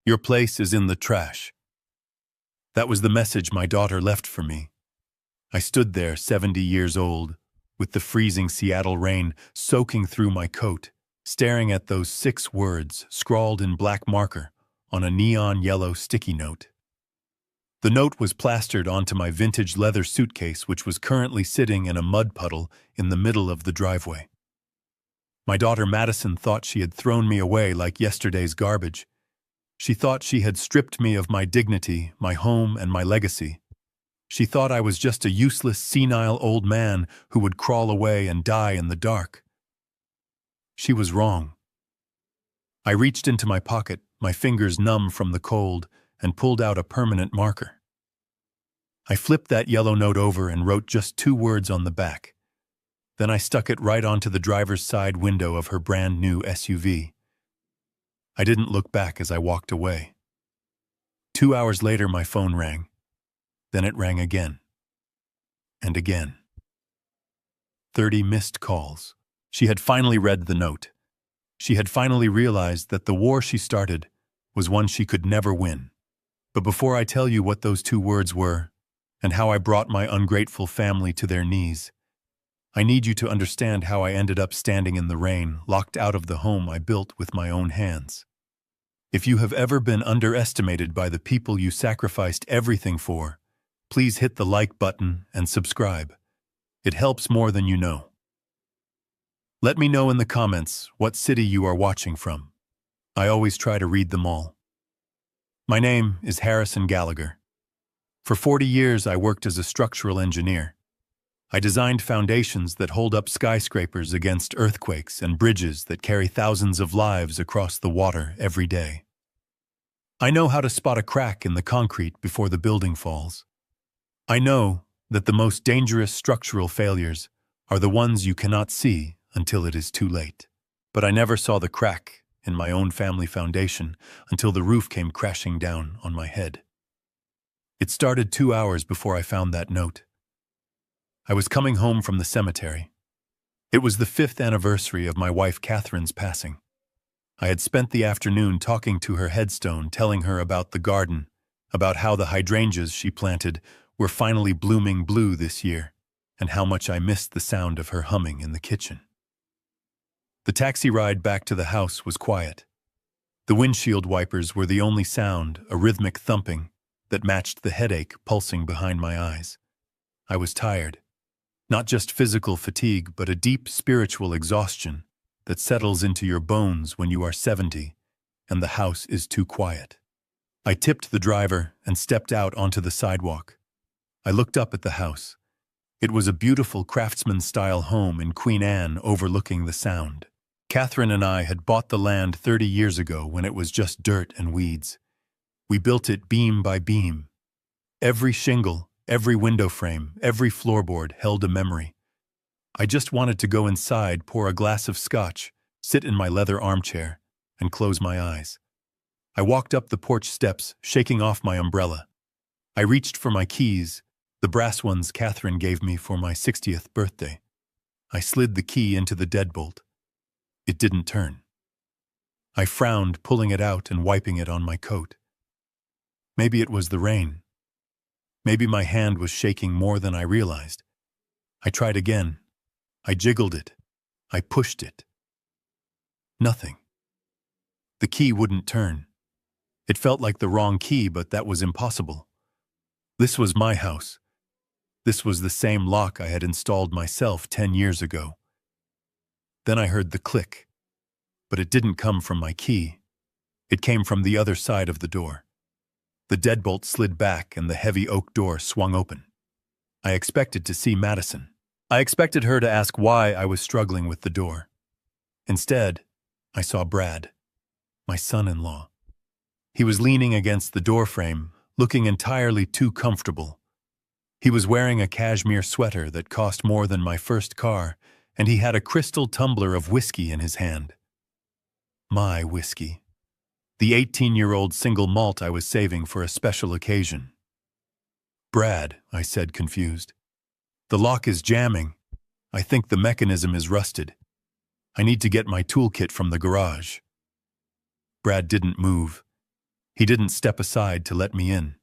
Your place is in the trash. That was the message my daughter left for me. I stood there, 70 years old, with the freezing Seattle rain soaking through my coat, staring at those 6 words scrawled in black marker on a neon yellow sticky note. The note was plastered onto my vintage leather suitcase, which was currently sitting in a mud puddle in the middle of the driveway. My daughter Madison thought she had thrown me away like yesterday's garbage. She thought she had stripped me of my dignity, my home, and my legacy. She thought I was just a useless, senile old man who would crawl away and die in the dark. She was wrong. I reached into my pocket, my fingers numb from the cold, and pulled out a permanent marker. I flipped that yellow note over and wrote just 2 words on the back. Then I stuck it right onto the driver's side window of her brand new SUV. I didn't look back as I walked away. 2 hours later, my phone rang. Then it rang again. And again. 30 missed calls. She had finally read the note. She had finally realized that the war she started was one she could never win. But before I tell you what those 2 words were, and how I brought my ungrateful family to their knees, I need you to understand how I ended up standing in the rain, locked out of the home I built with my own hands. If you have ever been underestimated by the people you sacrificed everything for, please hit the like button and subscribe. It helps more than you know. Let me know in the comments what city you are watching from. I always try to read them all. My name is Harrison Gallagher. For 40 years, I worked as a structural engineer. I designed foundations that hold up skyscrapers against earthquakes and bridges that carry thousands of lives across the water every day. I know how to spot a crack in the concrete before the building falls. I know that the most dangerous structural failures are the ones you cannot see until it is too late. But I never saw the crack in my own family foundation until the roof came crashing down on my head. It started 2 hours before I found that note. I was coming home from the cemetery. It was the 5th anniversary of my wife Catherine's passing. I had spent the afternoon talking to her headstone, telling her about the garden, about how the hydrangeas she planted were finally blooming blue this year, and how much I missed the sound of her humming in the kitchen. The taxi ride back to the house was quiet. The windshield wipers were the only sound, a rhythmic thumping, that matched the headache pulsing behind my eyes. I was tired. Not just physical fatigue, but a deep spiritual exhaustion that settles into your bones when you are 70 and the house is too quiet. I tipped the driver and stepped out onto the sidewalk. I looked up at the house. It was a beautiful craftsman-style home in Queen Anne overlooking the Sound. Catherine and I had bought the land 30 years ago when it was just dirt and weeds. We built it beam by beam. Every shingle, every window frame, every floorboard held a memory. I just wanted to go inside, pour a glass of scotch, sit in my leather armchair, and close my eyes. I walked up the porch steps, shaking off my umbrella. I reached for my keys, the brass ones Catherine gave me for my 60th birthday. I slid the key into the deadbolt. It didn't turn. I frowned, pulling it out and wiping it on my coat. Maybe it was the rain. Maybe my hand was shaking more than I realized. I tried again. I jiggled it. I pushed it. Nothing. The key wouldn't turn. It felt like the wrong key, but that was impossible. This was my house. This was the same lock I had installed myself 10 years ago. Then I heard the click, but it didn't come from my key. It came from the other side of the door. The deadbolt slid back and the heavy oak door swung open. I expected to see Madison. I expected her to ask why I was struggling with the door. Instead, I saw Brad, my son-in-law. He was leaning against the doorframe, looking entirely too comfortable. He was wearing a cashmere sweater that cost more than my first car, and he had a crystal tumbler of whiskey in his hand. My whiskey. The 18-year-old single malt I was saving for a special occasion. "Brad," I said, confused. "The lock is jamming. I think the mechanism is rusted. I need to get my toolkit from the garage." Brad didn't move. He didn't step aside to let me in.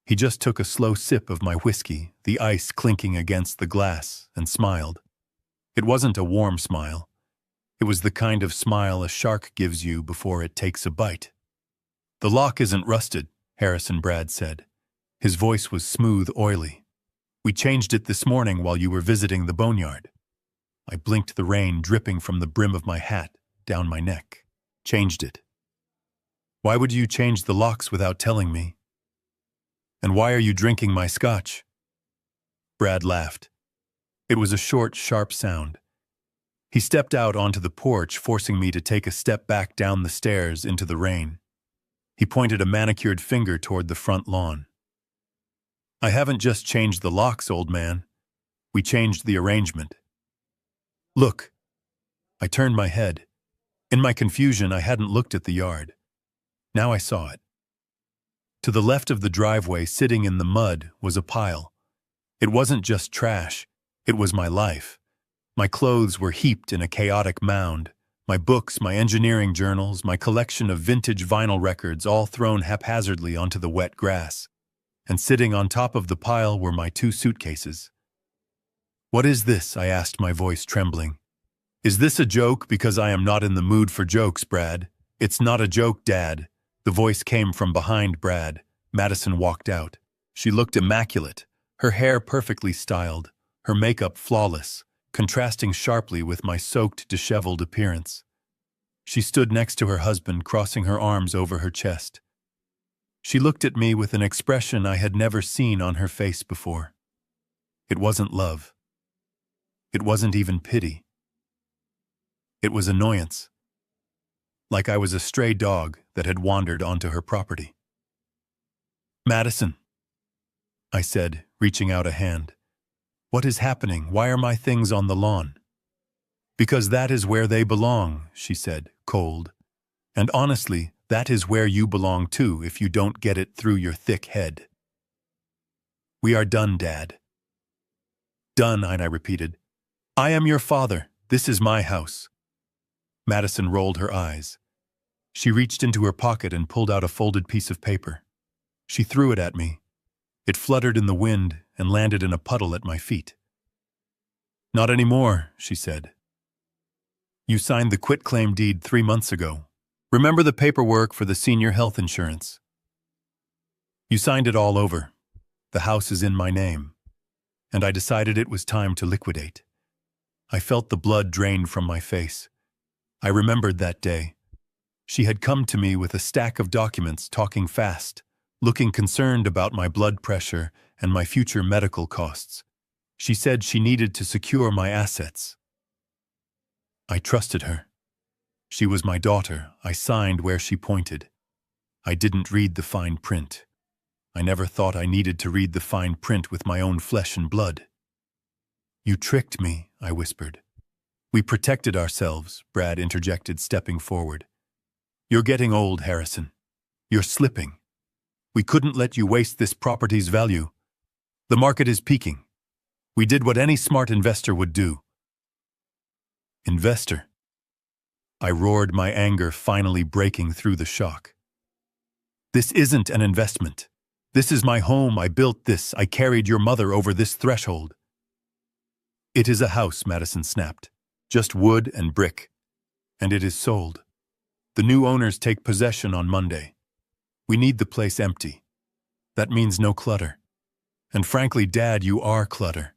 He just took a slow sip of my whiskey, the ice clinking against the glass, and smiled. It wasn't a warm smile. It was the kind of smile a shark gives you before it takes a bite. "The lock isn't rusted," Harrison Brad said. His voice was smooth, oily. "We changed it this morning while you were visiting the boneyard." I blinked, the rain dripping from the brim of my hat down my neck. "Changed it? Why would you change the locks without telling me? And why are you drinking my scotch?" Brad laughed. It was a short, sharp sound. He stepped out onto the porch, forcing me to take a step back down the stairs into the rain. He pointed a manicured finger toward the front lawn. "I haven't just changed the locks, old man. We changed the arrangement. Look." I turned my head. In my confusion, I hadn't looked at the yard. Now I saw it. To the left of the driveway, sitting in the mud, was a pile. It wasn't just trash. It was my life. My clothes were heaped in a chaotic mound. My books, my engineering journals, my collection of vintage vinyl records, all thrown haphazardly onto the wet grass. And sitting on top of the pile were my 2 suitcases. "What is this?" I asked, my voice trembling. "Is this a joke? Because I am not in the mood for jokes, Brad." "It's not a joke, Dad." The voice came from behind Brad. Madison walked out. She looked immaculate, her hair perfectly styled, her makeup flawless, contrasting sharply with my soaked, disheveled appearance. She stood next to her husband, crossing her arms over her chest. She looked at me with an expression I had never seen on her face before. It wasn't love. It wasn't even pity. It was annoyance. Like I was a stray dog that had wandered onto her property. "Madison," I said, reaching out a hand. "What is happening? Why are my things on the lawn?" "Because that is where they belong," she said, cold. "And honestly, that is where you belong too if you don't get it through your thick head." "We are done, Dad." "Done," I repeated. "I am your father. This is my house." Madison rolled her eyes. She reached into her pocket and pulled out a folded piece of paper. She threw it at me. It fluttered in the wind and landed in a puddle at my feet. "Not anymore," she said. "You signed the quitclaim deed 3 months ago. Remember the paperwork for the senior health insurance? You signed it all over. The house is in my name. And I decided it was time to liquidate." I felt the blood drain from my face. I remembered that day. She had come to me with a stack of documents, talking fast, looking concerned about my blood pressure and my future medical costs. She said she needed to secure my assets. I trusted her. She was my daughter. I signed where she pointed. I didn't read the fine print. I never thought I needed to read the fine print with my own flesh and blood. "You tricked me," I whispered. "We protected ourselves," Brad interjected, stepping forward. "You're getting old, Harrison. You're slipping. We couldn't let you waste this property's value. The market is peaking. We did what any smart investor would do." "Investor?" I roared, my anger finally breaking through the shock. "This isn't an investment. This is my home. I built this. I carried your mother over this threshold." "It is a house," Madison snapped. "Just wood and brick. And it is sold. The new owners take possession on Monday. We need the place empty. That means no clutter. And frankly, Dad, you are clutter."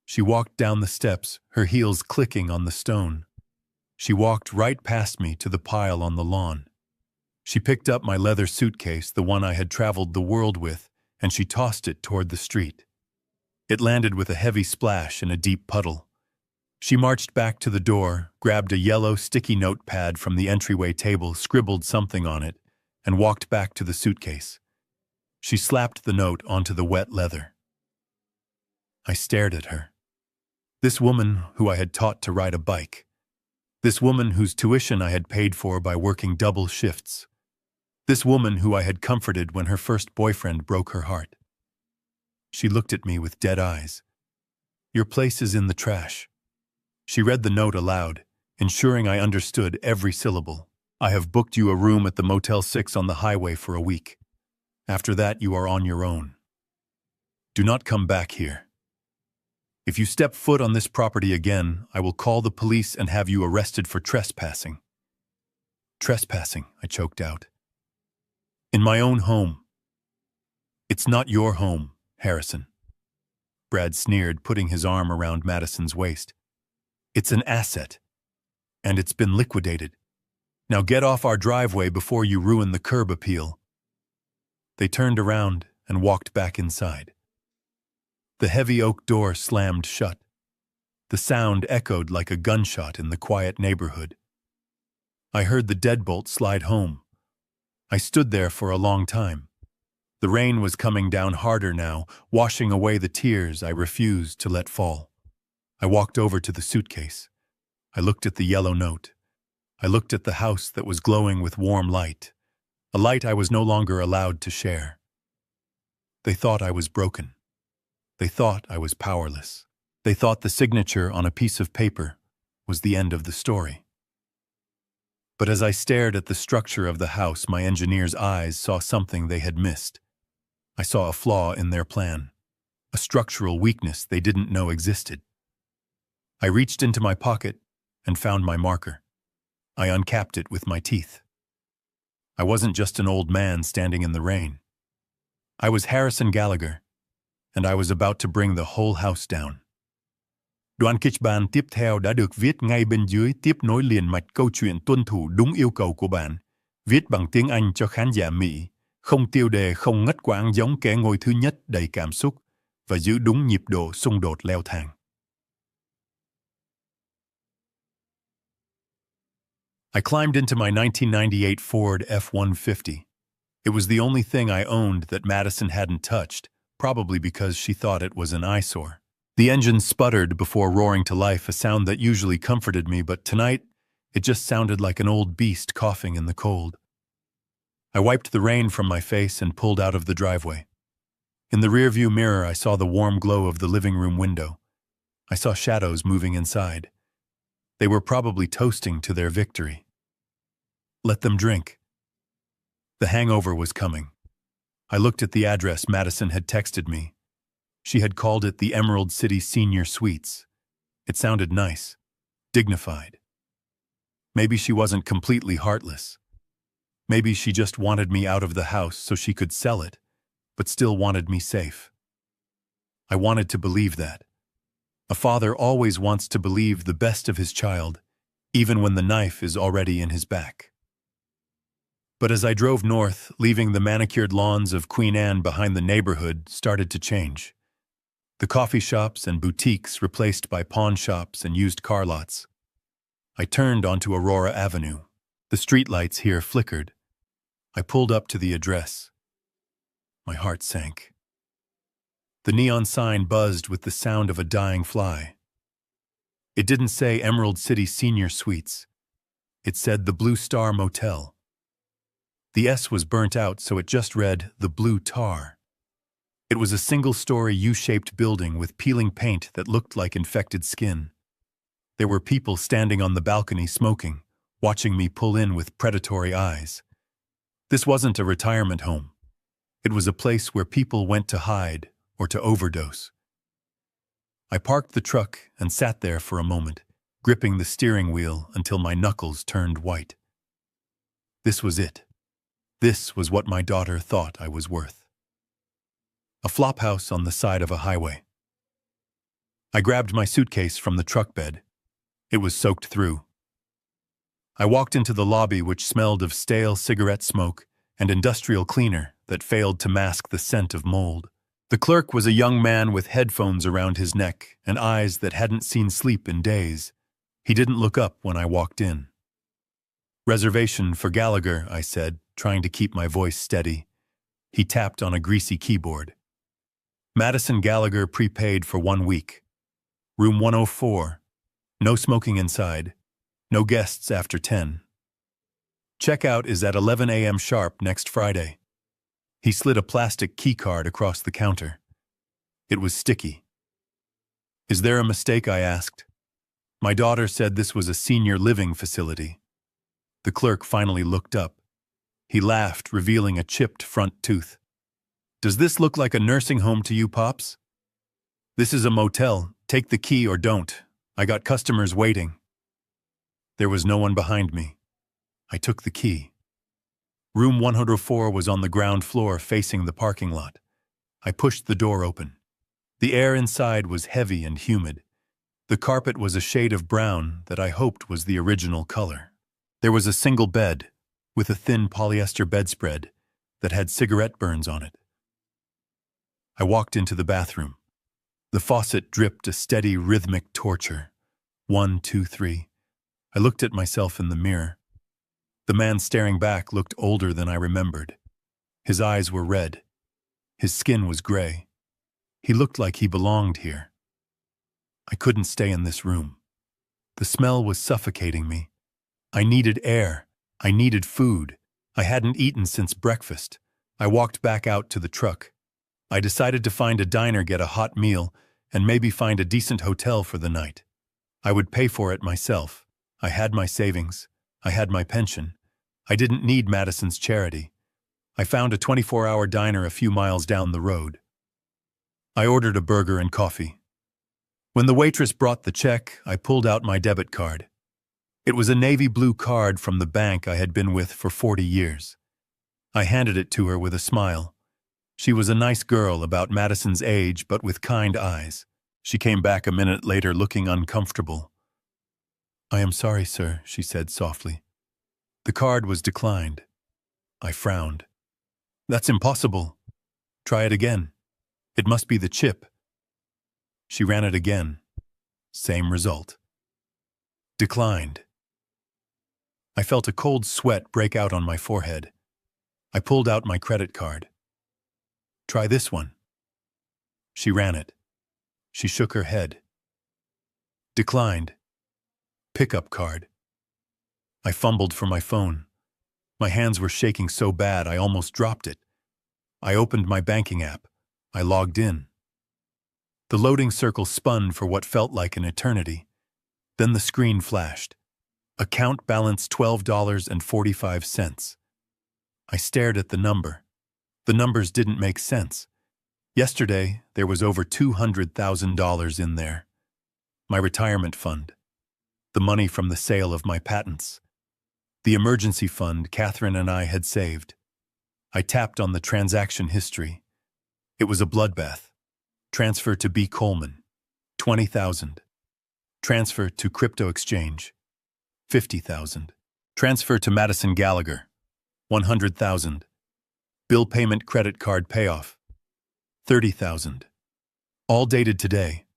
She walked down the steps, her heels clicking on the stone. She walked right past me to the pile on the lawn. She picked up my leather suitcase, the one I had traveled the world with, and she tossed it toward the street. It landed with a heavy splash in a deep puddle. She marched back to the door, grabbed a yellow sticky notepad from the entryway table, scribbled something on it, and walked back to the suitcase. She slapped the note onto the wet leather. I stared at her. This woman who I had taught to ride a bike. This woman whose tuition I had paid for by working double shifts. This woman who I had comforted when her first boyfriend broke her heart. She looked at me with dead eyes. "Your place is in the trash." She read the note aloud, ensuring I understood every syllable. I have booked you a room at the Motel 6 on the highway for a week. After that, you are on your own. Do not come back here. If you step foot on this property again, I will call the police and have you arrested for trespassing." "Trespassing," I choked out. "In my own home." "It's not your home, Harrison," Brad sneered, putting his arm around Madison's waist. "It's an asset, and it's been liquidated. Now get off our driveway before you ruin the curb appeal." They turned around and walked back inside. The heavy oak door slammed shut. The sound echoed like a gunshot in the quiet neighborhood. I heard the deadbolt slide home. I stood there for a long time. The rain was coming down harder now, washing away the tears I refused to let fall. I walked over to the suitcase. I looked at the yellow note. I looked at the house that was glowing with warm light, a light I was no longer allowed to share. They thought I was broken. They thought I was powerless. They thought the signature on a piece of paper was the end of the story. But as I stared at the structure of the house, my engineer's eyes saw something they had missed. I saw a flaw in their plan, a structural weakness they didn't know existed. I reached into my pocket and found my marker. I uncapped it with my teeth. I wasn't just an old man standing in the rain. I was Harrison Gallagher, and I was about to bring the whole house down. Đoạn kịch bản tiếp theo đã được viết ngay bên dưới tiếp nối liền mạch câu chuyện tuân thủ đúng yêu cầu của bạn. Viết bằng tiếng Anh cho khán giả Mỹ, không tiêu đề, không ngắt quãng giống kẻ ngồi thứ nhất đầy cảm xúc, và giữ đúng nhịp độ xung đột leo thang. I climbed into my 1998 Ford F-150. It was the only thing I owned that Madison hadn't touched, probably because she thought it was an eyesore. The engine sputtered before roaring to life, a sound that usually comforted me, but tonight it just sounded like an old beast coughing in the cold. I wiped the rain from my face and pulled out of the driveway. In the rearview mirror, I saw the warm glow of the living room window. I saw shadows moving inside. They were probably toasting to their victory. Let them drink. The hangover was coming. I looked at the address Madison had texted me. She had called it the Emerald City Senior Suites. It sounded nice, dignified. Maybe she wasn't completely heartless. Maybe she just wanted me out of the house so she could sell it, but still wanted me safe. I wanted to believe that. A father always wants to believe the best of his child, even when the knife is already in his back. But as I drove north, leaving the manicured lawns of Queen Anne behind, the neighborhood started to change. The coffee shops and boutiques replaced by pawn shops and used car lots. I turned onto Aurora Avenue. The streetlights here flickered. I pulled up to the address. My heart sank. The neon sign buzzed with the sound of a dying fly. It didn't say Emerald City Senior Suites. It said the Blue Star Motel. The S was burnt out, so it just read the Blue Tar. It was a single-story U-shaped building with peeling paint that looked like infected skin. There were people standing on the balcony smoking, watching me pull in with predatory eyes. This wasn't a retirement home. It was a place where people went to hide or to overdose. I parked the truck and sat there for a moment, gripping the steering wheel until my knuckles turned white. This was it. This was what my daughter thought I was worth. A flophouse on the side of a highway. I grabbed my suitcase from the truck bed. It was soaked through. I walked into the lobby, which smelled of stale cigarette smoke and industrial cleaner that failed to mask the scent of mold. The clerk was a young man with headphones around his neck and eyes that hadn't seen sleep in days. He didn't look up when I walked in. "Reservation for Gallagher," I said, trying to keep my voice steady. He tapped on a greasy keyboard. "Madison Gallagher prepaid for 1 week. Room 104. No smoking inside. No guests after 10. Checkout is at 11 a.m. sharp next Friday." He slid a plastic key card across the counter. It was sticky. "Is there a mistake?" I asked. My daughter said this was a senior living facility. The clerk finally looked up. He laughed, revealing a chipped front tooth. "Does this look like a nursing home to you, Pops?" "This is a motel. Take the key or don't. I got customers waiting." There was no one behind me. I took the key. Room 104 was on the ground floor facing the parking lot. I pushed the door open. The air inside was heavy and humid. The carpet was a shade of brown that I hoped was the original color. There was a single bed with a thin polyester bedspread that had cigarette burns on it. I walked into the bathroom. The faucet dripped a steady rhythmic torture. 1, 2, 3. I looked at myself in the mirror. The man staring back looked older than I remembered. His eyes were red. His skin was gray. He looked like he belonged here. I couldn't stay in this room. The smell was suffocating me. I needed air. I needed food. I hadn't eaten since breakfast. I walked back out to the truck. I decided to find a diner, get a hot meal, and maybe find a decent hotel for the night. I would pay for it myself. I had my savings. I had my pension. I didn't need Madison's charity. I found a 24-hour diner a few miles down the road. I ordered a burger and coffee. When the waitress brought the check, I pulled out my debit card. It was a navy blue card from the bank I had been with for 40 years. I handed it to her with a smile. She was a nice girl, about Madison's age, but with kind eyes. She came back a minute later looking uncomfortable. "I am sorry, sir," she said softly. The card was declined. I frowned. "That's impossible. Try it again. It must be the chip." She ran it again. Same result. Declined. I felt a cold sweat break out on my forehead. I pulled out my credit card. "Try this one." She ran it. She shook her head. Declined. Pickup card. I fumbled for my phone. My hands were shaking so bad I almost dropped it. I opened my banking app. I logged in. The loading circle spun for what felt like an eternity. Then the screen flashed. Account balance $12.45. I stared at the number. The numbers didn't make sense. Yesterday, there was over $200,000 in there. My retirement fund. The money from the sale of my patents. The emergency fund Catherine and I had saved. I tapped on the transaction history. It was a bloodbath. Transfer to B. Coleman, $20,000. Transfer to crypto exchange, $50,000. Transfer to Madison Gallagher, $100,000. Bill payment credit card payoff, $30,000. All dated today.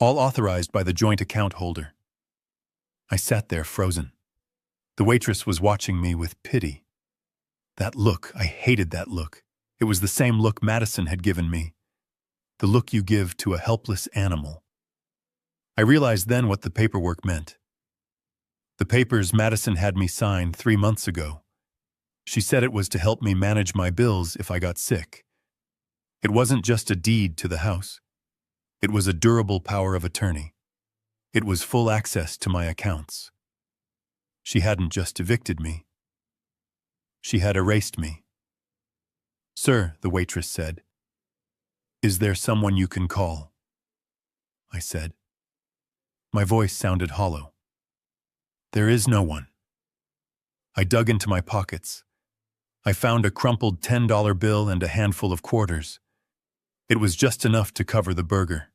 All authorized by the joint account holder. I sat there frozen. The waitress was watching me with pity. That look, I hated that look. It was the same look Madison had given me. The look you give to a helpless animal. I realized then what the paperwork meant. The papers Madison had me sign 3 months ago. She said it was to help me manage my bills if I got sick. It wasn't just a deed to the house. It was a durable power of attorney. It was full access to my accounts. She hadn't just evicted me. She had erased me. "Sir," the waitress said, "is there someone you can call?" I said. My voice sounded hollow. "There is no one." I dug into my pockets. I found a crumpled $10 bill and a handful of quarters. It was just enough to cover the burger.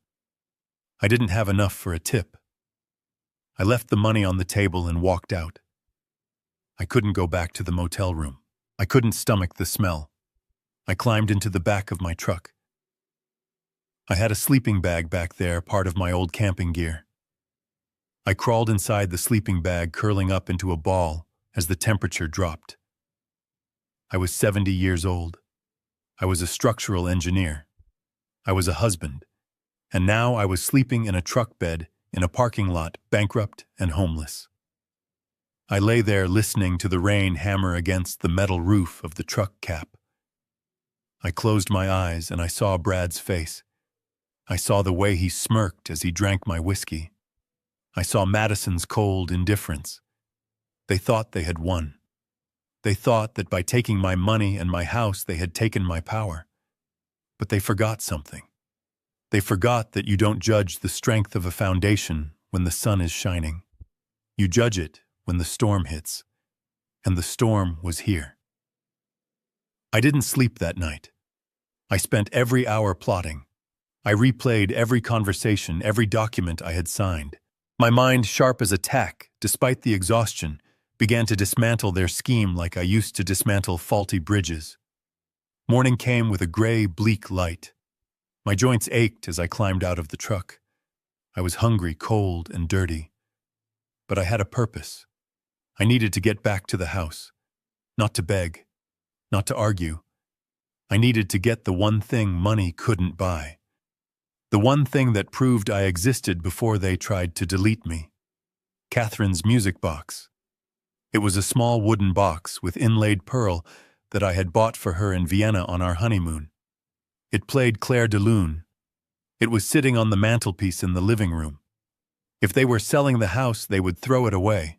I didn't have enough for a tip. I left the money on the table and walked out. I couldn't go back to the motel room. I couldn't stomach the smell. I climbed into the back of my truck. I had a sleeping bag back there, part of my old camping gear. I crawled inside the sleeping bag, curling up into a ball as the temperature dropped. I was 70 years old. I was a structural engineer. I was a husband. And now I was sleeping in a truck bed in a parking lot, bankrupt and homeless. I lay there listening to the rain hammer against the metal roof of the truck cap. I closed my eyes and I saw Brad's face. I saw the way he smirked as he drank my whiskey. I saw Madison's cold indifference. They thought they had won. They thought that by taking my money and my house, they had taken my power. But they forgot something. They forgot that you don't judge the strength of a foundation when the sun is shining. You judge it when the storm hits. And the storm was here. I didn't sleep that night. I spent every hour plotting. I replayed every conversation, every document I had signed. My mind, sharp as a tack, despite the exhaustion, began to dismantle their scheme like I used to dismantle faulty bridges. Morning came with a gray, bleak light. My joints ached as I climbed out of the truck. I was hungry, cold, and dirty. But I had a purpose. I needed to get back to the house. Not to beg. Not to argue. I needed to get the one thing money couldn't buy. The one thing that proved I existed before they tried to delete me. Catherine's music box. It was a small wooden box with inlaid pearl that I had bought for her in Vienna on our honeymoon. It played Clair de Lune. It was sitting on the mantelpiece in the living room. If they were selling the house, they would throw it away.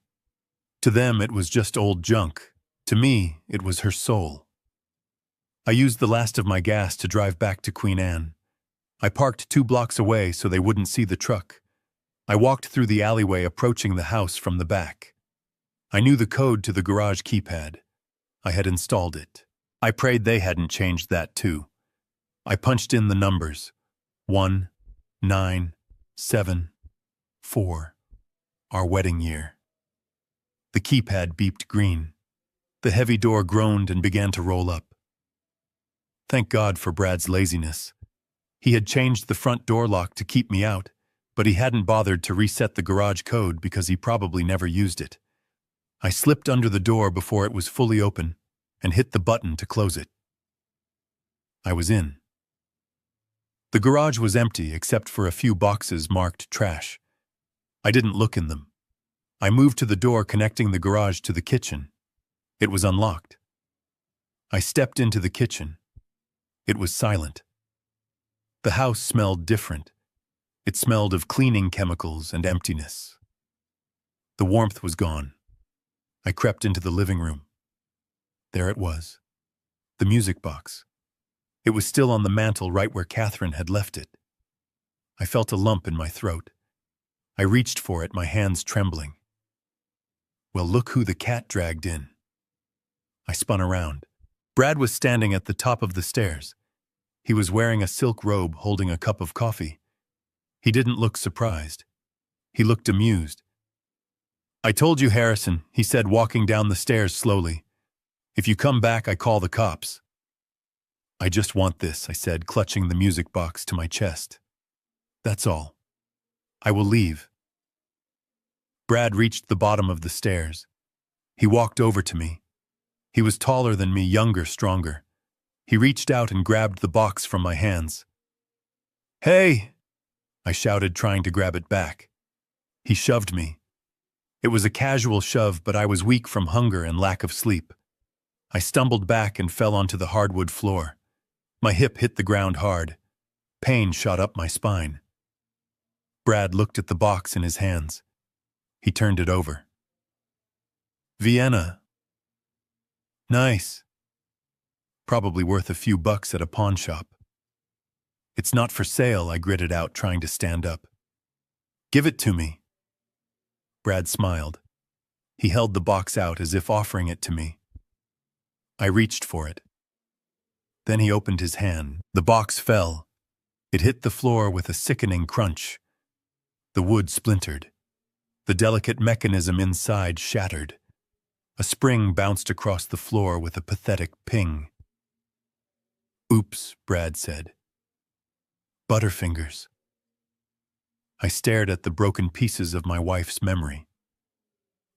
To them, it was just old junk. To me, it was her soul. I used the last of my gas to drive back to Queen Anne. I parked 2 blocks away so they wouldn't see the truck. I walked through the alleyway approaching the house from the back. I knew the code to the garage keypad. I had installed it. I prayed they hadn't changed that too. I punched in the numbers. 1, 9, 7, 4. Our wedding year. The keypad beeped green. The heavy door groaned and began to roll up. Thank God for Brad's laziness. He had changed the front door lock to keep me out, but he hadn't bothered to reset the garage code because he probably never used it. I slipped under the door before it was fully open and hit the button to close it. I was in. The garage was empty except for a few boxes marked trash. I didn't look in them. I moved to the door connecting the garage to the kitchen. It was unlocked. I stepped into the kitchen. It was silent. The house smelled different. It smelled of cleaning chemicals and emptiness. The warmth was gone. I crept into the living room. There it was. The music box. It was still on the mantel right where Catherine had left it. I felt a lump in my throat. I reached for it, my hands trembling. Well, look who the cat dragged in. I spun around. Brad was standing at the top of the stairs. He was wearing a silk robe holding a cup of coffee. He didn't look surprised. He looked amused. I told you, Harrison, he said, walking down the stairs slowly. If you come back, I call the cops. I just want this, I said, clutching the music box to my chest. That's all. I will leave. Brad reached the bottom of the stairs. He walked over to me. He was taller than me, younger, stronger. He reached out and grabbed the box from my hands. Hey! I shouted, trying to grab it back. He shoved me. It was a casual shove, but I was weak from hunger and lack of sleep. I stumbled back and fell onto the hardwood floor. My hip hit the ground hard. Pain shot up my spine. Brad looked at the box in his hands. He turned it over. Vienna. Nice. Probably worth a few bucks at a pawn shop. It's not for sale, I gritted out, trying to stand up. Give it to me. Brad smiled. He held the box out as if offering it to me. I reached for it. Then he opened his hand. The box fell. It hit the floor with a sickening crunch. The wood splintered. The delicate mechanism inside shattered. A spring bounced across the floor with a pathetic ping. Oops, Brad said. Butterfingers. I stared at the broken pieces of my wife's memory.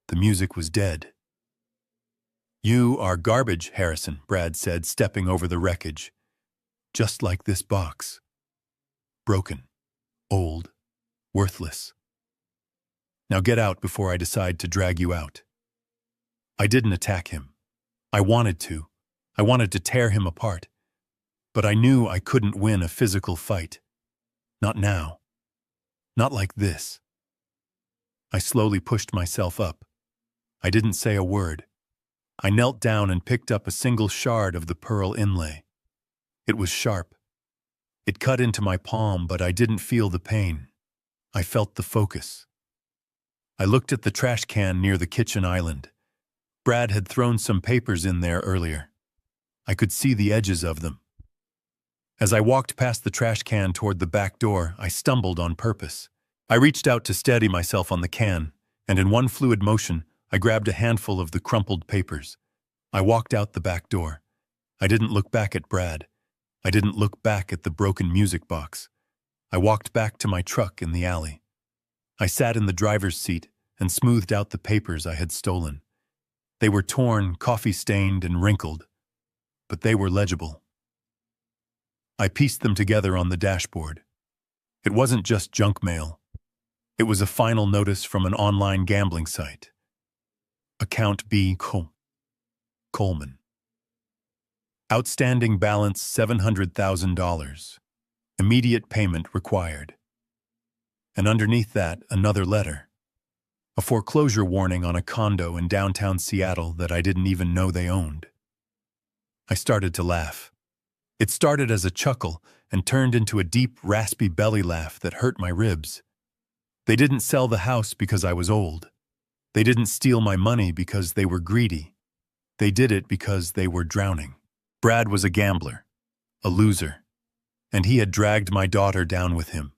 The music was dead. You are garbage, Harrison, Brad said, stepping over the wreckage. Just like this box. Broken. Old. Worthless. Now get out before I decide to drag you out. I didn't attack him. I wanted to. I wanted to tear him apart. But I knew I couldn't win a physical fight. Not now. Not like this. I slowly pushed myself up. I didn't say a word. I knelt down and picked up a single shard of the pearl inlay. It was sharp. It cut into my palm, but I didn't feel the pain. I felt the focus. I looked at the trash can near the kitchen island. Brad had thrown some papers in there earlier. I could see the edges of them. As I walked past the trash can toward the back door, I stumbled on purpose. I reached out to steady myself on the can, and in one fluid motion, I grabbed a handful of the crumpled papers. I walked out the back door. I didn't look back at Brad. I didn't look back at the broken music box. I walked back to my truck in the alley. I sat in the driver's seat and smoothed out the papers I had stolen. They were torn, coffee-stained, and wrinkled, but they were legible. I pieced them together on the dashboard. It wasn't just junk mail. It was a final notice from an online gambling site. Account B. Coleman. Outstanding balance $700,000. Immediate payment required. And underneath that, another letter. A foreclosure warning on a condo in downtown Seattle that I didn't even know they owned. I started to laugh. It started as a chuckle and turned into a deep, raspy belly laugh that hurt my ribs. They didn't sell the house because I was old. They didn't steal my money because they were greedy. They did it because they were drowning. Brad was a gambler, a loser, and he had dragged my daughter down with him.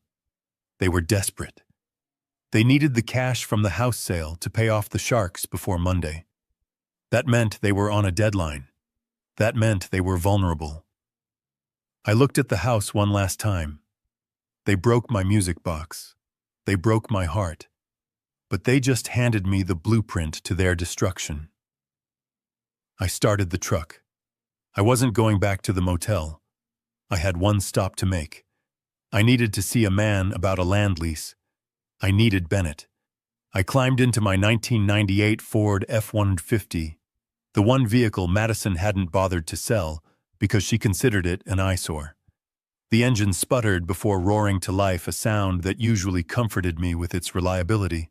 They were desperate. They needed the cash from the house sale to pay off the sharks before Monday. That meant they were on a deadline. That meant they were vulnerable. I looked at the house one last time. They broke my music box. They broke my heart. But they just handed me the blueprint to their destruction. I started the truck. I wasn't going back to the motel. I had one stop to make. I needed to see a man about a land lease. I needed Bennett. I climbed into my 1998 Ford F-150, the one vehicle Madison hadn't bothered to sell because she considered it an eyesore. The engine sputtered before roaring to life, a sound that usually comforted me with its reliability.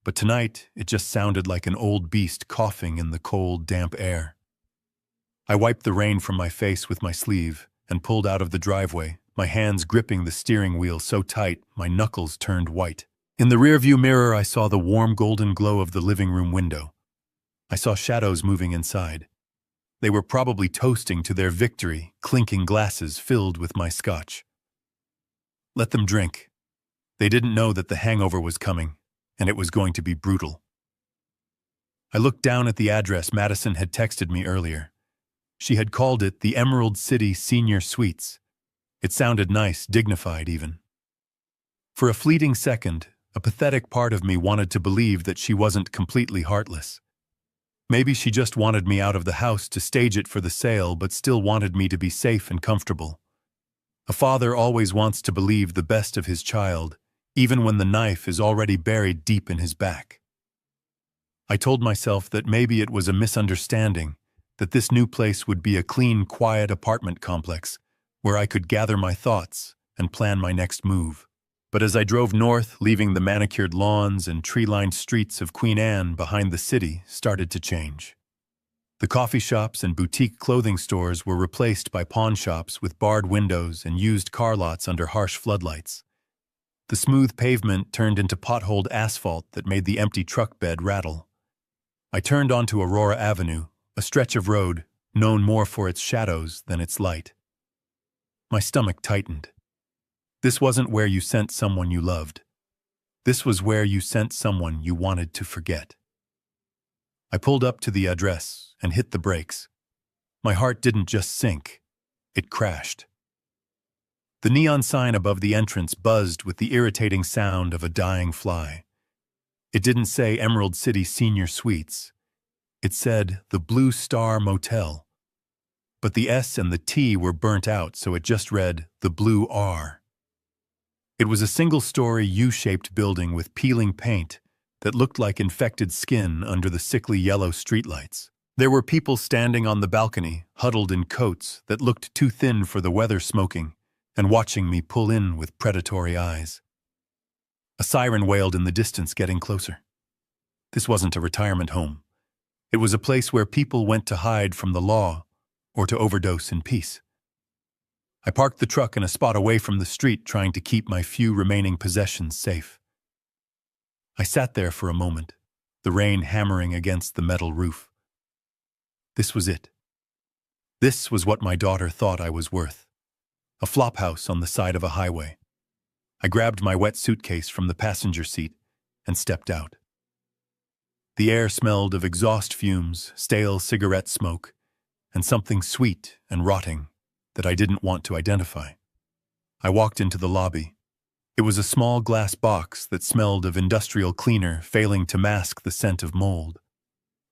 But tonight, it just sounded like an old beast coughing in the cold, damp air. I wiped the rain from my face with my sleeve and pulled out of the driveway, my hands gripping the steering wheel so tight my knuckles turned white. In the rearview mirror, I saw the warm golden glow of the living room window. I saw shadows moving inside. They were probably toasting to their victory, clinking glasses filled with my scotch. Let them drink. They didn't know that the hangover was coming, and it was going to be brutal. I looked down at the address Madison had texted me earlier. She had called it the Emerald City Senior Suites. It sounded nice, dignified even. For a fleeting second, a pathetic part of me wanted to believe that she wasn't completely heartless. Maybe she just wanted me out of the house to stage it for the sale, but still wanted me to be safe and comfortable. A father always wants to believe the best of his child, even when the knife is already buried deep in his back. I told myself that maybe it was a misunderstanding, that this new place would be a clean, quiet apartment complex where I could gather my thoughts and plan my next move. But as I drove north, leaving the manicured lawns and tree-lined streets of Queen Anne behind, the city started to change. The coffee shops and boutique clothing stores were replaced by pawn shops with barred windows and used car lots under harsh floodlights. The smooth pavement turned into potholed asphalt that made the empty truck bed rattle. I turned onto Aurora Avenue, a stretch of road known more for its shadows than its light. My stomach tightened. This wasn't where you sent someone you loved. This was where you sent someone you wanted to forget. I pulled up to the address and hit the brakes. My heart didn't just sink, it crashed. The neon sign above the entrance buzzed with the irritating sound of a dying fly. It didn't say Emerald City Senior Suites. It said the Blue Star Motel. But the S and the T were burnt out, so it just read the Blue R. It was a single-story U-shaped building with peeling paint that looked like infected skin under the sickly yellow streetlights. There were people standing on the balcony, huddled in coats that looked too thin for the weather, smoking and watching me pull in with predatory eyes. A siren wailed in the distance, getting closer. This wasn't a retirement home. It was a place where people went to hide from the law or to overdose in peace. I parked the truck in a spot away from the street, trying to keep my few remaining possessions safe. I sat there for a moment, the rain hammering against the metal roof. This was it. This was what my daughter thought I was worth. A flophouse on the side of a highway. I grabbed my wet suitcase from the passenger seat and stepped out. The air smelled of exhaust fumes, stale cigarette smoke, and something sweet and rotting that I didn't want to identify. I walked into the lobby. It was a small glass box that smelled of industrial cleaner, failing to mask the scent of mold.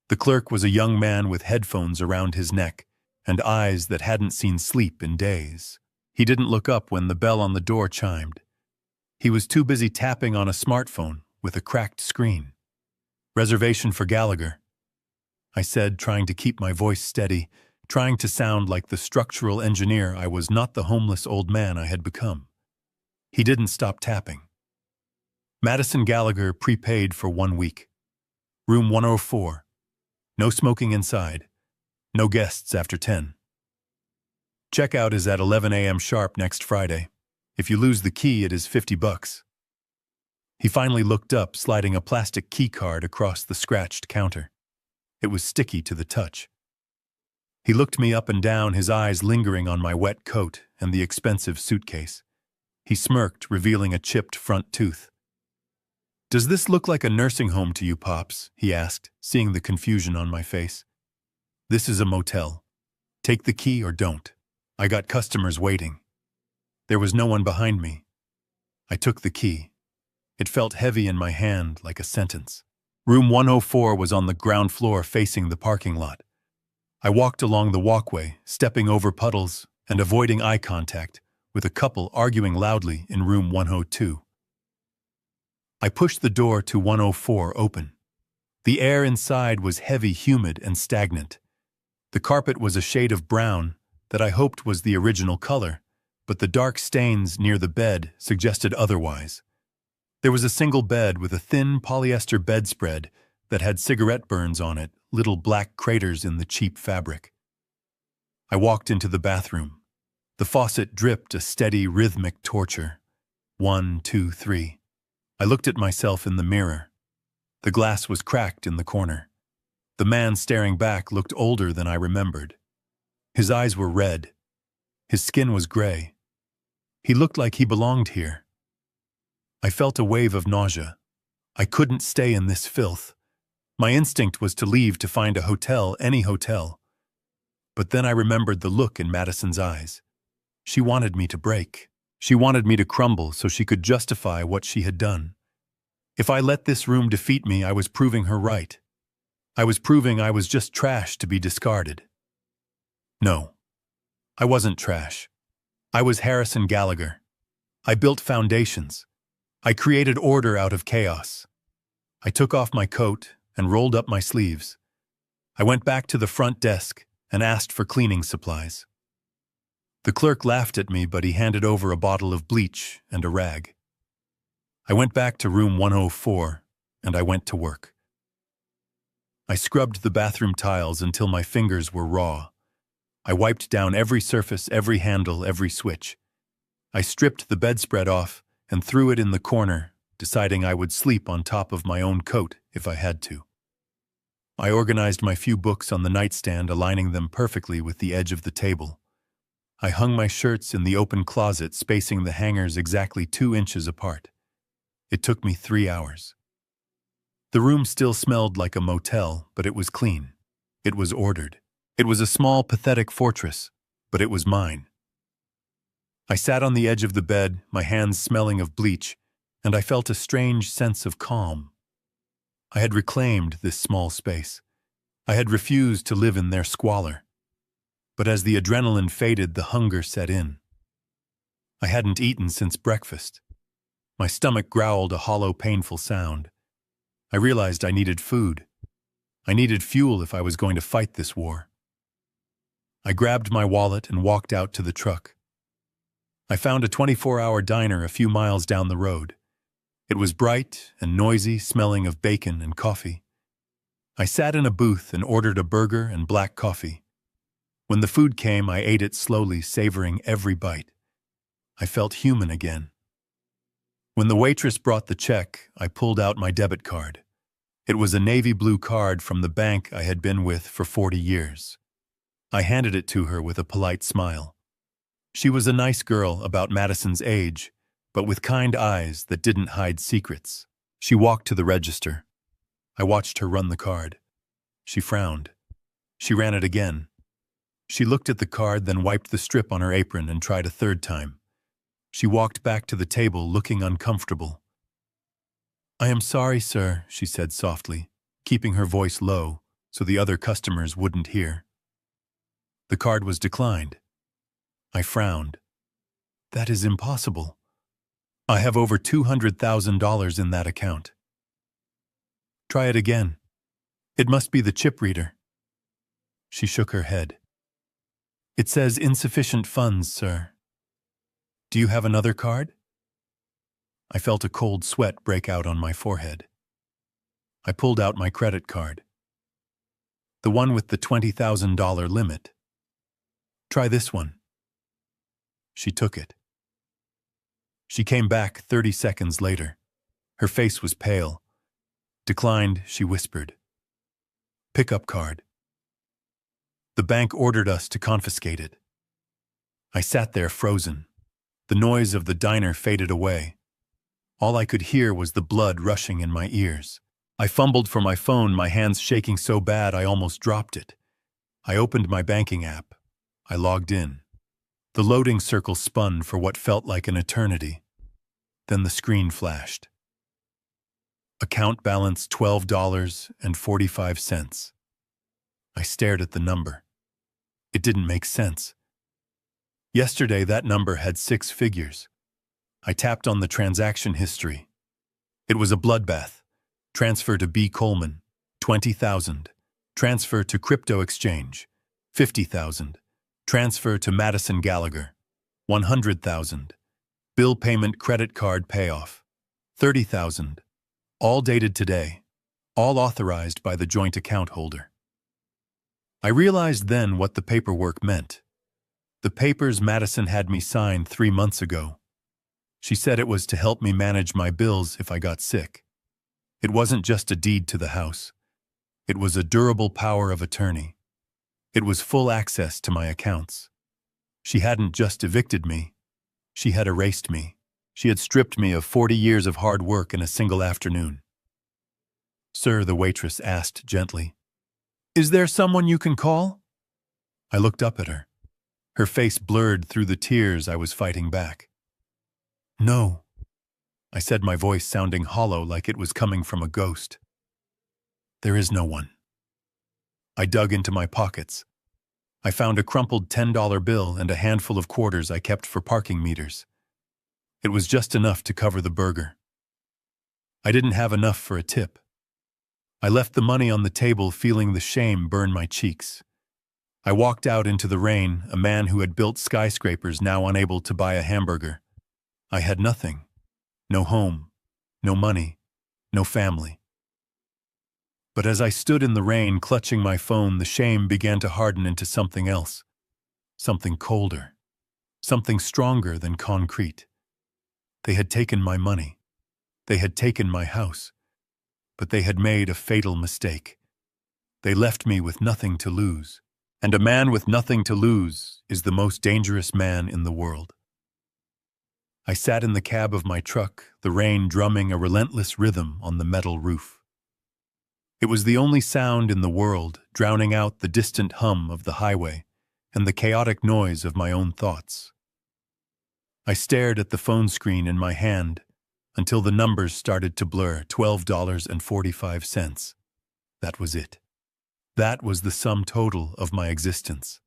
The clerk was a young man with headphones around his neck and eyes that hadn't seen sleep in days. He didn't look up when the bell on the door chimed. He was too busy tapping on a smartphone with a cracked screen. "Reservation for Gallagher," I said, trying to keep my voice steady, trying to sound like the structural engineer I was, not the homeless old man I had become. He didn't stop tapping. "Madison Gallagher prepaid for 1 week. Room 104. No smoking inside. No guests after 10. Checkout is at 11 a.m. sharp next Friday. If you lose the key, it is $50. He finally looked up, sliding a plastic key card across the scratched counter. It was sticky to the touch. He looked me up and down, his eyes lingering on my wet coat and the expensive suitcase. He smirked, revealing a chipped front tooth. "Does this look like a nursing home to you, Pops?" he asked, seeing the confusion on my face. "This is a motel. Take the key or don't. I got customers waiting." There was no one behind me. I took the key. It felt heavy in my hand, like a sentence. Room 104 was on the ground floor facing the parking lot. I walked along the walkway, stepping over puddles and avoiding eye contact, with a couple arguing loudly in room 102. I pushed the door to 104 open. The air inside was heavy, humid, and stagnant. The carpet was a shade of brown that I hoped was the original color, but the dark stains near the bed suggested otherwise. There was a single bed with a thin polyester bedspread that had cigarette burns on it, little black craters in the cheap fabric. I walked into the bathroom. The faucet dripped a steady, rhythmic torture. 1, 2, 3. I looked at myself in the mirror. The glass was cracked in the corner. The man staring back looked older than I remembered. His eyes were red. His skin was gray. He looked like he belonged here. I felt a wave of nausea. I couldn't stay in this filth. My instinct was to leave, to find a hotel, any hotel. But then I remembered the look in Madison's eyes. She wanted me to break. She wanted me to crumble so she could justify what she had done. If I let this room defeat me, I was proving her right. I was proving I was just trash to be discarded. No, I wasn't trash. I was Harrison Gallagher. I built foundations. I created order out of chaos. I took off my coat and rolled up my sleeves. I went back to the front desk and asked for cleaning supplies. The clerk laughed at me, but he handed over a bottle of bleach and a rag. I went back to room 104, and I went to work. I scrubbed the bathroom tiles until my fingers were raw. I wiped down every surface, every handle, every switch. I stripped the bedspread off and threw it in the corner, deciding I would sleep on top of my own coat if I had to. I organized my few books on the nightstand, aligning them perfectly with the edge of the table. I hung my shirts in the open closet, spacing the hangers exactly 2 inches apart. It took me 3 hours. The room still smelled like a motel, but it was clean. It was ordered. It was a small, pathetic fortress, but it was mine. I sat on the edge of the bed, my hands smelling of bleach, and I felt a strange sense of calm. I had reclaimed this small space. I had refused to live in their squalor. But as the adrenaline faded, the hunger set in. I hadn't eaten since breakfast. My stomach growled a hollow, painful sound. I realized I needed food. I needed fuel if I was going to fight this war. I grabbed my wallet and walked out to the truck. I found a 24-hour diner a few miles down the road. It was bright and noisy, smelling of bacon and coffee. I sat in a booth and ordered a burger and black coffee. When the food came, I ate it slowly, savoring every bite. I felt human again. When the waitress brought the check, I pulled out my debit card. It was a navy blue card from the bank I had been with for 40 years. I handed it to her with a polite smile. She was a nice girl about Madison's age, but with kind eyes that didn't hide secrets. She walked to the register. I watched her run the card. She frowned. She ran it again. She looked at the card, then wiped the strip on her apron and tried a third time. She walked back to the table, looking uncomfortable. "I am sorry, sir," she said softly, keeping her voice low so the other customers wouldn't hear. The card was declined. I frowned. "That is impossible. I have over $200,000 in that account." "Try it again. It must be the chip reader." She shook her head. "It says insufficient funds, sir. Do you have another card?" I felt a cold sweat break out on my forehead. I pulled out my credit card. The one with the $20,000 limit. "Try this one." She took it. She came back 30 seconds later. Her face was pale. "Declined," she whispered. "Pickup card." The bank ordered us to confiscate it. I sat there frozen. The noise of the diner faded away. All I could hear was the blood rushing in my ears. I fumbled for my phone, my hands shaking so bad I almost dropped it. I opened my banking app. I logged in. The loading circle spun for what felt like an eternity. Then the screen flashed. Account balance $12.45. I stared at the number. It didn't make sense. Yesterday, that number had 6 figures. I tapped on the transaction history. It was a bloodbath. Transfer to B. Coleman, $20,000. Transfer to crypto exchange, $50,000. Transfer to Madison Gallagher, $100,000. Bill payment credit card payoff, $30,000. All dated today. All authorized by the joint account holder. I realized then what the paperwork meant. The papers Madison had me sign 3 months ago. She said it was to help me manage my bills if I got sick. It wasn't just a deed to the house. It was a durable power of attorney. It was full access to my accounts. She hadn't just evicted me. She had erased me. She had stripped me of 40 years of hard work in a single afternoon. "Sir," the waitress asked gently, "is there someone you can call?" I looked up at her. Her face blurred through the tears I was fighting back. "No," I said, my voice sounding hollow like it was coming from a ghost. "There is no one." I dug into my pockets. I found a crumpled $10 bill and a handful of quarters I kept for parking meters. It was just enough to cover the burger. I didn't have enough for a tip. I left the money on the table, feeling the shame burn my cheeks. I walked out into the rain, a man who had built skyscrapers now unable to buy a hamburger. I had nothing. No home, no money, no family. But as I stood in the rain, clutching my phone, the shame began to harden into something else. Something colder. Something stronger than concrete. They had taken my money. They had taken my house. But they had made a fatal mistake. They left me with nothing to lose. And a man with nothing to lose is the most dangerous man in the world. I sat in the cab of my truck, the rain drumming a relentless rhythm on the metal roof. It was the only sound in the world, drowning out the distant hum of the highway and the chaotic noise of my own thoughts. I stared at the phone screen in my hand until the numbers started to blur. $12.45. That was it. That was the sum total of my existence.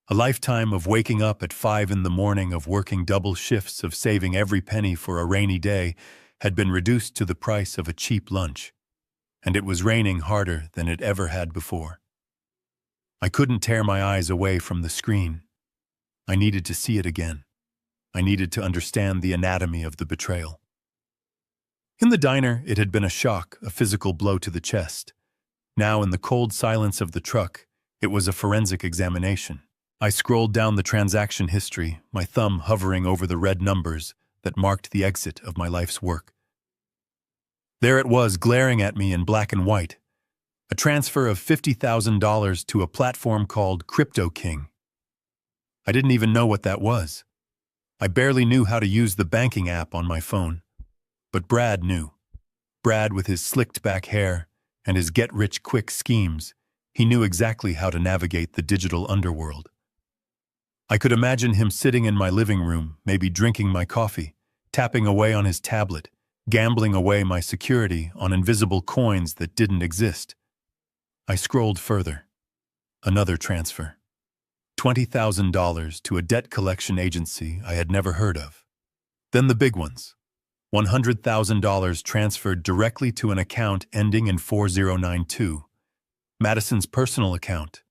A lifetime of waking up at 5 in the morning, of working double shifts, of saving every penny for a rainy day, had been reduced to the price of a cheap lunch. And it was raining harder than it ever had before. I couldn't tear my eyes away from the screen. I needed to see it again. I needed to understand the anatomy of the betrayal. In the diner, it had been a shock, a physical blow to the chest. Now, in the cold silence of the truck, it was a forensic examination. I scrolled down the transaction history, my thumb hovering over the red numbers that marked the exit of my life's work. There it was, glaring at me in black and white. A transfer of $50,000 to a platform called Crypto King. I didn't even know what that was. I barely knew how to use the banking app on my phone. But Brad knew. Brad, with his slicked-back hair and his get-rich-quick schemes, he knew exactly how to navigate the digital underworld. I could imagine him sitting in my living room, maybe drinking my coffee, tapping away on his tablet, gambling away my security on invisible coins that didn't exist. I scrolled further. Another transfer. $20,000 to a debt collection agency I had never heard of. Then the big ones. $100,000 transferred directly to an account ending in 4092. Madison's personal account.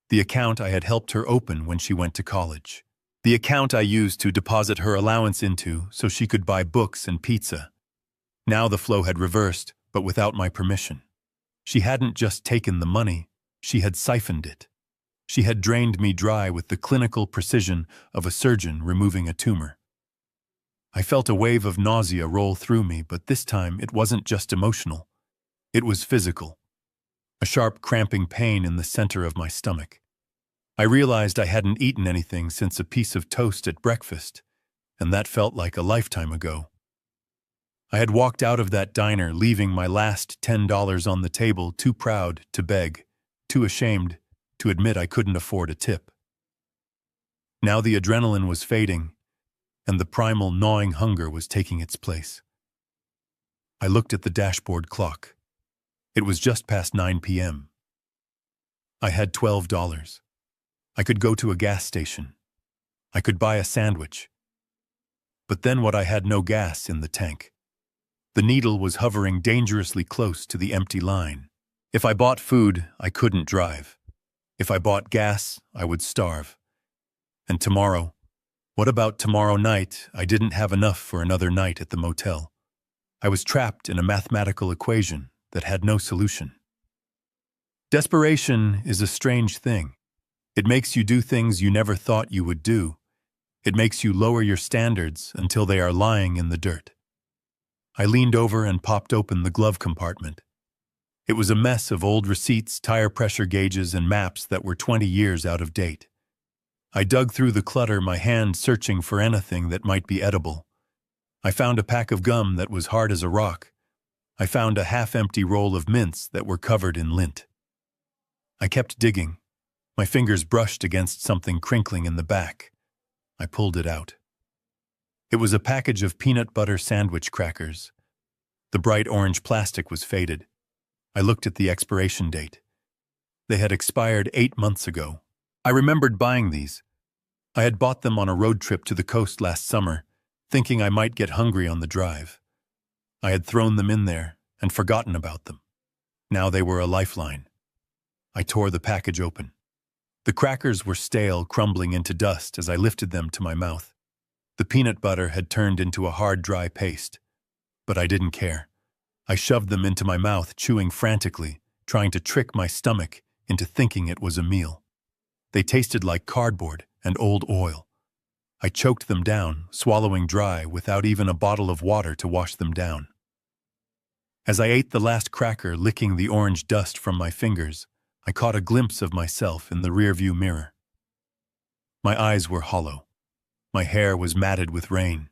The account I had helped her open when she went to college. The account I used to deposit her allowance into so she could buy books and pizza. Now the flow had reversed, but without my permission. She hadn't just taken the money, she had siphoned it. She had drained me dry with the clinical precision of a surgeon removing a tumor. I felt a wave of nausea roll through me, but this time it wasn't just emotional. It was physical. A sharp cramping pain in the center of my stomach. I realized I hadn't eaten anything since a piece of toast at breakfast, and that felt like a lifetime ago. I had walked out of that diner, leaving my last $10 on the table, too proud to beg, too ashamed to admit I couldn't afford a tip. Now the adrenaline was fading, and the primal gnawing hunger was taking its place. I looked at the dashboard clock. It was just past 9 p.m. I had $12. I could go to a gas station. I could buy a sandwich. But then I had no gas in the tank. The needle was hovering dangerously close to the empty line. If I bought food, I couldn't drive. If I bought gas, I would starve. And tomorrow? What about tomorrow night? I didn't have enough for another night at the motel. I was trapped in a mathematical equation that had no solution. Desperation is a strange thing. It makes you do things you never thought you would do. It makes you lower your standards until they are lying in the dirt. I leaned over and popped open the glove compartment. It was a mess of old receipts, tire pressure gauges, and maps that were 20 years out of date. I dug through the clutter, my hand searching for anything that might be edible. I found a pack of gum that was hard as a rock. I found a half-empty roll of mints that were covered in lint. I kept digging. My fingers brushed against something crinkling in the back. I pulled it out. It was a package of peanut butter sandwich crackers. The bright orange plastic was faded. I looked at the expiration date. They had expired 8 months ago. I remembered buying these. I had bought them on a road trip to the coast last summer, thinking I might get hungry on the drive. I had thrown them in there and forgotten about them. Now they were a lifeline. I tore the package open. The crackers were stale, crumbling into dust as I lifted them to my mouth. The peanut butter had turned into a hard, dry paste. But I didn't care. I shoved them into my mouth, chewing frantically, trying to trick my stomach into thinking it was a meal. They tasted like cardboard and old oil. I choked them down, swallowing dry without even a bottle of water to wash them down. As I ate the last cracker, licking the orange dust from my fingers, I caught a glimpse of myself in the rearview mirror. My eyes were hollow. My hair was matted with rain.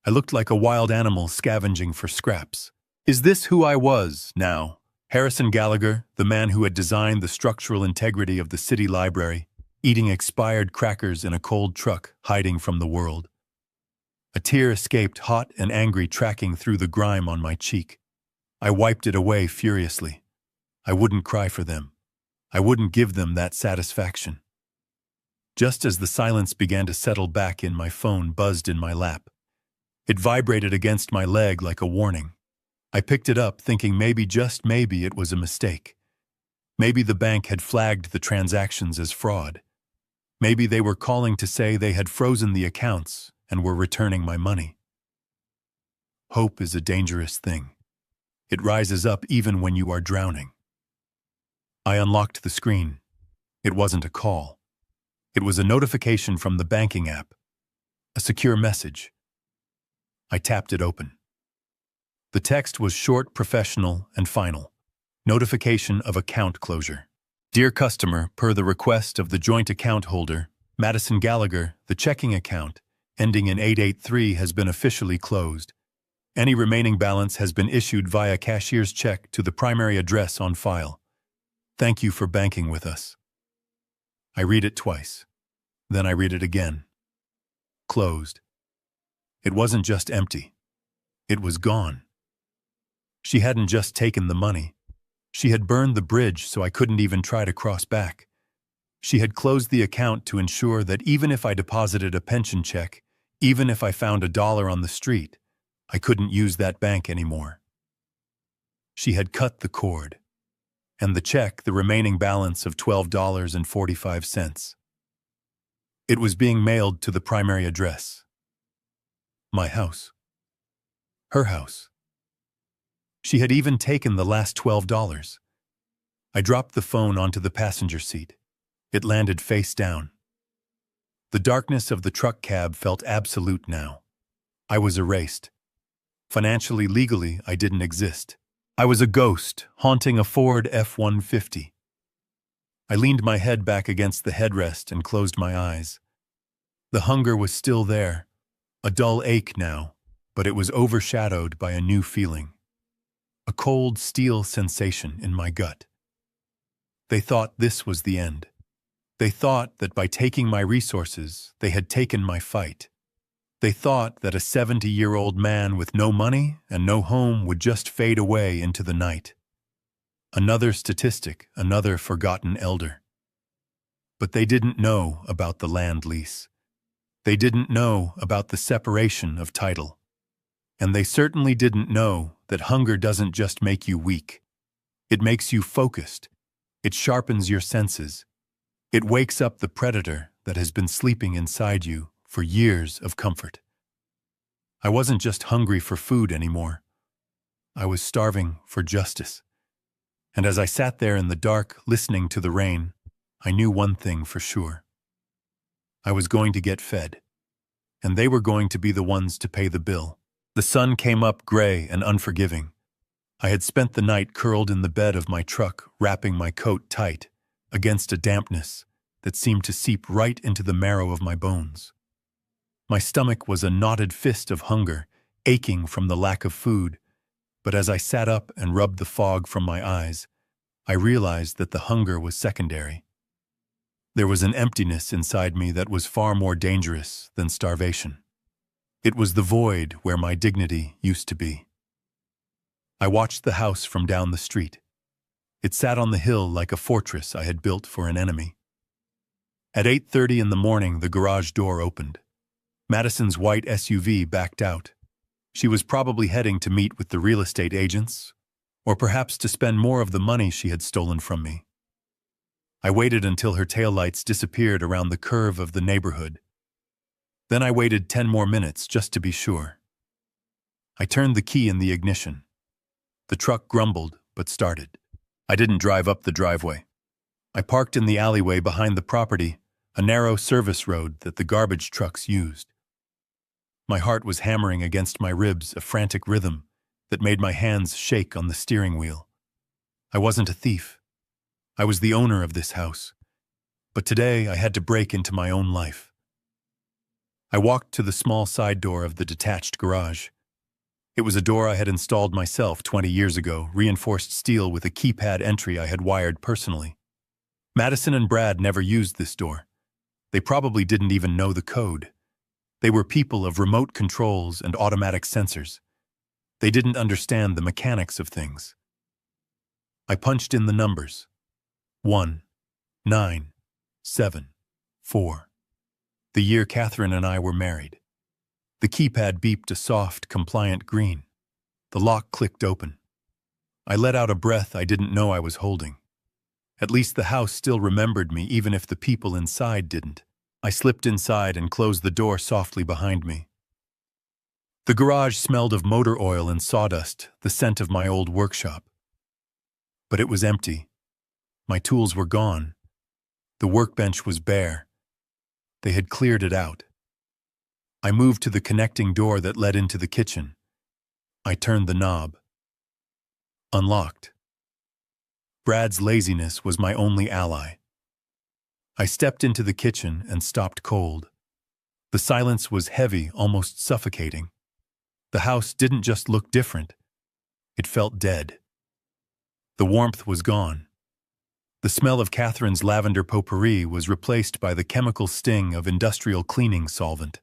I looked like a wild animal scavenging for scraps. Is this who I was now? Harrison Gallagher, the man who had designed the structural integrity of the city library, eating expired crackers in a cold truck, hiding from the world. A tear escaped, hot and angry, tracking through the grime on my cheek. I wiped it away furiously. I wouldn't cry for them. I wouldn't give them that satisfaction. Just as the silence began to settle back in, my phone buzzed in my lap. It vibrated against my leg like a warning. I picked it up, thinking maybe, just maybe, it was a mistake. Maybe the bank had flagged the transactions as fraud. Maybe they were calling to say they had frozen the accounts and were returning my money. Hope is a dangerous thing. It rises up even when you are drowning. I unlocked the screen. It wasn't a call. It was a notification from the banking app. A secure message. I tapped it open. The text was short, professional, and final. Notification of account closure. Dear customer, per the request of the joint account holder, Madison Gallagher, the checking account, ending in 883, has been officially closed. Any remaining balance has been issued via cashier's check to the primary address on file. Thank you for banking with us. I read it twice. Then I read it again. Closed. It wasn't just empty. It was gone. She hadn't just taken the money. She had burned the bridge so I couldn't even try to cross back. She had closed the account to ensure that even if I deposited a pension check, even if I found $1 on the street, I couldn't use that bank anymore. She had cut the cord. And the check, the remaining balance of $12.45. It was being mailed to the primary address. My house. Her house. She had even taken the last $12. I dropped the phone onto the passenger seat. It landed face down. The darkness of the truck cab felt absolute now. I was erased. Financially, legally, I didn't exist. I was a ghost, haunting a Ford F-150. I leaned my head back against the headrest and closed my eyes. The hunger was still there, a dull ache now, but it was overshadowed by a new feeling. A cold steel sensation in my gut. They thought this was the end. They thought that by taking my resources, they had taken my fight. They thought that a 70-year-old man with no money and no home would just fade away into the night. Another statistic, another forgotten elder. But they didn't know about the land lease. They didn't know about the separation of title. And they certainly didn't know that hunger doesn't just make you weak. It makes you focused. It sharpens your senses. It wakes up the predator that has been sleeping inside you for years of comfort. I wasn't just hungry for food anymore. I was starving for justice. And as I sat there in the dark, listening to the rain, I knew one thing for sure. I was going to get fed. And they were going to be the ones to pay the bill. The sun came up gray and unforgiving. I had spent the night curled in the bed of my truck, wrapping my coat tight against a dampness that seemed to seep right into the marrow of my bones. My stomach was a knotted fist of hunger, aching from the lack of food, but as I sat up and rubbed the fog from my eyes, I realized that the hunger was secondary. There was an emptiness inside me that was far more dangerous than starvation. It was the void where my dignity used to be. I watched the house from down the street. It sat on the hill like a fortress I had built for an enemy. At 8:30 in the morning, the garage door opened. Madison's white SUV backed out. She was probably heading to meet with the real estate agents, or perhaps to spend more of the money she had stolen from me. I waited until her taillights disappeared around the curve of the neighborhood. Then I waited 10 more minutes just to be sure. I turned the key in the ignition. The truck grumbled, but started. I didn't drive up the driveway. I parked in the alleyway behind the property, a narrow service road that the garbage trucks used. My heart was hammering against my ribs, a frantic rhythm that made my hands shake on the steering wheel. I wasn't a thief. I was the owner of this house. But today I had to break into my own life. I walked to the small side door of the detached garage. It was a door I had installed myself 20 years ago, reinforced steel with a keypad entry I had wired personally. Madison and Brad never used this door. They probably didn't even know the code. They were people of remote controls and automatic sensors. They didn't understand the mechanics of things. I punched in the numbers. 1, 9, 7, 4. The year Catherine and I were married. The keypad beeped a soft, compliant green. The lock clicked open. I let out a breath I didn't know I was holding. At least the house still remembered me, even if the people inside didn't. I slipped inside and closed the door softly behind me. The garage smelled of motor oil and sawdust, the scent of my old workshop. But it was empty. My tools were gone. The workbench was bare. They had cleared it out. I moved to the connecting door that led into the kitchen. I turned the knob. Unlocked. Brad's laziness was my only ally. I stepped into the kitchen and stopped cold. The silence was heavy, almost suffocating. The house didn't just look different. It felt dead. The warmth was gone. The smell of Catherine's lavender potpourri was replaced by the chemical sting of industrial cleaning solvent.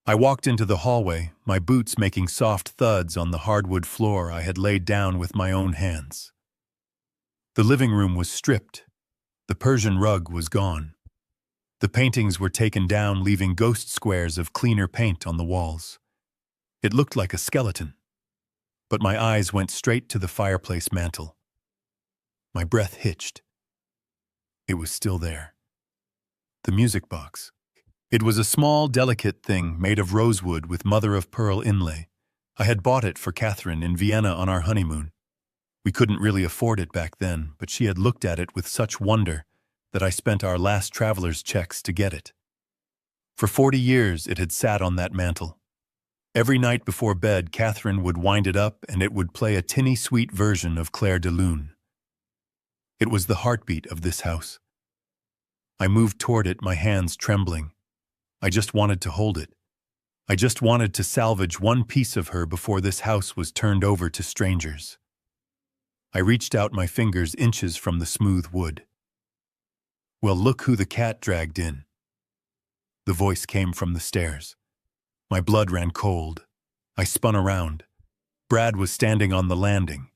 I walked into the hallway, my boots making soft thuds on the hardwood floor I had laid down with my own hands. The living room was stripped. The Persian rug was gone. The paintings were taken down, leaving ghost squares of cleaner paint on the walls. It looked like a skeleton. But my eyes went straight to the fireplace mantel. My breath hitched. It was still there. The music box. It was a small, delicate thing made of rosewood with mother-of-pearl inlay. I had bought it for Catherine in Vienna on our honeymoon. We couldn't really afford it back then, but she had looked at it with such wonder that I spent our last traveler's checks to get it. For 40 years it had sat on that mantel. Every night before bed, Catherine would wind it up and it would play a tinny sweet version of Clair de Lune. It was the heartbeat of this house. I moved toward it, my hands trembling. I just wanted to hold it. I just wanted to salvage one piece of her before this house was turned over to strangers. I reached out my fingers inches from the smooth wood. Well, look who the cat dragged in. The voice came from the stairs. My blood ran cold. I spun around. Brad was standing on the landing.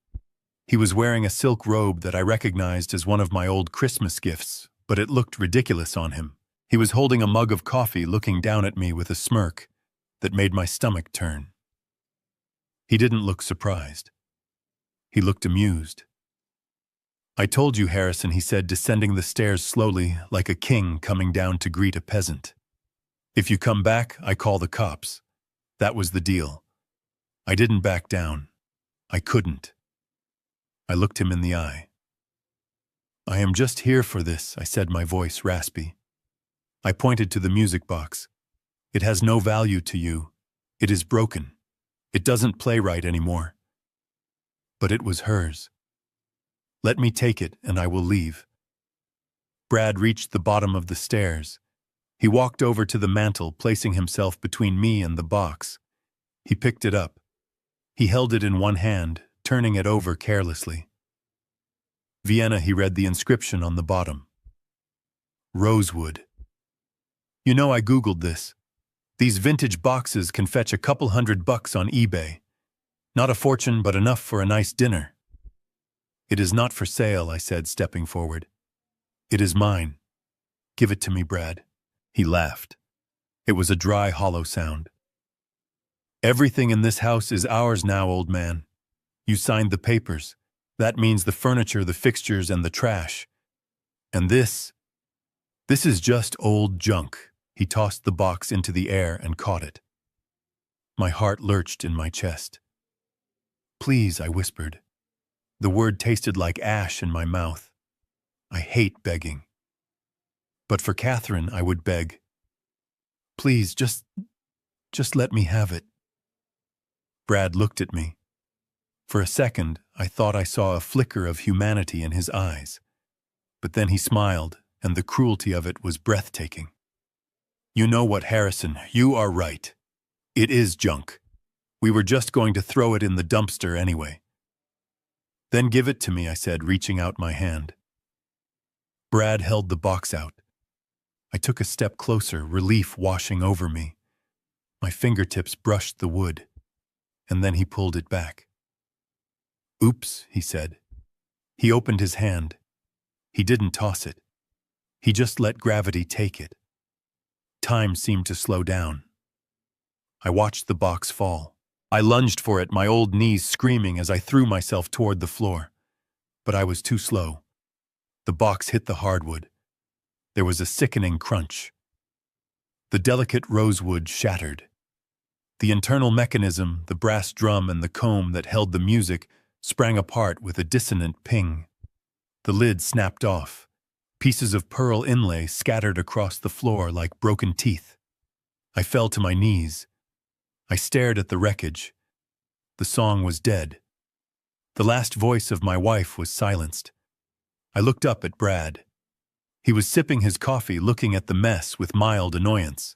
He was wearing a silk robe that I recognized as one of my old Christmas gifts, but it looked ridiculous on him. He was holding a mug of coffee, looking down at me with a smirk that made my stomach turn. He didn't look surprised. He looked amused. "I told you, Harrison," he said, descending the stairs slowly, like a king coming down to greet a peasant. "If you come back, I call the cops." That was the deal. I didn't back down. I couldn't. I looked him in the eye. "I am just here for this," I said, my voice raspy. I pointed to the music box. "It has no value to you. It is broken. It doesn't play right anymore." But it was hers. "Let me take it and I will leave." Brad reached the bottom of the stairs. He walked over to the mantel, placing himself between me and the box. He picked it up. He held it in one hand, turning it over carelessly. "Vienna," he read the inscription on the bottom. "Rosewood." You know, I Googled this. These vintage boxes can fetch a couple $100 on eBay. Not a fortune, but enough for a nice dinner. "It is not for sale," I said, stepping forward. "It is mine. Give it to me, Brad." He laughed. It was a dry, hollow sound. "Everything in this house is ours now, old man. You signed the papers. That means the furniture, the fixtures, and the trash. And this is just old junk." He tossed the box into the air and caught it. My heart lurched in my chest. "Please," I whispered. The word tasted like ash in my mouth. I hate begging. But for Catherine, I would beg. "Please, just let me have it." Brad looked at me. For a second, I thought I saw a flicker of humanity in his eyes. But then he smiled, and the cruelty of it was breathtaking. "You know what, Harrison, you are right. It is junk. We were just going to throw it in the dumpster anyway." "Then give it to me," I said, reaching out my hand. Brad held the box out. I took a step closer, relief washing over me. My fingertips brushed the wood, and then he pulled it back. "Oops," he said. He opened his hand. He didn't toss it. He just let gravity take it. Time seemed to slow down. I watched the box fall. I lunged for it, my old knees screaming as I threw myself toward the floor. But I was too slow. The box hit the hardwood. There was a sickening crunch. The delicate rosewood shattered. The internal mechanism, the brass drum and the comb that held the music, sprang apart with a dissonant ping. The lid snapped off. Pieces of pearl inlay scattered across the floor like broken teeth. I fell to my knees. I stared at the wreckage. The song was dead. The last voice of my wife was silenced. I looked up at Brad. He was sipping his coffee, looking at the mess with mild annoyance.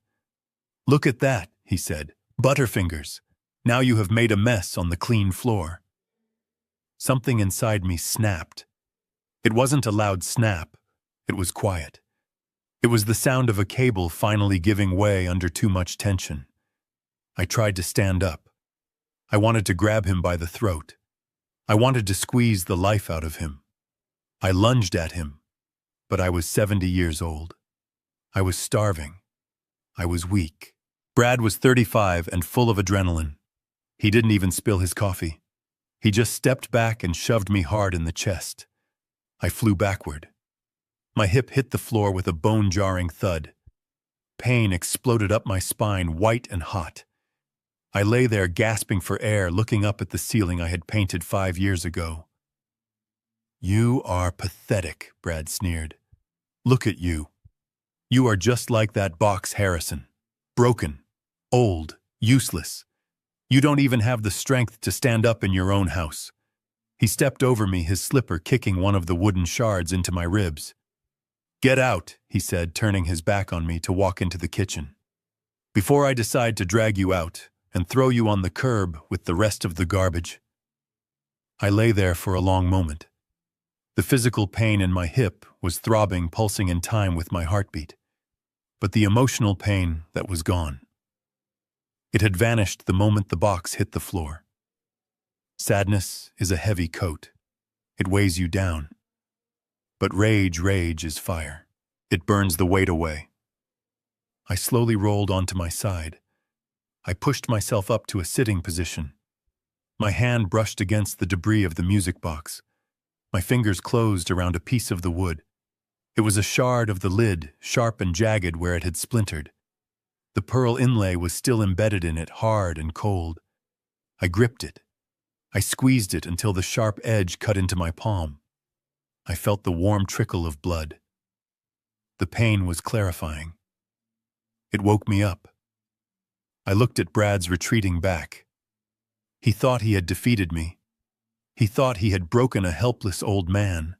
"Look at that," he said. "Butterfingers. Now you have made a mess on the clean floor." Something inside me snapped. It wasn't a loud snap. It was quiet. It was the sound of a cable finally giving way under too much tension. I tried to stand up. I wanted to grab him by the throat. I wanted to squeeze the life out of him. I lunged at him, but I was 70 years old. I was starving. I was weak. Brad was 35 and full of adrenaline. He didn't even spill his coffee. He just stepped back and shoved me hard in the chest. I flew backward. My hip hit the floor with a bone-jarring thud. Pain exploded up my spine, white and hot. I lay there gasping for air, looking up at the ceiling I had painted 5 years ago. "You are pathetic," Brad sneered. "Look at you. You are just like that box Harrison. Broken, old, useless. You don't even have the strength to stand up in your own house." He stepped over me, his slipper kicking one of the wooden shards into my ribs. "Get out," he said, turning his back on me to walk into the kitchen. "Before I decide to drag you out and throw you on the curb with the rest of the garbage." I lay there for a long moment. The physical pain in my hip was throbbing, pulsing in time with my heartbeat. But the emotional pain, that was gone. It had vanished the moment the box hit the floor. Sadness is a heavy coat. It weighs you down. But rage is fire. It burns the weight away. I slowly rolled onto my side. I pushed myself up to a sitting position. My hand brushed against the debris of the music box. My fingers closed around a piece of the wood. It was a shard of the lid, sharp and jagged where it had splintered. The pearl inlay was still embedded in it, hard and cold. I gripped it. I squeezed it until the sharp edge cut into my palm. I felt the warm trickle of blood. The pain was clarifying. It woke me up. I looked at Brad's retreating back. He thought he had defeated me. He thought he had broken a helpless old man.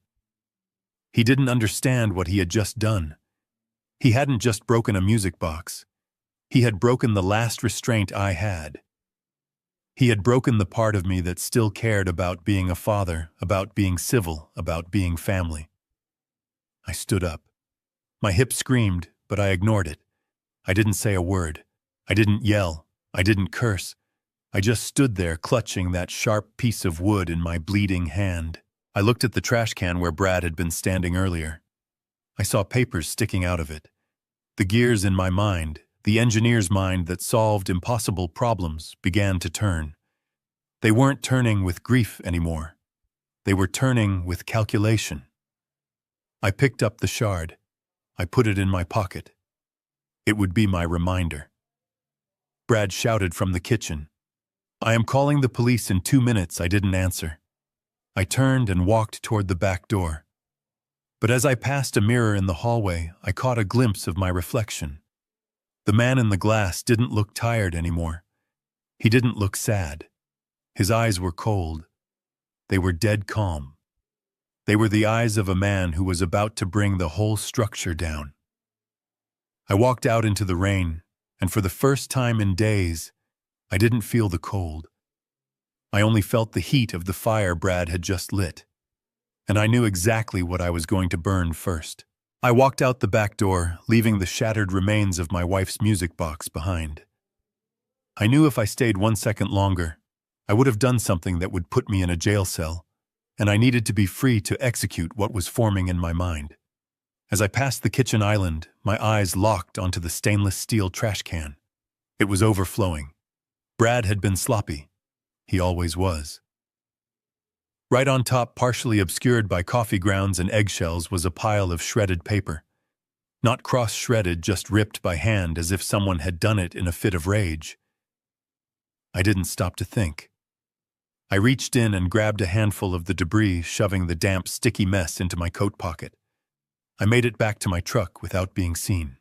He didn't understand what he had just done. He hadn't just broken a music box. He had broken the last restraint I had. He had broken the part of me that still cared about being a father, about being civil, about being family. I stood up. My hip screamed, but I ignored it. I didn't say a word. I didn't yell. I didn't curse. I just stood there clutching that sharp piece of wood in my bleeding hand. I looked at the trash can where Brad had been standing earlier. I saw papers sticking out of it. The gears in my mind, the engineer's mind that solved impossible problems, began to turn. They weren't turning with grief anymore. They were turning with calculation. I picked up the shard. I put it in my pocket. It would be my reminder. Brad shouted from the kitchen. "I am calling the police in 2 minutes." I didn't answer. I turned and walked toward the back door. But as I passed a mirror in the hallway, I caught a glimpse of my reflection. The man in the glass didn't look tired anymore. He didn't look sad. His eyes were cold. They were dead calm. They were the eyes of a man who was about to bring the whole structure down. I walked out into the rain, and for the first time in days, I didn't feel the cold. I only felt the heat of the fire Brad had just lit. And I knew exactly what I was going to burn first. I walked out the back door, leaving the shattered remains of my wife's music box behind. I knew if I stayed 1 second longer, I would have done something that would put me in a jail cell, and I needed to be free to execute what was forming in my mind. As I passed the kitchen island, my eyes locked onto the stainless steel trash can. It was overflowing. Brad had been sloppy. He always was. Right on top, partially obscured by coffee grounds and eggshells, was a pile of shredded paper. Not cross-shredded, just ripped by hand as if someone had done it in a fit of rage. I didn't stop to think. I reached in and grabbed a handful of the debris, shoving the damp, sticky mess into my coat pocket. I made it back to my truck without being seen.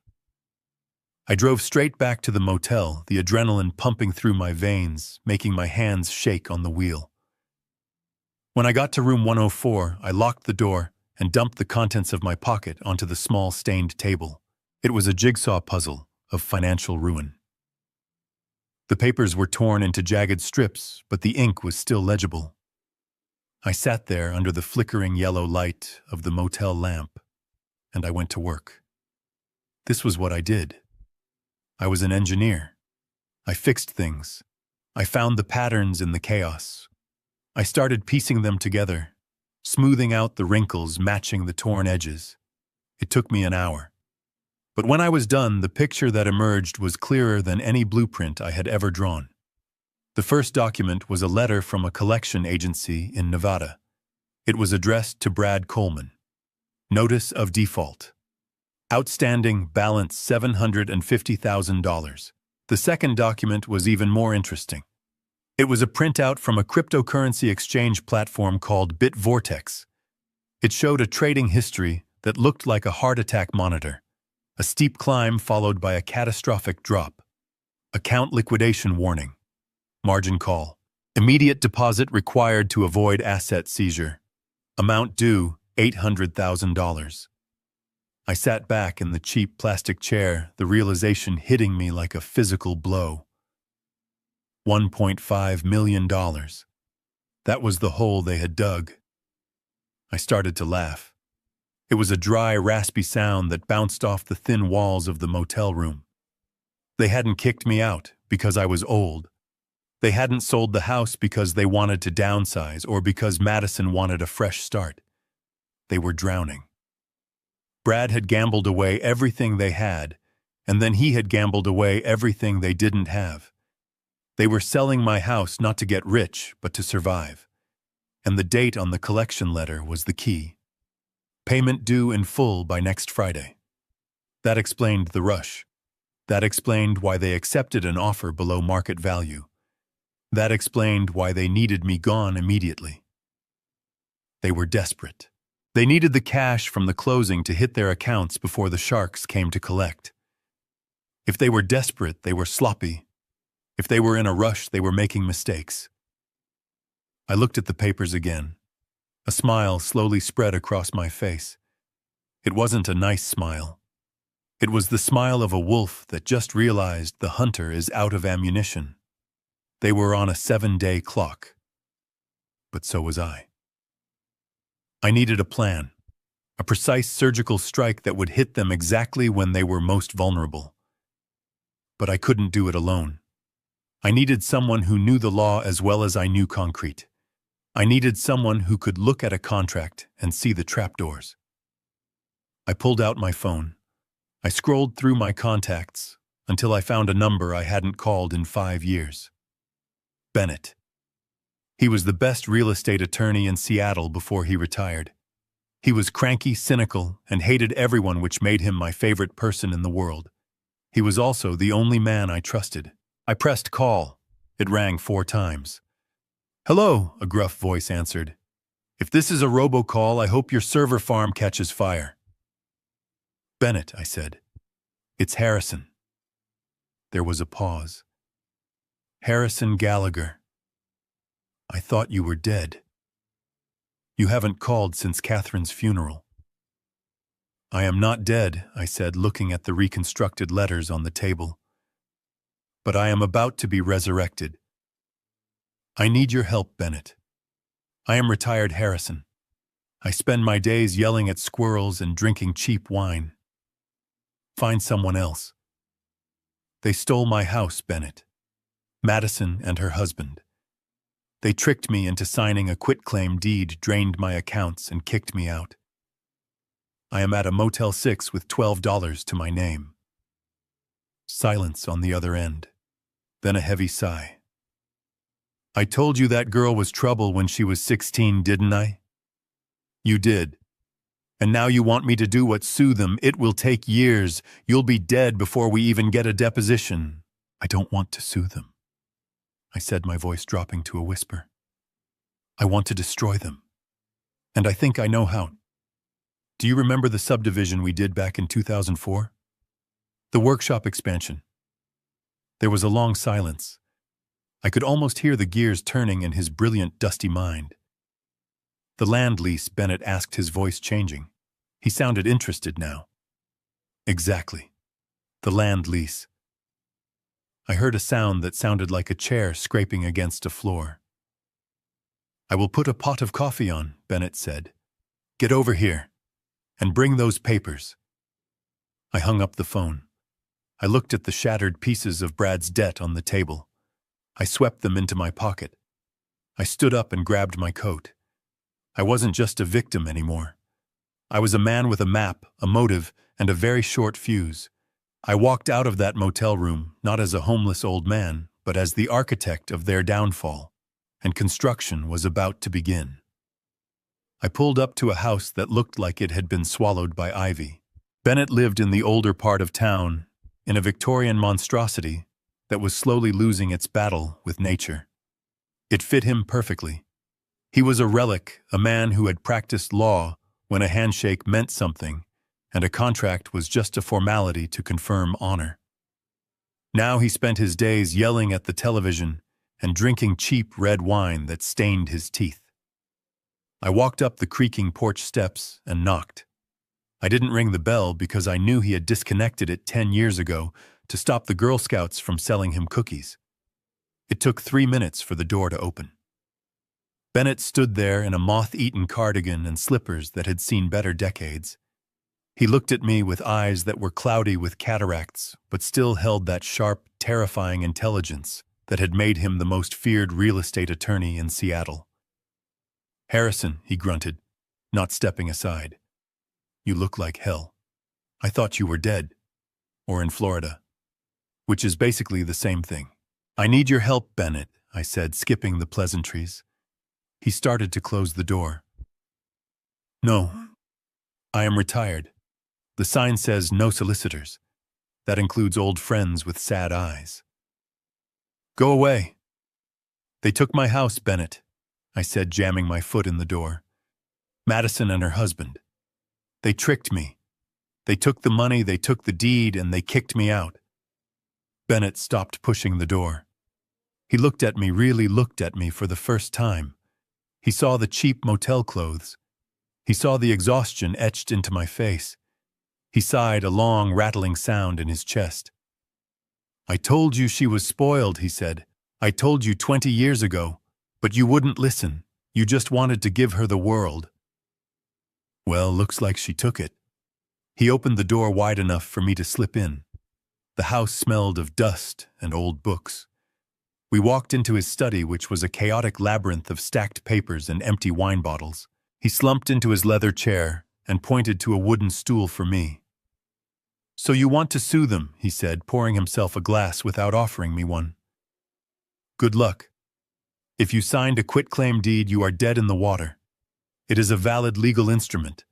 I drove straight back to the motel, the adrenaline pumping through my veins, making my hands shake on the wheel. When I got to room 104, I locked the door and dumped the contents of my pocket onto the small stained table. It was a jigsaw puzzle of financial ruin. The papers were torn into jagged strips, but the ink was still legible. I sat there under the flickering yellow light of the motel lamp, and I went to work. This was what I did. I was an engineer. I fixed things. I found the patterns in the chaos. I started piecing them together, smoothing out the wrinkles, matching the torn edges. It took me an hour. But when I was done, the picture that emerged was clearer than any blueprint I had ever drawn. The first document was a letter from a collection agency in Nevada. It was addressed to Brad Coleman. Notice of default. Outstanding balance $750,000. The second document was even more interesting. It was a printout from a cryptocurrency exchange platform called BitVortex. It showed a trading history that looked like a heart attack monitor. A steep climb followed by a catastrophic drop. Account liquidation warning. Margin call. Immediate deposit required to avoid asset seizure. Amount due, $800,000. I sat back in the cheap plastic chair, the realization hitting me like a physical blow. $1.5 million. That was the hole they had dug. I started to laugh. It was a dry, raspy sound that bounced off the thin walls of the motel room. They hadn't kicked me out because I was old. They hadn't sold the house because they wanted to downsize or because Madison wanted a fresh start. They were drowning. Brad had gambled away everything they had, and then he had gambled away everything they didn't have. They were selling my house not to get rich, but to survive. And the date on the collection letter was the key. Payment due in full by next Friday. That explained the rush. That explained why they accepted an offer below market value. That explained why they needed me gone immediately. They were desperate. They needed the cash from the closing to hit their accounts before the sharks came to collect. If they were desperate, they were sloppy. If they were in a rush, they were making mistakes. I looked at the papers again. A smile slowly spread across my face. It wasn't a nice smile. It was the smile of a wolf that just realized the hunter is out of ammunition. They were on a 7-day clock. But so was I. I needed a plan, a precise surgical strike that would hit them exactly when they were most vulnerable. But I couldn't do it alone. I needed someone who knew the law as well as I knew concrete. I needed someone who could look at a contract and see the trapdoors. I pulled out my phone. I scrolled through my contacts until I found a number I hadn't called in 5 years. Bennett. He was the best real estate attorney in Seattle before he retired. He was cranky, cynical, and hated everyone, which made him my favorite person in the world. He was also the only man I trusted. I pressed call. It rang 4 times. "Hello," a gruff voice answered. "If this is a robocall, I hope your server farm catches fire." "Bennett," I said. "It's Harrison." There was a pause. "Harrison Gallagher. I thought you were dead. You haven't called since Catherine's funeral." "I am not dead," I said, looking at the reconstructed letters on the table. "But I am about to be resurrected. I need your help, Bennett. I am retired Harrison. I spend my days yelling at squirrels and drinking cheap wine. Find someone else. They stole my house, Bennett. Madison and her husband. They tricked me into signing a quitclaim deed, drained my accounts, and kicked me out. I am at a Motel 6 with $12 to my name." Silence on the other end. Then a heavy sigh. "I told you that girl was trouble when she was 16, didn't I? You did. And now you want me to do what? Sue them? It will take years. You'll be dead before we even get a deposition." "I don't want to sue them. I said, my voice dropping to a whisper. I want to destroy them. And I think I know how. Do you remember the subdivision we did back in 2004? The workshop expansion. There was a long silence. I could almost hear the gears turning in his brilliant, dusty mind. The land lease, Bennett asked, his voice changing. He sounded interested now. Exactly. The land lease. I heard a sound that sounded like a chair scraping against a floor. I will put a pot of coffee on, Bennett said. Get over here. And bring those papers. I hung up the phone. I looked at the shattered pieces of Brad's debt on the table. I swept them into my pocket. I stood up and grabbed my coat. I wasn't just a victim anymore. I was a man with a map, a motive, and a very short fuse. I walked out of that motel room not as a homeless old man, but as the architect of their downfall, and construction was about to begin. I pulled up to a house that looked like it had been swallowed by ivy. Bennett lived in the older part of town, in a Victorian monstrosity that was slowly losing its battle with nature. It fit him perfectly. He was a relic, a man who had practiced law when a handshake meant something, and a contract was just a formality to confirm honor. Now he spent his days yelling at the television and drinking cheap red wine that stained his teeth. I walked up the creaking porch steps and knocked. I didn't ring the bell because I knew he had disconnected it 10 years ago to stop the Girl Scouts from selling him cookies. It took 3 minutes for the door to open. Bennett stood there in a moth-eaten cardigan and slippers that had seen better decades. He looked at me with eyes that were cloudy with cataracts, but still held that sharp, terrifying intelligence that had made him the most feared real estate attorney in Seattle. Harrison, he grunted, not stepping aside. You look like hell. I thought you were dead, or in Florida, which is basically the same thing. I need your help, Bennett, I said, skipping the pleasantries. He started to close the door. No, I am retired. The sign says no solicitors. That includes old friends with sad eyes. Go away. They took my house, Bennett, I said, jamming my foot in the door. Madison and her husband. They tricked me. They took the money, they took the deed, and they kicked me out. Bennett stopped pushing the door. He looked at me, really looked at me for the first time. He saw the cheap motel clothes. He saw the exhaustion etched into my face. He sighed, a long, rattling sound in his chest. I told you she was spoiled, he said. I told you 20 years ago. But you wouldn't listen. You just wanted to give her the world. Well, looks like she took it. He opened the door wide enough for me to slip in. The house smelled of dust and old books. We walked into his study, which was a chaotic labyrinth of stacked papers and empty wine bottles. He slumped into his leather chair and pointed to a wooden stool for me. So you want to sue them, he said, pouring himself a glass without offering me one. Good luck. If you signed a quitclaim deed, you are dead in the water. It is a valid legal instrument.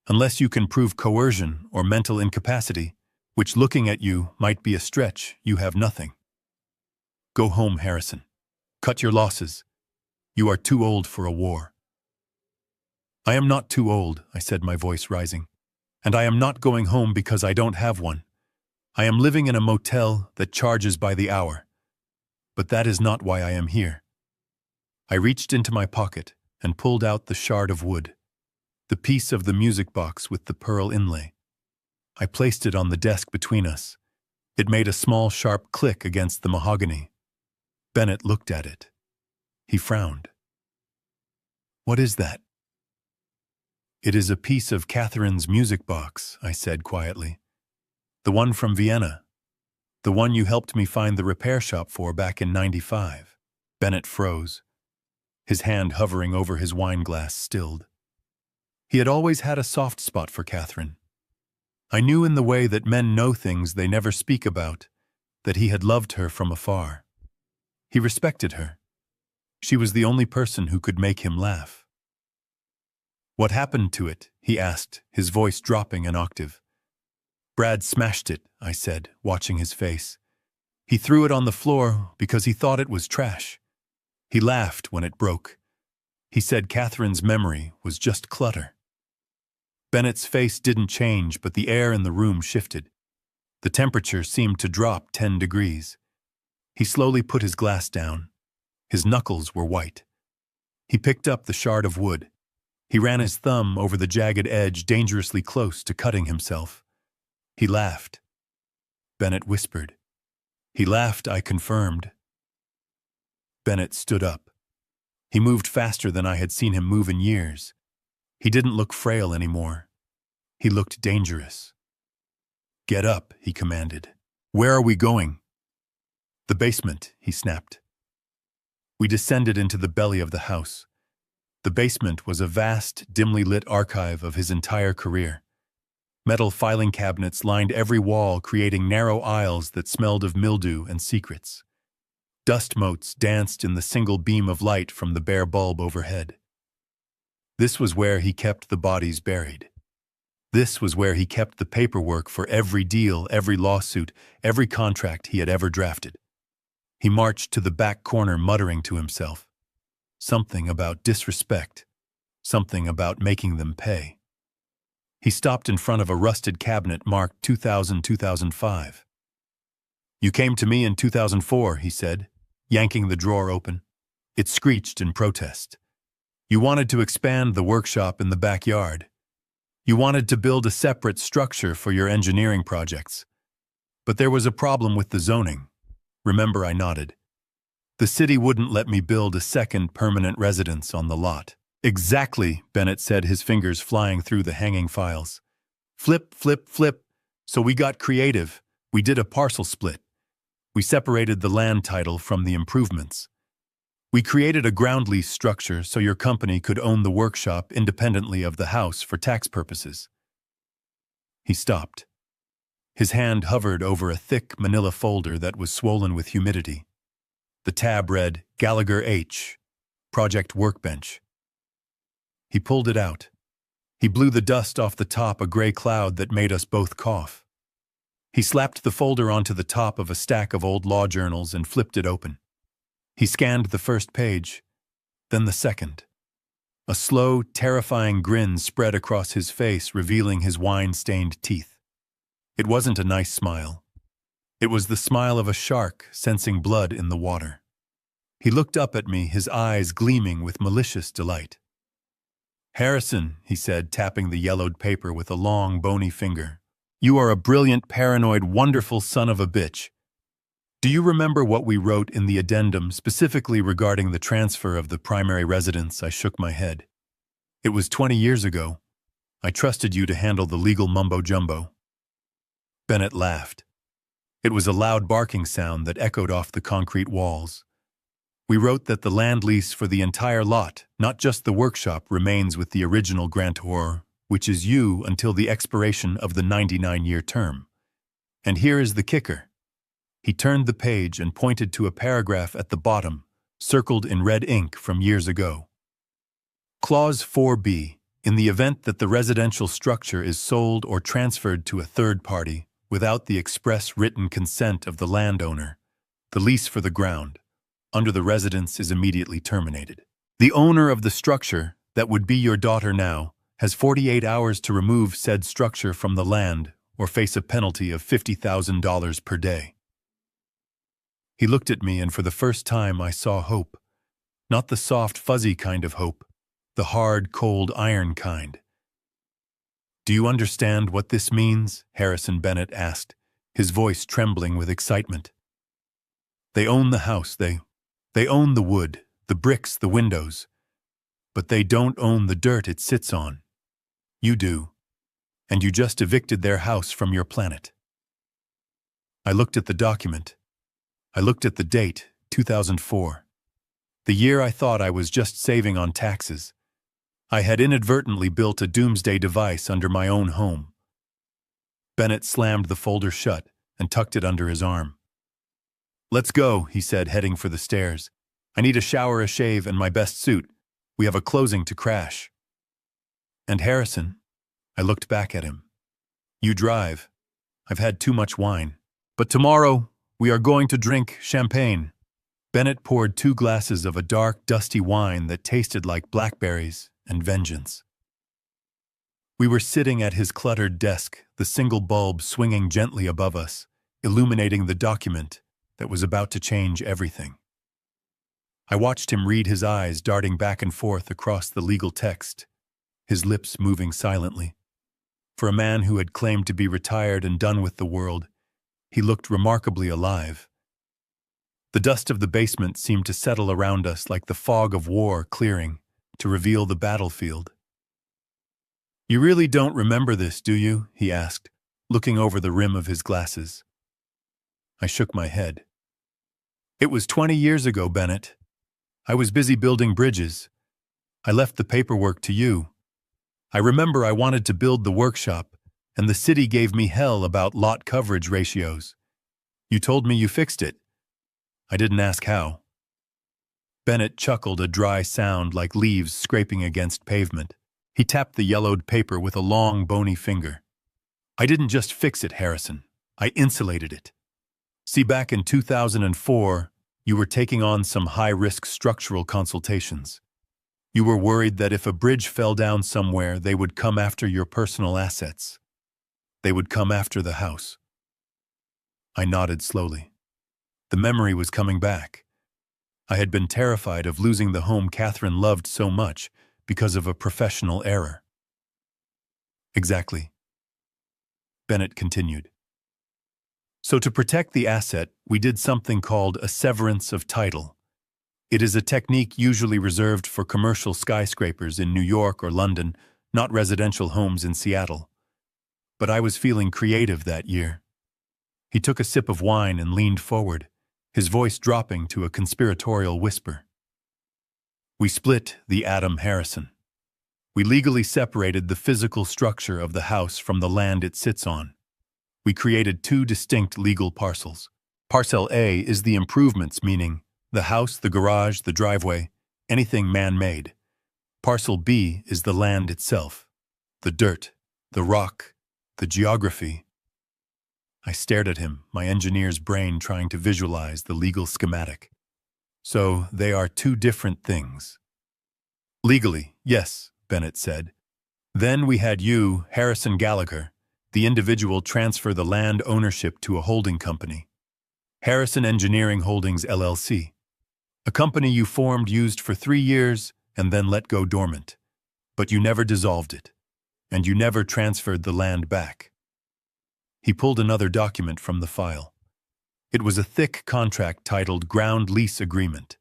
Unless you can prove coercion or mental incapacity, which looking at you might be a stretch, you have nothing. Go home, Harrison. Cut your losses. You are too old for a war. I am not too old, I said, my voice rising. And I am not going home because I don't have one. I am living in a motel that charges by the hour. But that is not why I am here. I reached into my pocket and pulled out the shard of wood, the piece of the music box with the pearl inlay. I placed it on the desk between us. It made a small, sharp click against the mahogany. Bennett looked at it. He frowned. What is that? It is a piece of Catherine's music box, I said quietly. The one from Vienna. The one you helped me find the repair shop for back in '95. Bennett froze. His hand hovering over his wine glass stilled. He had always had a soft spot for Catherine. I knew in the way that men know things they never speak about, that he had loved her from afar. He respected her. She was the only person who could make him laugh. What happened to it? He asked, his voice dropping an octave. Brad smashed it, I said, watching his face. He threw it on the floor because he thought it was trash. He laughed when it broke. He said Catherine's memory was just clutter. Bennett's face didn't change, but the air in the room shifted. The temperature seemed to drop 10 degrees. He slowly put his glass down. His knuckles were white. He picked up the shard of wood. He ran his thumb over the jagged edge, dangerously close to cutting himself. He laughed. Bennett whispered. He laughed, I confirmed. Bennett stood up. He moved faster than I had seen him move in years. He didn't look frail anymore. He looked dangerous. Get up, he commanded. Where are we going? The basement, he snapped. We descended into the belly of the house. The basement was a vast, dimly lit archive of his entire career. Metal filing cabinets lined every wall, creating narrow aisles that smelled of mildew and secrets. Dust motes danced in the single beam of light from the bare bulb overhead. This was where he kept the bodies buried. This was where he kept the paperwork for every deal, every lawsuit, every contract he had ever drafted. He marched to the back corner muttering to himself. Something about disrespect. Something about making them pay. He stopped in front of a rusted cabinet marked 2000-2005. You came to me in 2004, he said, yanking the drawer open. It screeched in protest. You wanted to expand the workshop in the backyard. You wanted to build a separate structure for your engineering projects. But there was a problem with the zoning. Remember, I nodded. The city wouldn't let me build a second permanent residence on the lot. Exactly, Bennett said, his fingers flying through the hanging files. Flip, flip, flip. So we got creative. We did a parcel split. We separated the land title from the improvements. We created a ground lease structure so your company could own the workshop independently of the house for tax purposes. He stopped. His hand hovered over a thick manila folder that was swollen with humidity. The tab read, Gallagher H., Project Workbench. He pulled it out. He blew the dust off the top, a gray cloud that made us both cough. He slapped the folder onto the top of a stack of old law journals and flipped it open. He scanned the first page, then the second. A slow, terrifying grin spread across his face, revealing his wine-stained teeth. It wasn't a nice smile. It was the smile of a shark sensing blood in the water. He looked up at me, his eyes gleaming with malicious delight. Harrison, he said, tapping the yellowed paper with a long, bony finger. You are a brilliant, paranoid, wonderful son of a bitch. Do you remember what we wrote in the addendum specifically regarding the transfer of the primary residence? I shook my head. It was 20 years ago. I trusted you to handle the legal mumbo-jumbo. Bennett laughed. It was a loud barking sound that echoed off the concrete walls. We wrote that the land lease for the entire lot, not just the workshop, remains with the original grantor, which is you, until the expiration of the 99-year term. And here is the kicker. He turned the page and pointed to a paragraph at the bottom, circled in red ink from years ago. Clause 4B. In the event that the residential structure is sold or transferred to a third party without the express written consent of the landowner, the lease for the ground under the residence is immediately terminated. The owner of the structure, that would be your daughter now, has 48 hours to remove said structure from the land or face a penalty of $50,000 per day. He looked at me, and for the first time I saw hope. Not the soft, fuzzy kind of hope, the hard, cold, iron kind. Do you understand what this means? Harrison Bennett asked, his voice trembling with excitement. They own the house, they own the wood, the bricks, the windows, but they don't own the dirt it sits on. You do, and you just evicted their house from your planet. I looked at the document. I looked at the date, 2004. The year I thought I was just saving on taxes. I had inadvertently built a doomsday device under my own home. Bennett slammed the folder shut and tucked it under his arm. Let's go, he said, heading for the stairs. I need a shower, a shave, and my best suit. We have a closing to crash. And Harrison, I looked back at him. You drive. I've had too much wine. But tomorrow, We are going to drink champagne. Bennett poured 2 glasses of a dark, dusty wine that tasted like blackberries and vengeance. We were sitting at his cluttered desk, the single bulb swinging gently above us, illuminating the document that was about to change everything. I watched him read, his eyes darting back and forth across the legal text, his lips moving silently. For a man who had claimed to be retired and done with the world, he looked remarkably alive. The dust of the basement seemed to settle around us like the fog of war clearing to reveal the battlefield. "You really don't remember this, do you?" he asked, looking over the rim of his glasses. I shook my head. "It was 20 years ago, Bennett. I was busy building bridges. I left the paperwork to you. I remember I wanted to build the workshop, and the city gave me hell about lot coverage ratios. You told me you fixed it. I didn't ask how." Bennett chuckled, a dry sound like leaves scraping against pavement. He tapped the yellowed paper with a long, bony finger. "I didn't just fix it, Harrison. I insulated it. See, back in 2004, you were taking on some high-risk structural consultations. You were worried that if a bridge fell down somewhere, they would come after your personal assets. They would come after the house." I nodded slowly. The memory was coming back. I had been terrified of losing the home Catherine loved so much because of a professional error. "Exactly," Bennett continued. "So to protect the asset, we did something called a severance of title. It is a technique usually reserved for commercial skyscrapers in New York or London, not residential homes in Seattle. But I was feeling creative that year." He took a sip of wine and leaned forward, his voice dropping to a conspiratorial whisper. "We split the Adam Harrison. We legally separated the physical structure of the house from the land it sits on. We created 2 distinct legal parcels. Parcel A is the improvements, meaning the house, the garage, the driveway, anything man-made. Parcel B is the land itself, the dirt, the rock, the geography." I stared at him, my engineer's brain trying to visualize the legal schematic. "So they are 2 different things." "Legally, yes," Bennett said. "Then we had you, Harrison Gallagher, the individual, transfer the land ownership to a holding company. Harrison Engineering Holdings, LLC. A company you formed, used for 3 years, and then let go dormant. But you never dissolved it, and you never transferred the land back." He pulled another document from the file. It was a thick contract titled Ground Lease Agreement.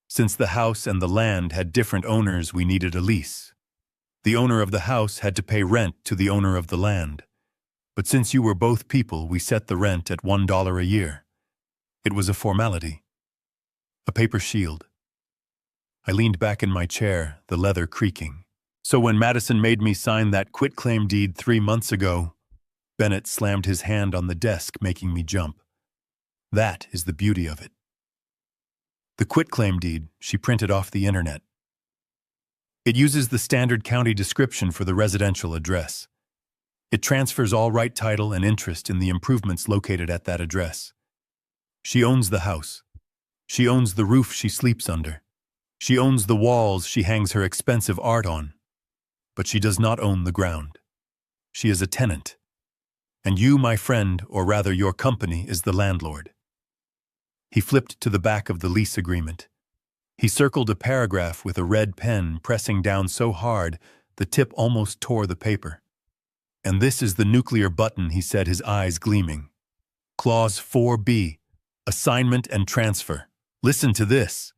Since the house and the land had different owners, we needed a lease. The owner of the house had to pay rent to the owner of the land. But since you were both people, we set the rent at $1 a year. It was a formality. A paper shield. I leaned back in my chair, the leather creaking. "So when Madison made me sign that quitclaim deed 3 months ago," Bennett slammed his hand on the desk, making me jump. "That is the beauty of it. The quitclaim deed she printed off the internet. It uses the standard county description for the residential address. It transfers all right, title, and interest in the improvements located at that address. She owns the house. She owns the roof she sleeps under. She owns the walls she hangs her expensive art on. But she does not own the ground. She is a tenant. And you, my friend, or rather your company, is the landlord." He flipped to the back of the lease agreement. He circled a paragraph with a red pen, pressing down so hard the tip almost tore the paper. "And this is the nuclear button," he said, his eyes gleaming. "Clause 4B, assignment and transfer. Listen to this."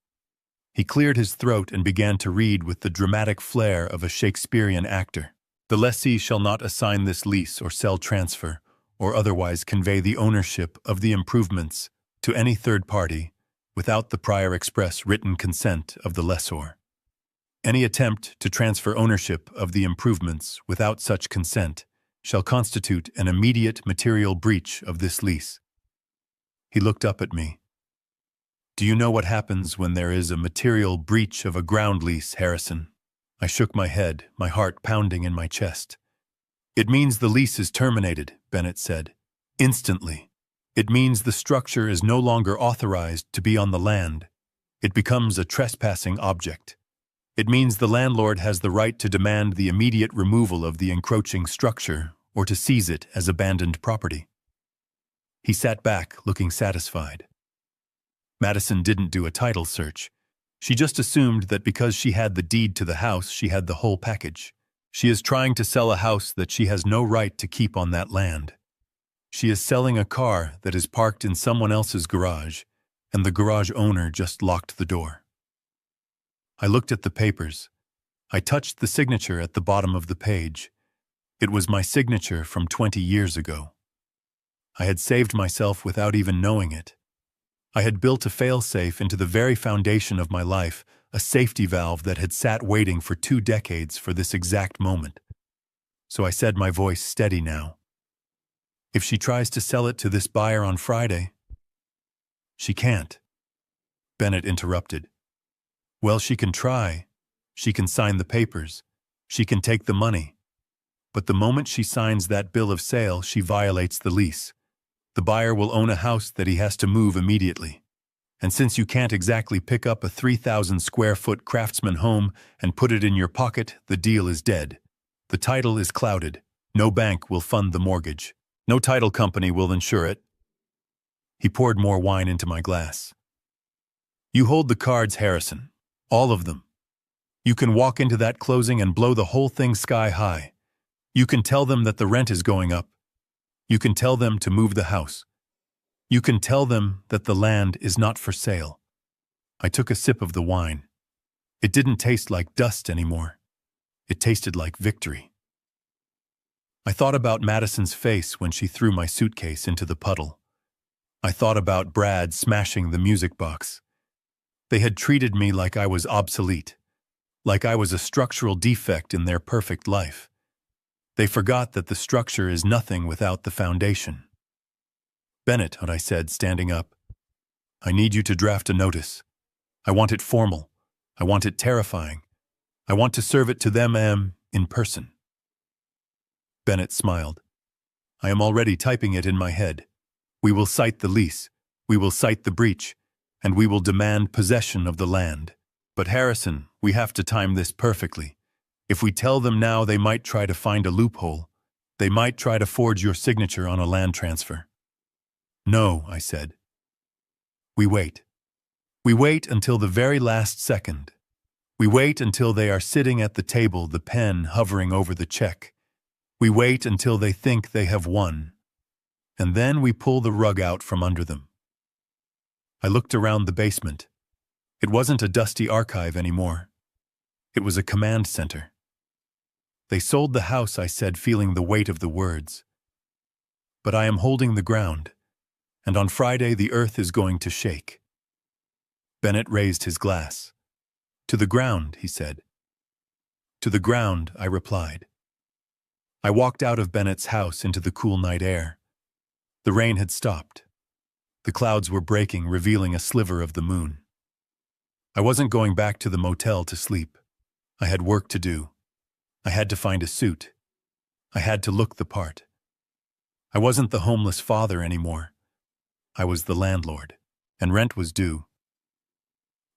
He cleared his throat and began to read with the dramatic flair of a Shakespearean actor. "The lessee shall not assign this lease or sell, transfer, or otherwise convey the ownership of the improvements to any third party without the prior express written consent of the lessor. Any attempt to transfer ownership of the improvements without such consent shall constitute an immediate material breach of this lease." He looked up at me. "Do you know what happens when there is a material breach of a ground lease, Harrison?" I shook my head, my heart pounding in my chest. "It means the lease is terminated," Bennett said. "Instantly. It means the structure is no longer authorized to be on the land. It becomes a trespassing object. It means the landlord has the right to demand the immediate removal of the encroaching structure or to seize it as abandoned property. He sat back, looking satisfied. Madison didn't do a title search. She just assumed that because she had the deed to the house, she had the whole package. She is trying to sell a house that she has no right to keep on that land. She is selling a car that is parked in someone else's garage, and the garage owner just locked the door. I looked at the papers. I touched the signature at the bottom of the page. It was my signature from 20 years ago. I had saved myself without even knowing it. I had built a fail-safe into the very foundation of my life, a safety valve that had sat waiting for 2 decades for this exact moment. So I said, my voice steady now. If she tries to sell it to this buyer on Friday, she can't. Bennett interrupted. Well, she can try. She can sign the papers. She can take the money. But the moment she signs that bill of sale, she violates the lease. The buyer will own a house that he has to move immediately. And since you can't exactly pick up a 3,000 square foot craftsman home and put it in your pocket, the deal is dead. The title is clouded. No bank will fund the mortgage. No title company will insure it. He poured more wine into my glass. You hold the cards, Harrison. All of them. You can walk into that closing and blow the whole thing sky high. You can tell them that the rent is going up. You can tell them to move the house. You can tell them that the land is not for sale. I took a sip of the wine. It didn't taste like dust anymore. It tasted like victory. I thought about Madison's face when she threw my suitcase into the puddle. I thought about Brad smashing the music box. They had treated me like I was obsolete, like I was a structural defect in their perfect life. They forgot that the structure is nothing without the foundation. Bennett, I said, standing up, I need you to draft a notice. I want it formal. I want it terrifying. I want to serve it to them in person. Bennett smiled. I am already typing it in my head. We will cite the lease. We will cite the breach. And we will demand possession of the land. But Harrison, we have to time this perfectly. If we tell them now, they might try to find a loophole. They might try to forge your signature on a land transfer. No, I said. We wait. We wait until the very last second. We wait until they are sitting at the table, the pen hovering over the check. We wait until they think they have won. And then we pull the rug out from under them. I looked around the basement. It wasn't a dusty archive anymore. It was a command center. They sold the house, I said, feeling the weight of the words. But I am holding the ground, and on Friday the earth is going to shake. Bennett raised his glass. To the ground, he said. To the ground, I replied. I walked out of Bennett's house into the cool night air. The rain had stopped. The clouds were breaking, revealing a sliver of the moon. I wasn't going back to the motel to sleep. I had work to do. I had to find a suit. I had to look the part. I wasn't the homeless father anymore. I was the landlord, and rent was due.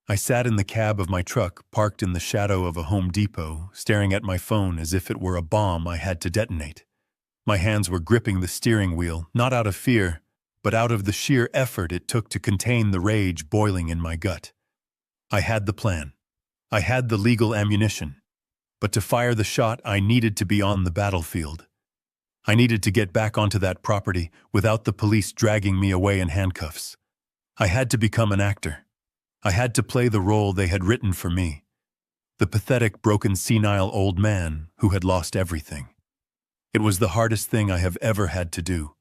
I sat in the cab of my truck, parked in the shadow of a Home Depot, staring at my phone as if it were a bomb I had to detonate. My hands were gripping the steering wheel, not out of fear, but out of the sheer effort it took to contain the rage boiling in my gut. I had the plan. I had the legal ammunition. But to fire the shot, I needed to be on the battlefield. I needed to get back onto that property without the police dragging me away in handcuffs. I had to become an actor. I had to play the role they had written for me. The pathetic, broken, senile old man who had lost everything. It was the hardest thing I have ever had to do.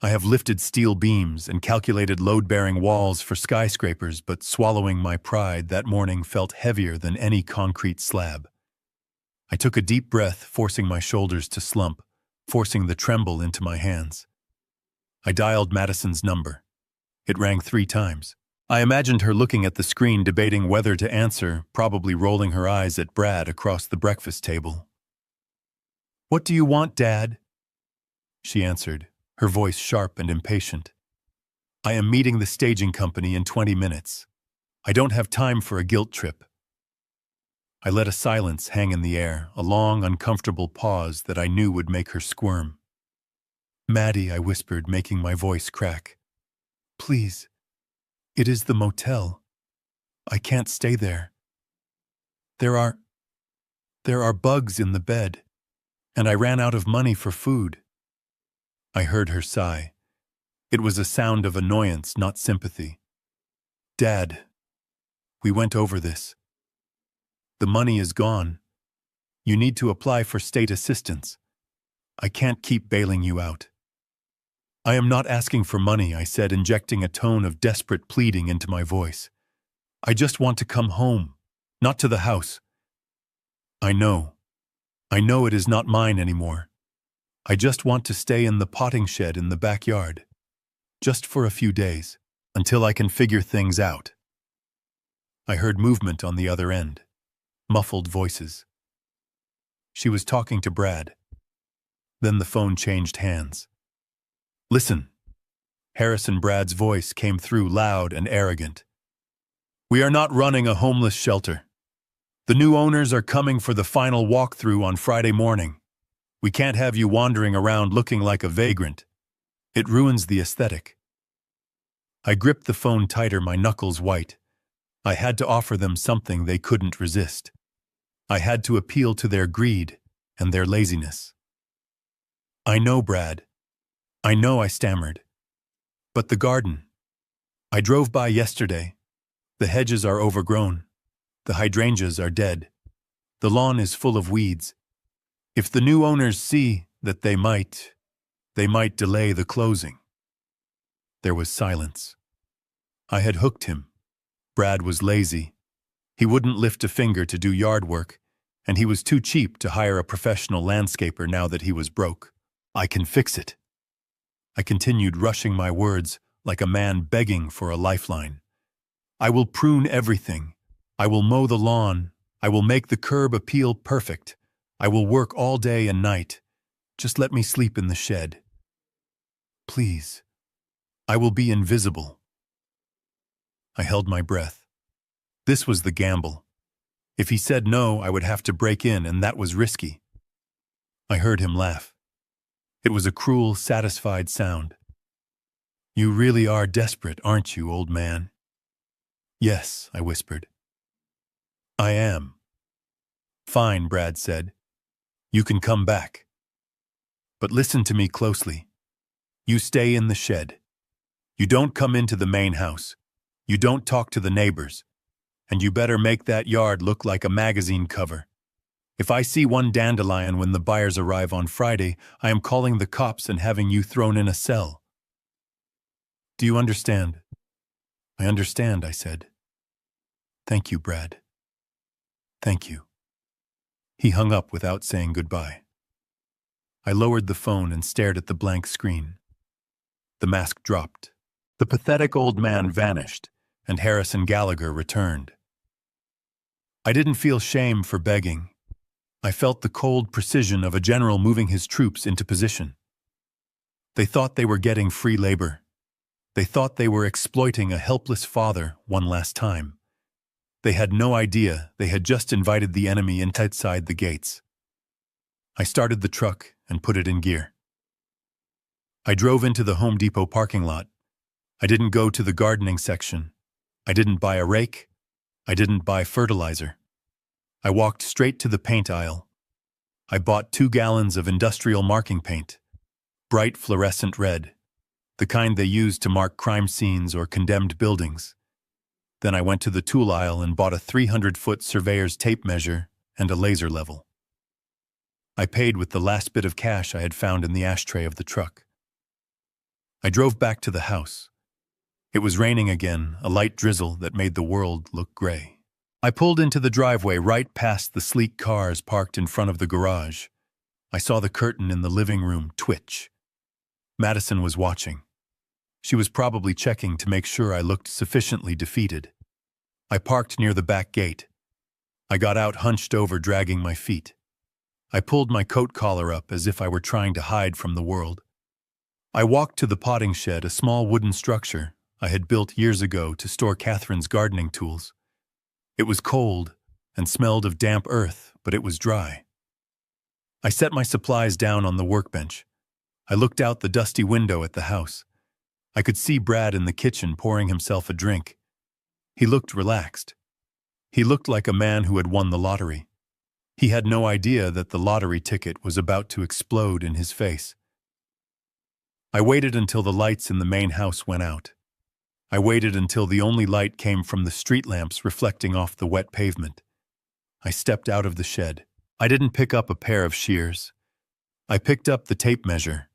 I have lifted steel beams and calculated load-bearing walls for skyscrapers, but swallowing my pride that morning felt heavier than any concrete slab. I took a deep breath, forcing my shoulders to slump, forcing the tremble into my hands. I dialed Madison's number. It rang 3 times. I imagined her looking at the screen, debating whether to answer, probably rolling her eyes at Brad across the breakfast table. "What do you want, Dad?" She answered, her voice sharp and impatient. I am meeting the staging company in 20 minutes. I don't have time for a guilt trip. I let a silence hang in the air, a long, uncomfortable pause that I knew would make her squirm. Maddie, I whispered, making my voice crack. Please, it is the motel. I can't stay there. There are bugs in the bed, and I ran out of money for food. I heard her sigh. It was a sound of annoyance, not sympathy. Dad, we went over this. The money is gone. You need to apply for state assistance. I can't keep bailing you out. I am not asking for money, I said, injecting a tone of desperate pleading into my voice. I just want to come home, not to the house. I know it is not mine anymore. I just want to stay in the potting shed in the backyard, just for a few days, until I can figure things out. I heard movement on the other end, muffled voices. She was talking to Brad. Then the phone changed hands. Listen. Harrison Brad's voice came through loud and arrogant. We are not running a homeless shelter. The new owners are coming for the final walkthrough on Friday morning. We can't have you wandering around looking like a vagrant. It ruins the aesthetic. I gripped the phone tighter, my knuckles white. I had to offer them something they couldn't resist. I had to appeal to their greed and their laziness. I know, Brad. I know, I stammered. But the garden. I drove by yesterday. The hedges are overgrown. The hydrangeas are dead. The lawn is full of weeds. If the new owners see that they might delay the closing. There was silence. I had hooked him. Brad was lazy. He wouldn't lift a finger to do yard work, and he was too cheap to hire a professional landscaper now that he was broke. I can fix it. I continued, rushing my words like a man begging for a lifeline. I will prune everything. I will mow the lawn. I will make the curb appeal perfect. I will work all day and night. Just let me sleep in the shed. Please. I will be invisible. I held my breath. This was the gamble. If he said no, I would have to break in, and that was risky. I heard him laugh. It was a cruel, satisfied sound. You really are desperate, aren't you, old man? Yes, I whispered. I am. Fine, Brad said. You can come back. But listen to me closely. You stay in the shed. You don't come into the main house. You don't talk to the neighbors. And you better make that yard look like a magazine cover. If I see one dandelion when the buyers arrive on Friday, I am calling the cops and having you thrown in a cell. Do you understand? I understand, I said. Thank you, Brad. Thank you. He hung up without saying goodbye. I lowered the phone and stared at the blank screen. The mask dropped. The pathetic old man vanished, and Harrison Gallagher returned. I didn't feel shame for begging. I felt the cold precision of a general moving his troops into position. They thought they were getting free labor. They thought they were exploiting a helpless father one last time. They had no idea they had just invited the enemy inside the gates. I started the truck and put it in gear. I drove into the Home Depot parking lot. I didn't go to the gardening section. I didn't buy a rake. I didn't buy fertilizer. I walked straight to the paint aisle. I bought 2 gallons of industrial marking paint, bright fluorescent red, the kind they use to mark crime scenes or condemned buildings. Then I went to the tool aisle and bought a 300-foot surveyor's tape measure and a laser level. I paid with the last bit of cash I had found in the ashtray of the truck. I drove back to the house. It was raining again, a light drizzle that made the world look gray. I pulled into the driveway right past the sleek cars parked in front of the garage. I saw the curtain in the living room twitch. Madison was watching. She was probably checking to make sure I looked sufficiently defeated. I parked near the back gate. I got out hunched over, dragging my feet. I pulled my coat collar up as if I were trying to hide from the world. I walked to the potting shed, a small wooden structure I had built years ago to store Catherine's gardening tools. It was cold and smelled of damp earth, but it was dry. I set my supplies down on the workbench. I looked out the dusty window at the house. I could see Brad in the kitchen pouring himself a drink. He looked relaxed. He looked like a man who had won the lottery. He had no idea that the lottery ticket was about to explode in his face. I waited until the lights in the main house went out. I waited until the only light came from the street lamps reflecting off the wet pavement. I stepped out of the shed. I didn't pick up a pair of shears. I picked up the tape measure.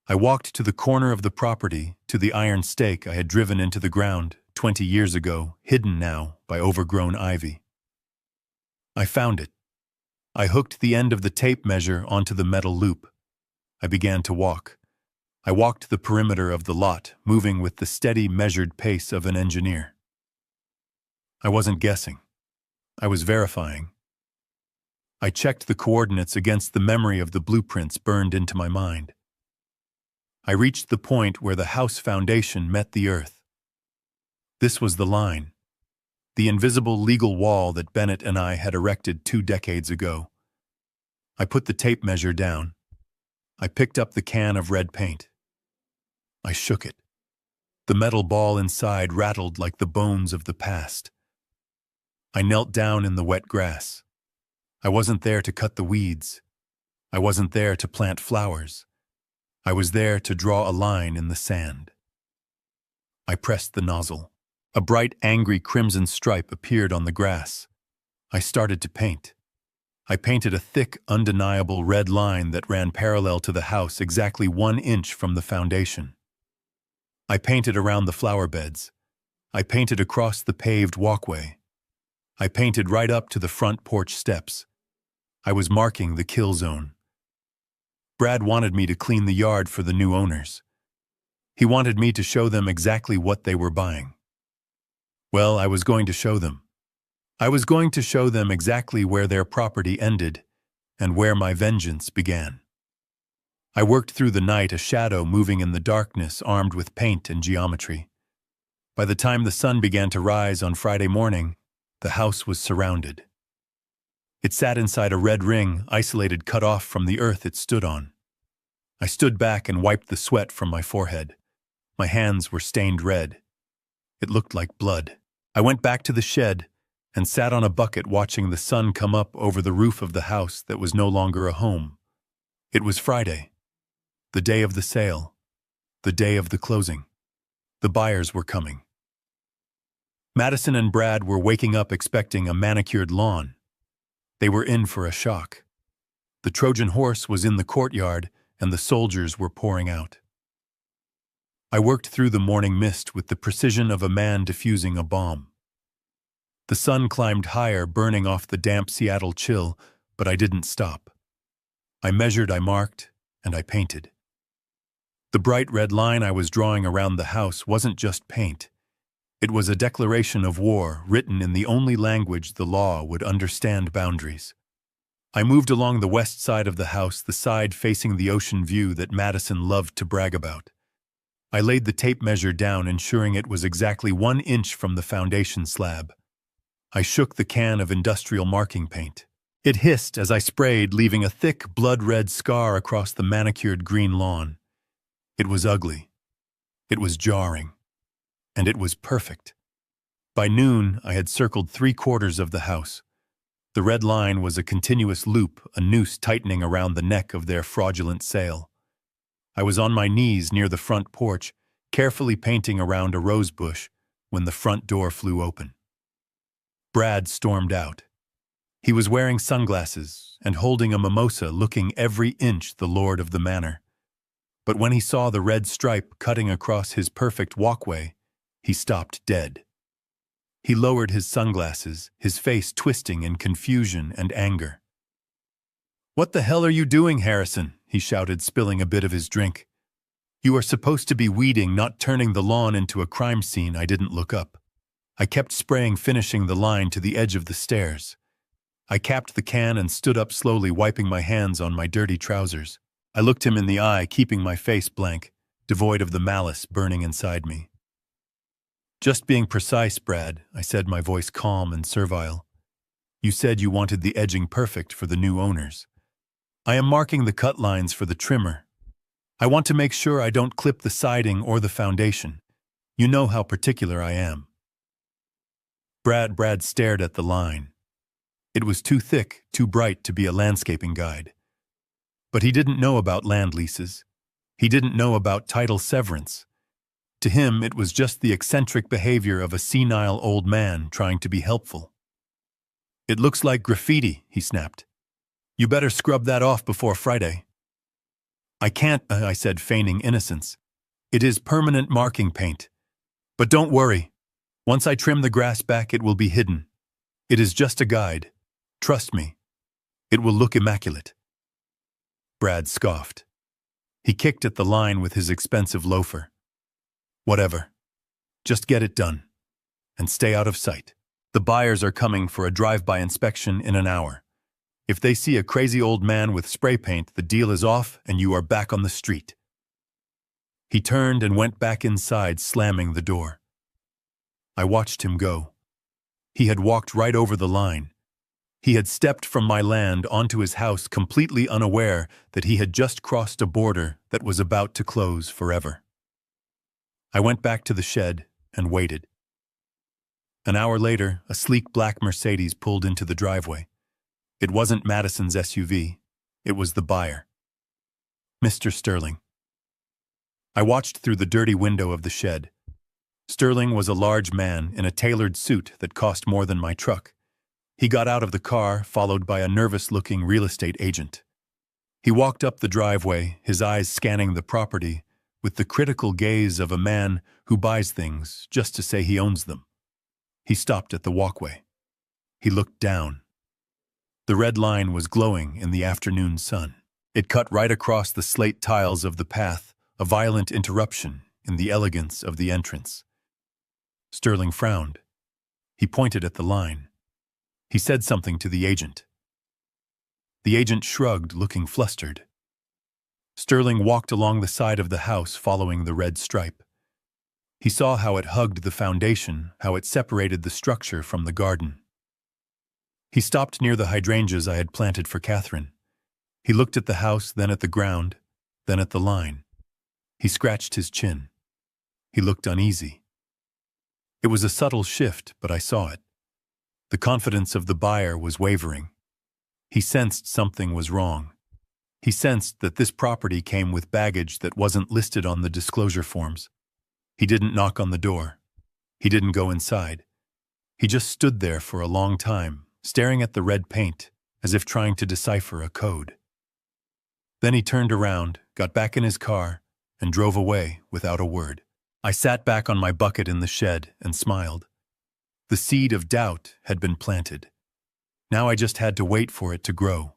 I walked to the corner of the property, to the iron stake I had driven into the ground 20 years ago, hidden now by overgrown ivy. I found it. I hooked the end of the tape measure onto the metal loop. I began to walk. I walked the perimeter of the lot, moving with the steady, measured pace of an engineer. I wasn't guessing. I was verifying. I checked the coordinates against the memory of the blueprints burned into my mind. I reached the point where the house foundation met the earth. This was the line, the invisible legal wall that Bennett and I had erected 2 decades ago. I put the tape measure down. I picked up the can of red paint. I shook it. The metal ball inside rattled like the bones of the past. I knelt down in the wet grass. I wasn't there to cut the weeds. I wasn't there to plant flowers. I was there to draw a line in the sand. I pressed the nozzle. A bright, angry crimson stripe appeared on the grass. I started to paint. I painted a thick, undeniable red line that ran parallel to the house exactly 1 inch from the foundation. I painted around the flower beds. I painted across the paved walkway. I painted right up to the front porch steps. I was marking the kill zone. Brad wanted me to clean the yard for the new owners. He wanted me to show them exactly what they were buying. Well, I was going to show them. I was going to show them exactly where their property ended and where my vengeance began. I worked through the night, a shadow moving in the darkness, armed with paint and geometry. By the time the sun began to rise on Friday morning, the house was surrounded. It sat inside a red ring, isolated, cut off from the earth it stood on. I stood back and wiped the sweat from my forehead. My hands were stained red. It looked like blood. I went back to the shed and sat on a bucket watching the sun come up over the roof of the house that was no longer a home. It was Friday, the day of the sale, the day of the closing. The buyers were coming. Madison and Brad were waking up expecting a manicured lawn. They were in for a shock. The Trojan horse was in the courtyard and the soldiers were pouring out. I worked through the morning mist with the precision of a man defusing a bomb. The sun climbed higher, burning off the damp Seattle chill, but I didn't stop. I measured, I marked, and I painted. The bright red line I was drawing around the house wasn't just paint. It was a declaration of war written in the only language the law would understand: boundaries. I moved along the west side of the house, the side facing the ocean view that Madison loved to brag about. I laid the tape measure down, ensuring it was exactly 1 inch from the foundation slab. I shook the can of industrial marking paint. It hissed as I sprayed, leaving a thick, blood-red scar across the manicured green lawn. It was ugly. It was jarring. And it was perfect. By noon, I had circled 3/4 of the house. The red line was a continuous loop, a noose tightening around the neck of their fraudulent sail. I was on my knees near the front porch, carefully painting around a rose bush, when the front door flew open. Brad stormed out. He was wearing sunglasses and holding a mimosa, looking every inch the lord of the manor. But when he saw the red stripe cutting across his perfect walkway, he stopped dead. He lowered his sunglasses, his face twisting in confusion and anger. "What the hell are you doing, Harrison?" he shouted, spilling a bit of his drink. "You are supposed to be weeding, not turning the lawn into a crime scene." I didn't look up. I kept spraying, finishing the line to the edge of the stairs. I capped the can and stood up slowly, wiping my hands on my dirty trousers. I looked him in the eye, keeping my face blank, devoid of the malice burning inside me. Just being precise, Brad, I said, my voice calm and servile. You said you wanted the edging perfect for the new owners. I am marking the cut lines for the trimmer. I want to make sure I don't clip the siding or the foundation. You know how particular I am. Brad stared at the line. It was too thick, too bright to be a landscaping guide. But he didn't know about land leases. He didn't know about title severance. To him, it was just the eccentric behavior of a senile old man trying to be helpful. It looks like graffiti, he snapped. You better scrub that off before Friday. I can't, I said, feigning innocence. It is permanent marking paint. But don't worry. Once I trim the grass back, it will be hidden. It is just a guide. Trust me. It will look immaculate. Brad scoffed. He kicked at the line with his expensive loafer. Whatever. Just get it done. And stay out of sight. The buyers are coming for a drive-by inspection in an hour. If they see a crazy old man with spray paint, the deal is off and you are back on the street. He turned and went back inside, slamming the door. I watched him go. He had walked right over the line. He had stepped from my land onto his house completely unaware that he had just crossed a border that was about to close forever. I went back to the shed and waited. An hour later, a sleek black Mercedes pulled into the driveway. It wasn't Madison's SUV. It was the buyer. Mr. Sterling. I watched through the dirty window of the shed. Sterling was a large man in a tailored suit that cost more than my truck. He got out of the car, followed by a nervous-looking real estate agent. He walked up the driveway, his eyes scanning the property, with the critical gaze of a man who buys things just to say he owns them. He stopped at the walkway. He looked down. The red line was glowing in the afternoon sun. It cut right across the slate tiles of the path, a violent interruption in the elegance of the entrance. Sterling frowned. He pointed at the line. He said something to the agent. The agent shrugged, looking flustered. Sterling walked along the side of the house following the red stripe. He saw how it hugged the foundation, how it separated the structure from the garden. He stopped near the hydrangeas I had planted for Catherine. He looked at the house, then at the ground, then at the line. He scratched his chin. He looked uneasy. It was a subtle shift, but I saw it. The confidence of the buyer was wavering. He sensed something was wrong. He sensed that this property came with baggage that wasn't listed on the disclosure forms. He didn't knock on the door. He didn't go inside. He just stood there for a long time, staring at the red paint, as if trying to decipher a code. Then he turned around, got back in his car, and drove away without a word. I sat back on my bucket in the shed and smiled. The seed of doubt had been planted. Now I just had to wait for it to grow.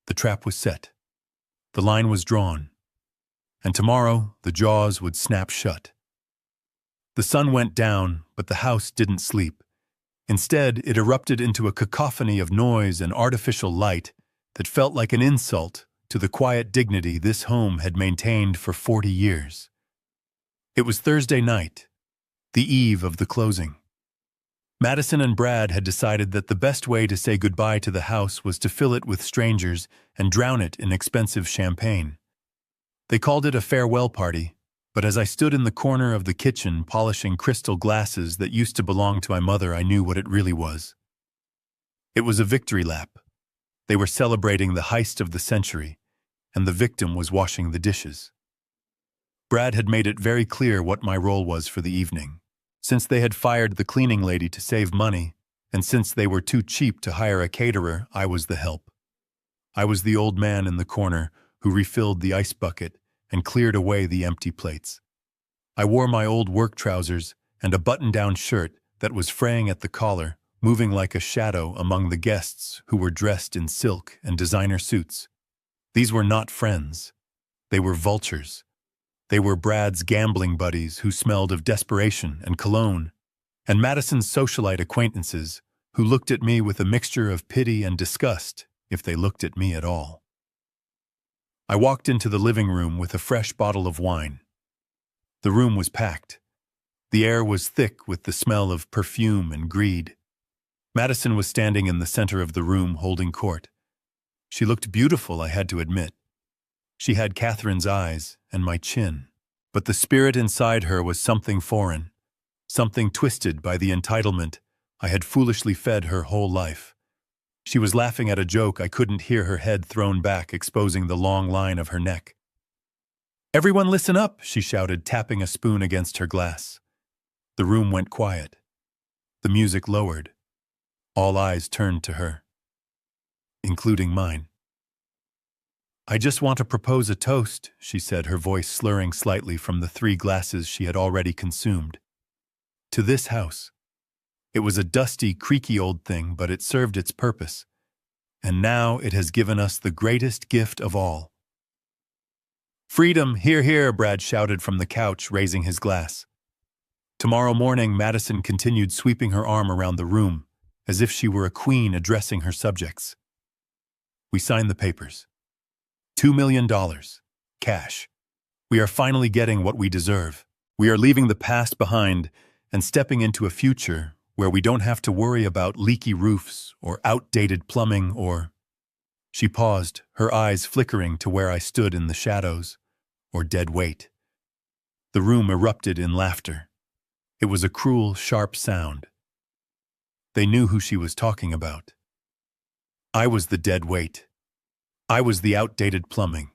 The trap was set. The line was drawn. And tomorrow, the jaws would snap shut. The sun went down, but the house didn't sleep. Instead, it erupted into a cacophony of noise and artificial light that felt like an insult to the quiet dignity this home had maintained for 40 years. It was Thursday night, the eve of the closing. Madison and Brad had decided that the best way to say goodbye to the house was to fill it with strangers and drown it in expensive champagne. They called it a farewell party, but as I stood in the corner of the kitchen polishing crystal glasses that used to belong to my mother, I knew what it really was. It was a victory lap. They were celebrating the heist of the century, and the victim was washing the dishes. Brad had made it very clear what my role was for the evening. Since they had fired the cleaning lady to save money, and since they were too cheap to hire a caterer, I was the help. I was the old man in the corner who refilled the ice bucket and cleared away the empty plates. I wore my old work trousers and a button-down shirt that was fraying at the collar, moving like a shadow among the guests who were dressed in silk and designer suits. These were not friends. They were vultures. They were Brad's gambling buddies who smelled of desperation and cologne, and Madison's socialite acquaintances who looked at me with a mixture of pity and disgust, if they looked at me at all. I walked into the living room with a fresh bottle of wine. The room was packed. The air was thick with the smell of perfume and greed. Madison was standing in the center of the room holding court. She looked beautiful, I had to admit. She had Catherine's eyes and my chin. But the spirit inside her was something foreign, something twisted by the entitlement I had foolishly fed her whole life. She was laughing at a joke I couldn't hear, her head thrown back, exposing the long line of her neck. "Everyone listen up," she shouted, tapping a spoon against her glass. The room went quiet. The music lowered. All eyes turned to her, including mine. "I just want to propose a toast," she said, her voice slurring slightly from the 3 glasses she had already consumed. "To this house." It was a dusty, creaky old thing, but it served its purpose. And now it has given us the greatest gift of all. "Freedom, hear, hear," Brad shouted from the couch, raising his glass. Tomorrow morning, Madison continued, sweeping her arm around the room, as if she were a queen addressing her subjects. We signed the papers. $2 million. Cash. We are finally getting what we deserve. We are leaving the past behind and stepping into a future where we don't have to worry about leaky roofs or outdated plumbing or... She paused, her eyes flickering to where I stood in the shadows, or dead weight. The room erupted in laughter. It was a cruel, sharp sound. They knew who she was talking about. I was the dead weight. I was the outdated plumbing.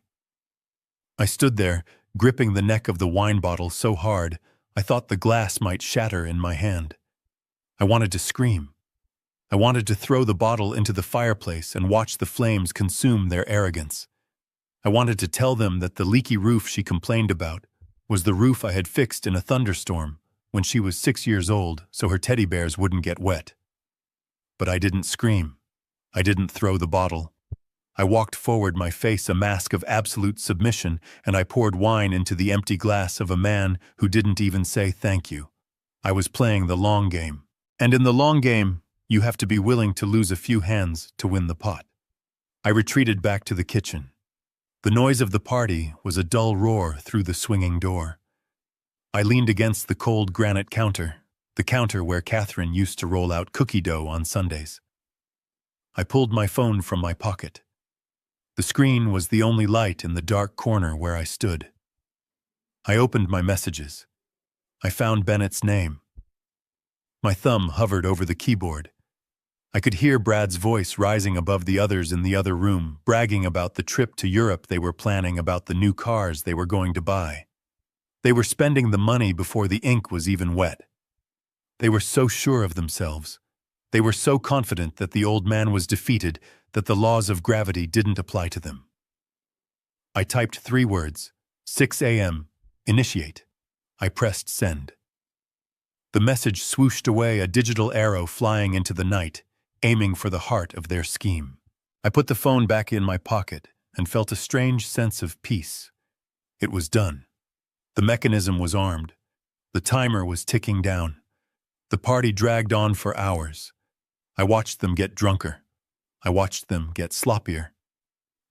I stood there, gripping the neck of the wine bottle so hard I thought the glass might shatter in my hand. I wanted to scream. I wanted to throw the bottle into the fireplace and watch the flames consume their arrogance. I wanted to tell them that the leaky roof she complained about was the roof I had fixed in a thunderstorm when she was 6 years old so her teddy bears wouldn't get wet. But I didn't scream. I didn't throw the bottle. I walked forward, my face a mask of absolute submission, and I poured wine into the empty glass of a man who didn't even say thank you. I was playing the long game. And in the long game, you have to be willing to lose a few hands to win the pot. I retreated back to the kitchen. The noise of the party was a dull roar through the swinging door. I leaned against the cold granite counter, the counter where Catherine used to roll out cookie dough on Sundays. I pulled my phone from my pocket. The screen was the only light in the dark corner where I stood. I opened my messages. I found Bennett's name. My thumb hovered over the keyboard. I could hear Brad's voice rising above the others in the other room, bragging about the trip to Europe they were planning, about the new cars they were going to buy. They were spending the money before the ink was even wet. They were so sure of themselves. They were so confident that the old man was defeated, that the laws of gravity didn't apply to them. I typed 3 words, 6 a.m., initiate. I pressed send. The message swooshed away, a digital arrow flying into the night, aiming for the heart of their scheme. I put the phone back in my pocket and felt a strange sense of peace. It was done. The mechanism was armed. The timer was ticking down. The party dragged on for hours. I watched them get drunker. I watched them get sloppier.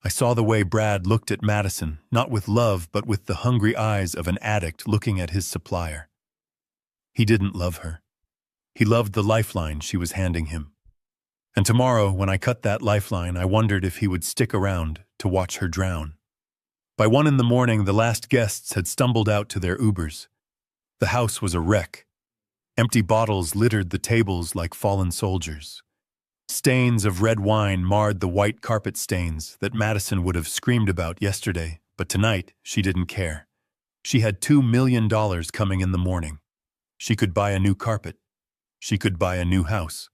I saw the way Brad looked at Madison, not with love, but with the hungry eyes of an addict looking at his supplier. He didn't love her. He loved the lifeline she was handing him. And tomorrow, when I cut that lifeline, I wondered if he would stick around to watch her drown. By 1 a.m, the last guests had stumbled out to their Ubers. The house was a wreck. Empty bottles littered the tables like fallen soldiers. Stains of red wine marred the white carpet stains that Madison would have screamed about yesterday, but tonight she didn't care. She had $2 million coming in the morning. She could buy a new carpet. She could buy a new house.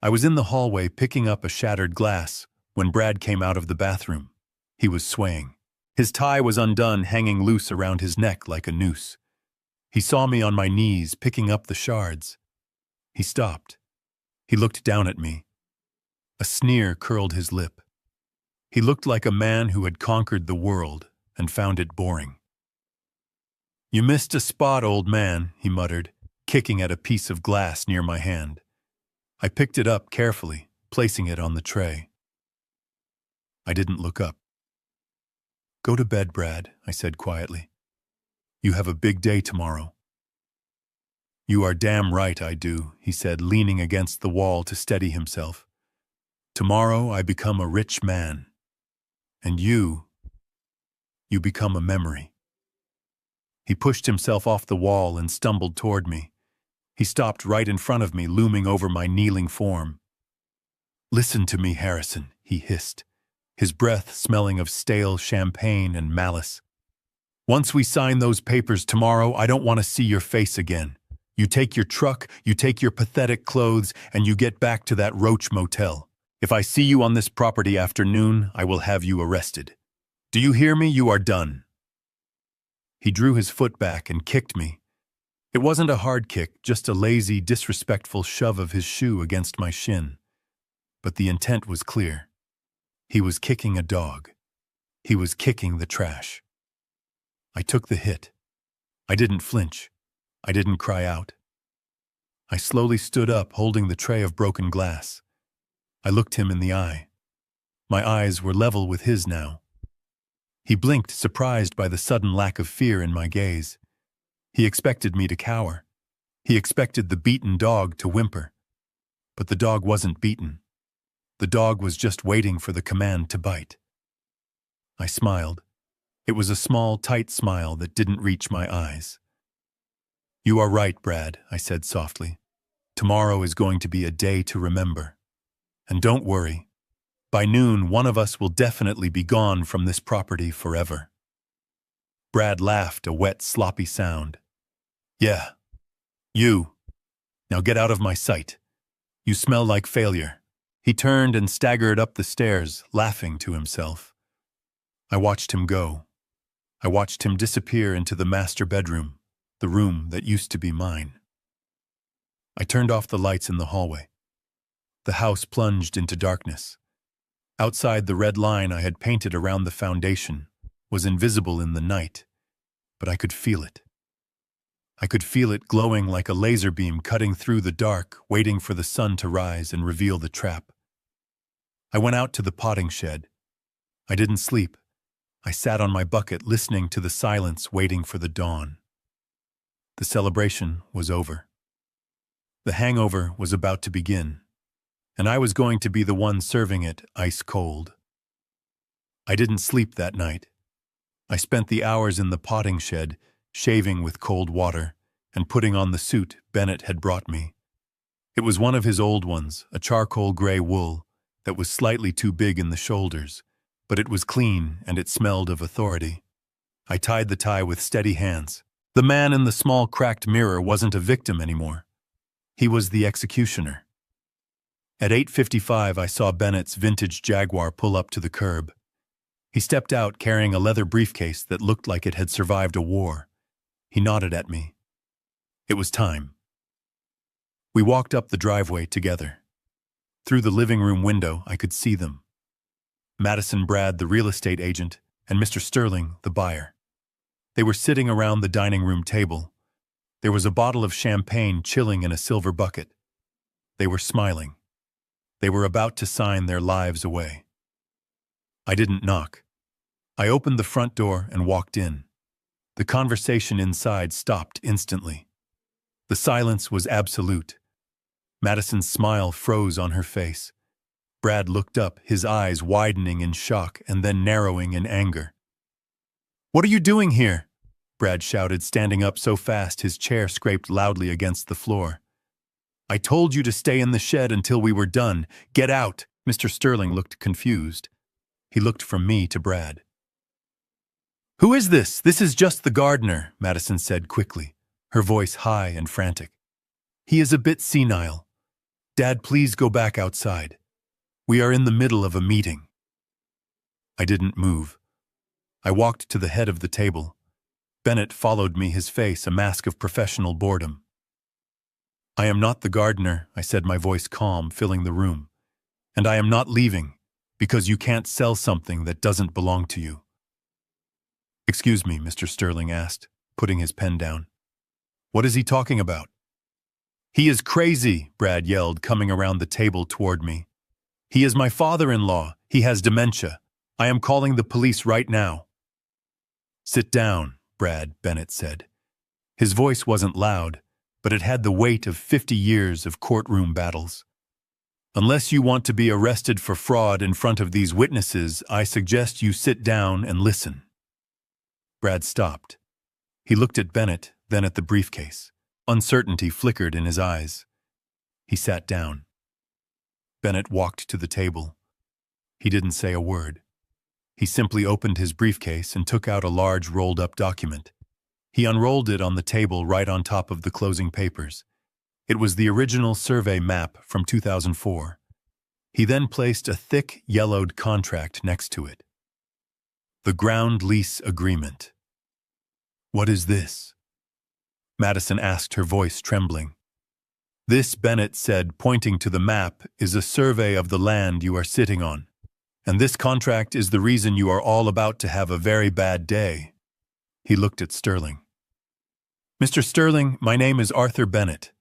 I was in the hallway picking up a shattered glass when Brad came out of the bathroom. He was swaying. His tie was undone, hanging loose around his neck like a noose. He saw me on my knees picking up the shards. He stopped. He looked down at me. A sneer curled his lip. He looked like a man who had conquered the world and found it boring. "You missed a spot, old man," he muttered, kicking at a piece of glass near my hand. I picked it up carefully, placing it on the tray. I didn't look up. "Go to bed, Brad," I said quietly. "You have a big day tomorrow." You are damn right I do, he said, leaning against the wall to steady himself. Tomorrow I become a rich man. And you become a memory. He pushed himself off the wall and stumbled toward me. He stopped right in front of me, looming over my kneeling form. Listen to me, Harrison, he hissed, his breath smelling of stale champagne and malice. Once we sign those papers tomorrow, I don't want to see your face again. You take your truck, you take your pathetic clothes, and you get back to that Roach Motel. If I see you on this property after noon, I will have you arrested. Do you hear me? You are done. He drew his foot back and kicked me. It wasn't a hard kick, just a lazy, disrespectful shove of his shoe against my shin. But the intent was clear. He was kicking a dog. He was kicking the trash. I took the hit. I didn't flinch. I didn't cry out. I slowly stood up, holding the tray of broken glass. I looked him in the eye. My eyes were level with his now. He blinked, surprised by the sudden lack of fear in my gaze. He expected me to cower. He expected the beaten dog to whimper. But the dog wasn't beaten. The dog was just waiting for the command to bite. I smiled. It was a small, tight smile that didn't reach my eyes. You are right, Brad, I said softly. Tomorrow is going to be a day to remember. And don't worry. By noon, one of us will definitely be gone from this property forever. Brad laughed, a wet, sloppy sound. Yeah. You. Now get out of my sight. You smell like failure. He turned and staggered up the stairs, laughing to himself. I watched him go. I watched him disappear into the master bedroom, the room that used to be mine. I turned off the lights in the hallway. The house plunged into darkness. Outside, the red line I had painted around the foundation was invisible in the night, but I could feel it. I could feel it glowing like a laser beam cutting through the dark, waiting for the sun to rise and reveal the trap. I went out to the potting shed. I didn't sleep. I sat on my bucket listening to the silence, waiting for the dawn. The celebration was over. The hangover was about to begin, and I was going to be the one serving it ice cold. I didn't sleep that night. I spent the hours in the potting shed, shaving with cold water, and putting on the suit Bennett had brought me. It was one of his old ones, a charcoal gray wool, that was slightly too big in the shoulders, but it was clean and it smelled of authority. I tied the tie with steady hands. The man in the small cracked mirror wasn't a victim anymore. He was the executioner. At 8:55, I saw Bennett's vintage Jaguar pull up to the curb. He stepped out carrying a leather briefcase that looked like it had survived a war. He nodded at me. It was time. We walked up the driveway together. Through the living room window, I could see them. Madison Brad, the real estate agent, and Mr. Sterling, the buyer. They were sitting around the dining room table. There was a bottle of champagne chilling in a silver bucket. They were smiling. They were about to sign their lives away. I didn't knock. I opened the front door and walked in. The conversation inside stopped instantly. The silence was absolute. Madison's smile froze on her face. Brad looked up, his eyes widening in shock and then narrowing in anger. "What are you doing here?" Brad shouted, standing up so fast his chair scraped loudly against the floor. "I told you to stay in the shed until we were done. Get out!" Mr. Sterling looked confused. He looked from me to Brad. "Who is this? This is just the gardener," Madison said quickly, her voice high and frantic. "He is a bit senile. Dad, please go back outside. We are in the middle of a meeting." I didn't move. I walked to the head of the table. Bennett followed me, his face a mask of professional boredom. "I am not the gardener," I said, my voice calm, filling the room. "And I am not leaving, because you can't sell something that doesn't belong to you." "Excuse me," Mr. Sterling asked, putting his pen down. "What is he talking about?" "He is crazy," Brad yelled, coming around the table toward me. "He is my father-in-law. He has dementia. I am calling the police right now." "Sit down, Brad," Bennett said. His voice wasn't loud, but it had the weight of 50 years of courtroom battles. Unless you want to be arrested for fraud in front of these witnesses, I suggest you sit down and listen. Brad stopped. He looked at Bennett, then at the briefcase. Uncertainty flickered in his eyes. He sat down. Bennett walked to the table. He didn't say a word. He simply opened his briefcase and took out a large rolled-up document. He unrolled it on the table right on top of the closing papers. It was the original survey map from 2004. He then placed a thick, yellowed contract next to it. The ground lease agreement. "What is this?" Madison asked, her voice trembling. "This," Bennett said, pointing to the map, "is a survey of the land you are sitting on. And this contract is the reason you are all about to have a very bad day." He looked at Sterling. "Mr. Sterling, my name is Arthur Bennett.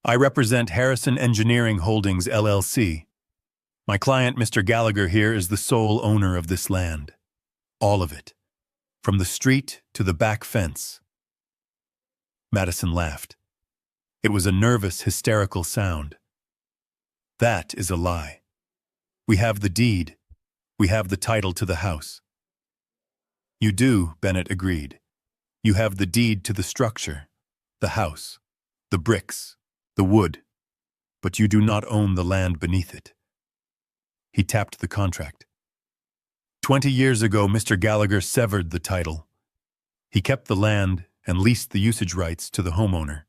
I represent Harrison Engineering Holdings, LLC. My client, Mr. Gallagher here, is the sole owner of this land. All of it. From the street to the back fence." Madison laughed. It was a nervous, hysterical sound. "That is a lie. We have the deed. We have the title to the house." "You do," Bennett agreed. "You have the deed to the structure, the house, the bricks, the wood, but you do not own the land beneath it." He tapped the contract. 20 years ago, Mr. Gallagher severed the title. He kept the land and leased the usage rights to the homeowner.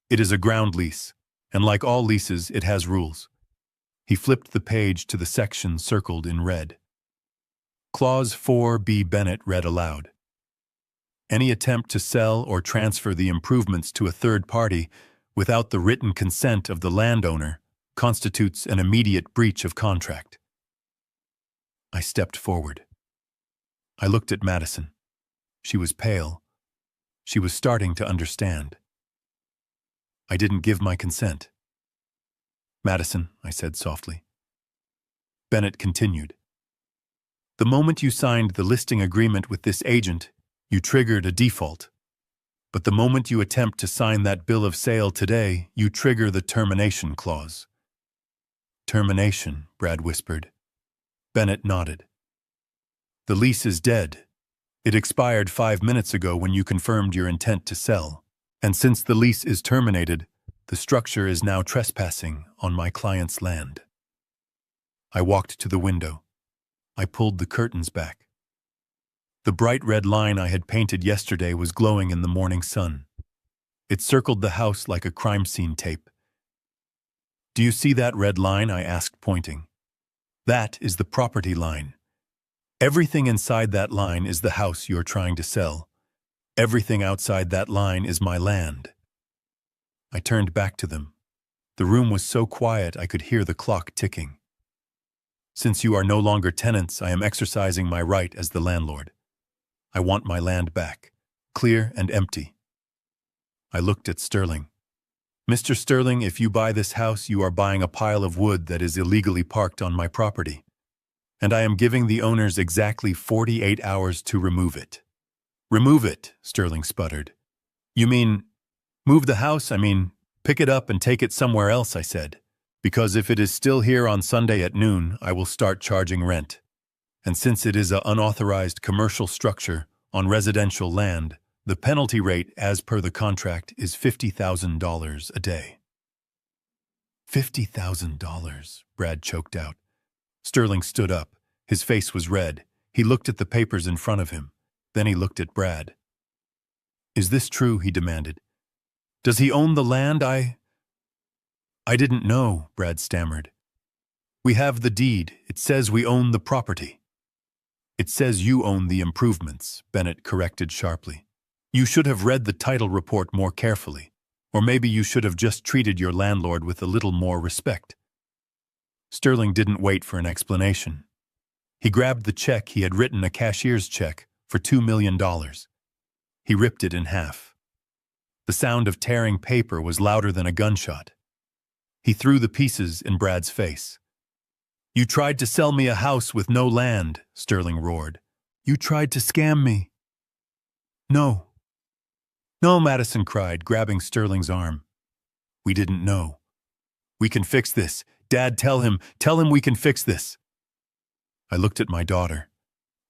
It is a ground lease, and like all leases, it has rules. He flipped the page to the section circled in red. Clause 4B, Bennett read aloud. "Any attempt to sell or transfer the improvements to a third party without the written consent of the landowner constitutes an immediate breach of contract." I stepped forward. I looked at Madison. She was pale. She was starting to understand. "I didn't give my consent." "Madison," I said softly. Bennett continued. "The moment you signed the listing agreement with this agent, you triggered a default. But the moment you attempt to sign that bill of sale today, you trigger the termination clause." "Termination," Brad whispered. Bennett nodded. "The lease is dead. It expired 5 minutes ago when you confirmed your intent to sell. And since the lease is terminated, the structure is now trespassing on my client's land." I walked to the window. I pulled the curtains back. The bright red line I had painted yesterday was glowing in the morning sun. It circled the house like a crime scene tape. "Do you see that red line?" I asked, pointing. "That is the property line. Everything inside that line is the house you're trying to sell. Everything outside that line is my land." I turned back to them. The room was so quiet I could hear the clock ticking. "Since you are no longer tenants, I am exercising my right as the landlord. I want my land back, clear and empty." I looked at Sterling. "Mr. Sterling, if you buy this house, you are buying a pile of wood that is illegally parked on my property. And I am giving the owners exactly 48 hours to remove it." "Remove it," Sterling sputtered. "You mean, move the house? I mean, pick it up and take it somewhere else," I said. "Because if it is still here on Sunday at noon, I will start charging rent. And since it is an unauthorized commercial structure on residential land, the penalty rate as per the contract is $50,000 a day." $50,000, Brad choked out. Sterling stood up. His face was red. He looked at the papers in front of him. Then he looked at Brad. "Is this true?" he demanded. "Does he own the land? I didn't know," Brad stammered. "We have the deed. It says we own the property." "It says you own the improvements," Bennett corrected sharply. "You should have read the title report more carefully. Or maybe you should have just treated your landlord with a little more respect." Sterling didn't wait for an explanation. He grabbed the check he had written, a cashier's check, for $2 million. He ripped it in half. The sound of tearing paper was louder than a gunshot. He threw the pieces in Brad's face. "You tried to sell me a house with no land," Sterling roared. "You tried to scam me." "No. No," Madison cried, grabbing Sterling's arm. We didn't know. We can fix this. Dad, tell him we can fix this. I looked at my daughter.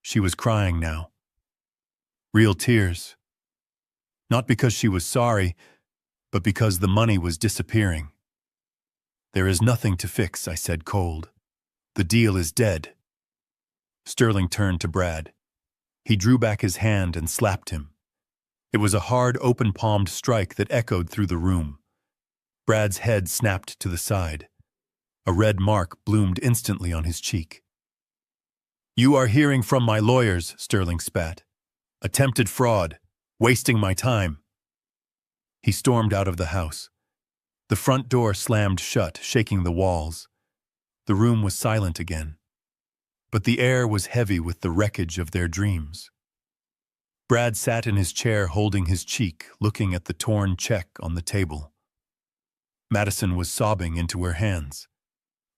She was crying now. Real tears. Not because she was sorry, but because the money was disappearing. There is nothing to fix, I said cold. The deal is dead. Sterling turned to Brad. He drew back his hand and slapped him. It was a hard, open-palmed strike that echoed through the room. Brad's head snapped to the side. A red mark bloomed instantly on his cheek. You are hearing from my lawyers, Sterling spat. Attempted fraud. Wasting my time. He stormed out of the house. The front door slammed shut, shaking the walls. The room was silent again. But the air was heavy with the wreckage of their dreams. Brad sat in his chair holding his cheek, looking at the torn check on the table. Madison was sobbing into her hands.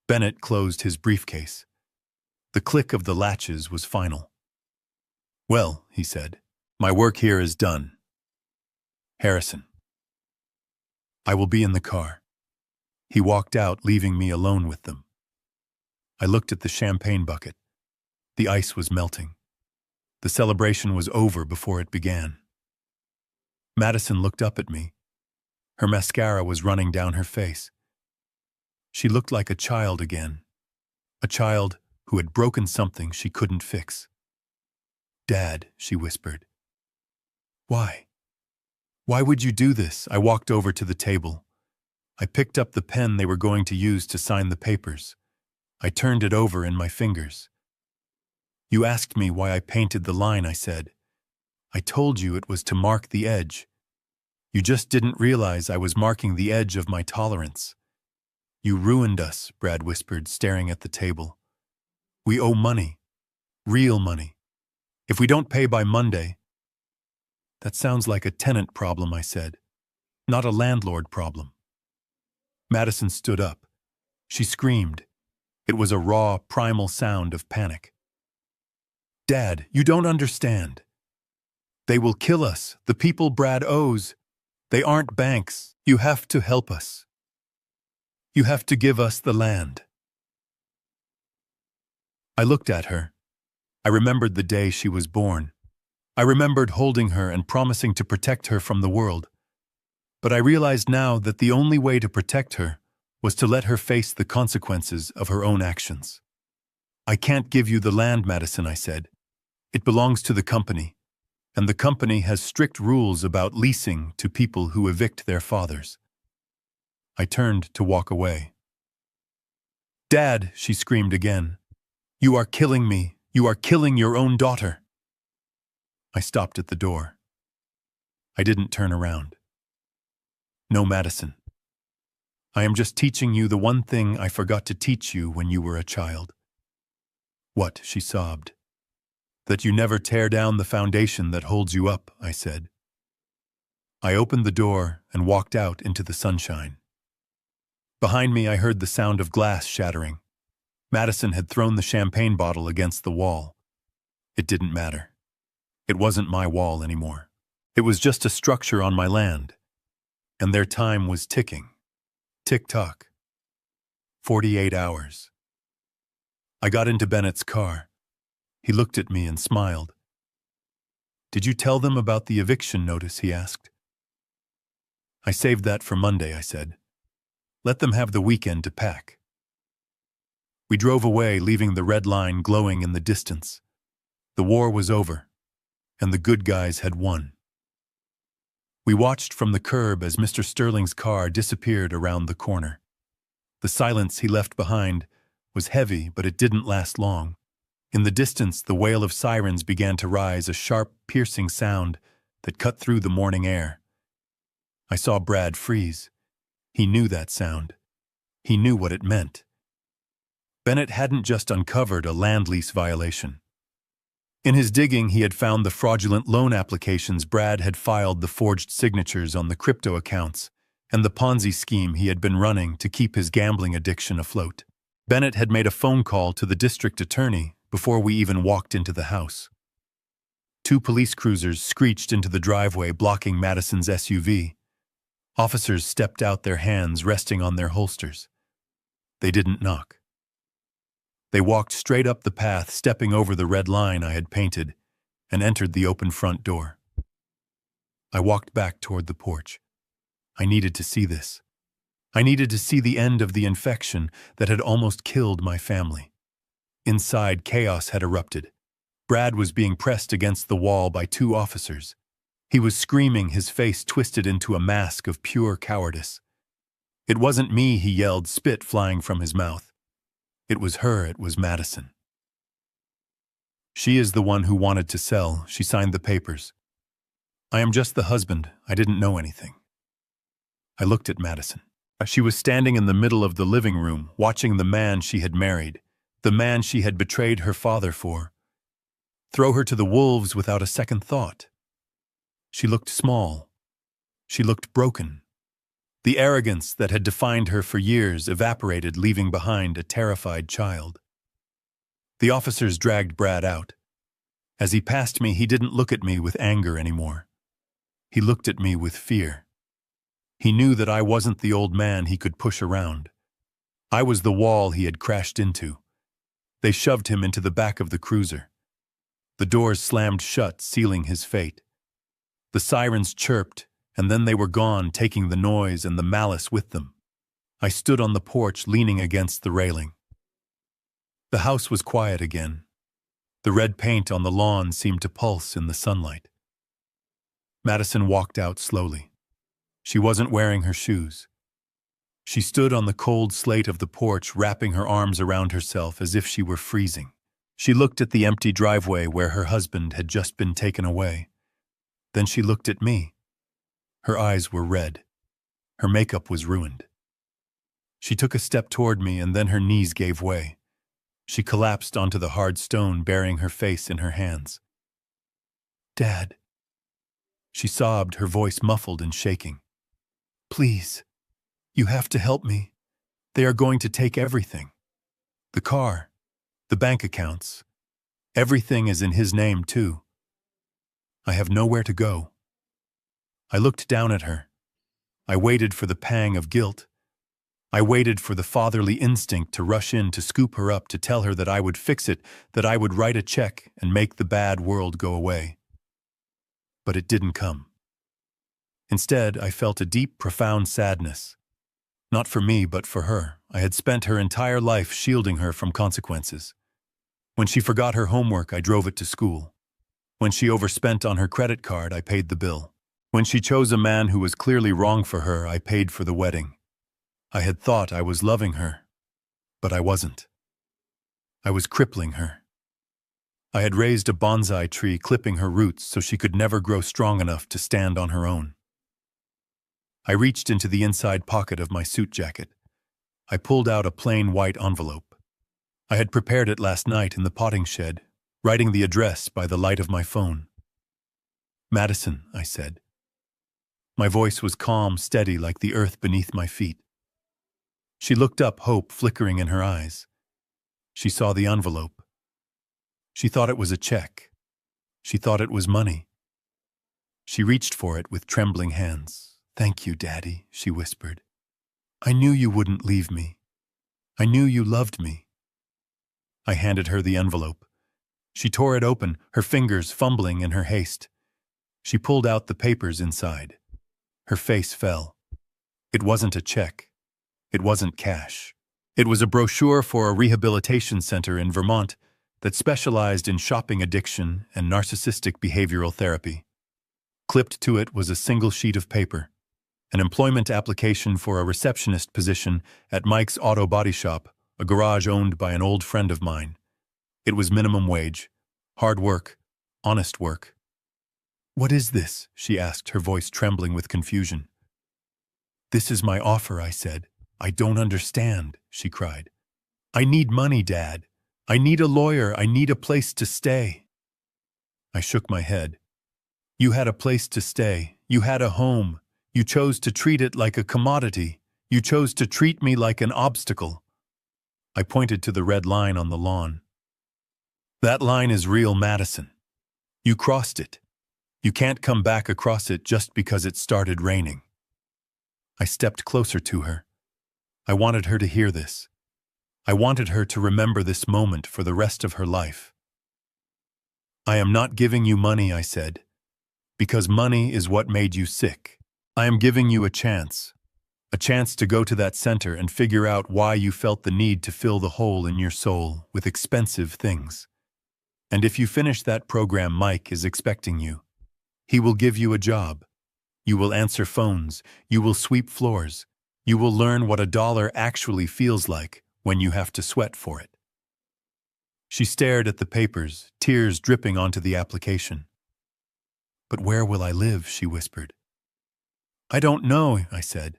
Bennett closed his briefcase. The click of the latches was final. Well, he said, my work here is done. Harrison. I will be in the car. He walked out, leaving me alone with them. I looked at the champagne bucket. The ice was melting. The celebration was over before it began. Madison looked up at me. Her mascara was running down her face. She looked like a child again. A child who had broken something she couldn't fix. Dad, she whispered. Why? Why would you do this? I walked over to the table. I picked up the pen they were going to use to sign the papers. I turned it over in my fingers. You asked me why I painted the line, I said. I told you it was to mark the edge. You just didn't realize I was marking the edge of my tolerance. You ruined us, Brad whispered, staring at the table. We owe money. Real money. If we don't pay by Monday... That sounds like a tenant problem, I said. Not a landlord problem. Madison stood up. She screamed. It was a raw, primal sound of panic. Dad, you don't understand. They will kill us, the people Brad owes. They aren't banks. You have to help us. You have to give us the land. I looked at her. I remembered the day she was born. I remembered holding her and promising to protect her from the world. But I realized now that the only way to protect her was to let her face the consequences of her own actions. I can't give you the land, Madison, I said. It belongs to the company, and the company has strict rules about leasing to people who evict their fathers. I turned to walk away. Dad, she screamed again. You are killing me. You are killing your own daughter. I stopped at the door. I didn't turn around. No, Madison. I am just teaching you the one thing I forgot to teach you when you were a child. What? She sobbed. That you never tear down the foundation that holds you up, I said. I opened the door and walked out into the sunshine. Behind me, I heard the sound of glass shattering. Madison had thrown the champagne bottle against the wall. It didn't matter. It wasn't my wall anymore. It was just a structure on my land. And their time was ticking. Tick-tock. 48 hours. I got into Bennett's car. He looked at me and smiled. Did you tell them about the eviction notice, he asked. I saved that for Monday, I said. Let them have the weekend to pack. We drove away, leaving the red line glowing in the distance. The war was over, and the good guys had won. We watched from the curb as Mr. Sterling's car disappeared around the corner. The silence he left behind was heavy, but it didn't last long. In the distance, the wail of sirens began to rise, a sharp, piercing sound that cut through the morning air. I saw Brad freeze. He knew that sound. He knew what it meant. Bennett hadn't just uncovered a land lease violation. In his digging, he had found the fraudulent loan applications Brad had filed, the forged signatures on the crypto accounts, and the Ponzi scheme he had been running to keep his gambling addiction afloat. Bennett had made a phone call to the district attorney before we even walked into the house. 2 police cruisers screeched into the driveway, blocking Madison's SUV. Officers stepped out, their hands resting on their holsters. They didn't knock. They walked straight up the path, stepping over the red line I had painted, and entered the open front door. I walked back toward the porch. I needed to see this. I needed to see the end of the infection that had almost killed my family. Inside, chaos had erupted. Brad was being pressed against the wall by 2 officers. He was screaming, his face twisted into a mask of pure cowardice. It wasn't me, he yelled, spit flying from his mouth. It was her, it was Madison. She is the one who wanted to sell. She signed the papers. I am just the husband. I didn't know anything. I looked at Madison. She was standing in the middle of the living room, watching the man she had married, the man she had betrayed her father for. Throw her to the wolves without a second thought. She looked small. She looked broken. The arrogance that had defined her for years evaporated, leaving behind a terrified child. The officers dragged Brad out. As he passed me, he didn't look at me with anger anymore. He looked at me with fear. He knew that I wasn't the old man he could push around. I was the wall he had crashed into. They shoved him into the back of the cruiser. The doors slammed shut, sealing his fate. The sirens chirped, and then they were gone, taking the noise and the malice with them. I stood on the porch, leaning against the railing. The house was quiet again. The red paint on the lawn seemed to pulse in the sunlight. Madison walked out slowly. She wasn't wearing her shoes. She stood on the cold slate of the porch, wrapping her arms around herself as if she were freezing. She looked at the empty driveway where her husband had just been taken away. Then she looked at me. Her eyes were red. Her makeup was ruined. She took a step toward me, and then her knees gave way. She collapsed onto the hard stone, burying her face in her hands. "Dad." She sobbed, her voice muffled and shaking. "Please, you have to help me. They are going to take everything. The car, the bank accounts. Everything is in his name, too. I have nowhere to go." I looked down at her. I waited for the pang of guilt. I waited for the fatherly instinct to rush in, to scoop her up, to tell her that I would fix it, that I would write a check and make the bad world go away. But it didn't come. Instead, I felt a deep, profound sadness. Not for me, but for her. I had spent her entire life shielding her from consequences. When she forgot her homework, I drove it to school. When she overspent on her credit card, I paid the bill. When she chose a man who was clearly wrong for her, I paid for the wedding. I had thought I was loving her, but I wasn't. I was crippling her. I had raised a bonsai tree, clipping her roots so she could never grow strong enough to stand on her own. I reached into the inside pocket of my suit jacket. I pulled out a plain white envelope. I had prepared it last night in the potting shed, writing the address by the light of my phone. "Madison," I said. My voice was calm, steady, like the earth beneath my feet. She looked up, hope flickering in her eyes. She saw the envelope. She thought it was a check. She thought it was money. She reached for it with trembling hands. "Thank you, Daddy," she whispered. "I knew you wouldn't leave me. I knew you loved me." I handed her the envelope. She tore it open, her fingers fumbling in her haste. She pulled out the papers inside. Her face fell. It wasn't a check. It wasn't cash. It was a brochure for a rehabilitation center in Vermont that specialized in shopping addiction and narcissistic behavioral therapy. Clipped to it was a single sheet of paper, an employment application for a receptionist position at Mike's Auto Body Shop, a garage owned by an old friend of mine. It was minimum wage, hard work, honest work. "What is this?" she asked, her voice trembling with confusion. "This is my offer," I said. "I don't understand," she cried. "I need money, Dad. I need a lawyer. I need a place to stay." I shook my head. "You had a place to stay. You had a home. You chose to treat it like a commodity. You chose to treat me like an obstacle." I pointed to the red line on the lawn. "That line is real, Madison. You crossed it. You can't come back across it just because it started raining." I stepped closer to her. I wanted her to hear this. I wanted her to remember this moment for the rest of her life. I am not giving you money, I said, because money is what made you sick. I am giving you a chance to go to that center and figure out why you felt the need to fill the hole in your soul with expensive things. And if you finish that program, Mike is expecting you. He will give you a job. You will answer phones. You will sweep floors. You will learn what $1 actually feels like when you have to sweat for it. She stared at the papers, tears dripping onto the application. But where will I live? She whispered. I don't know, I said.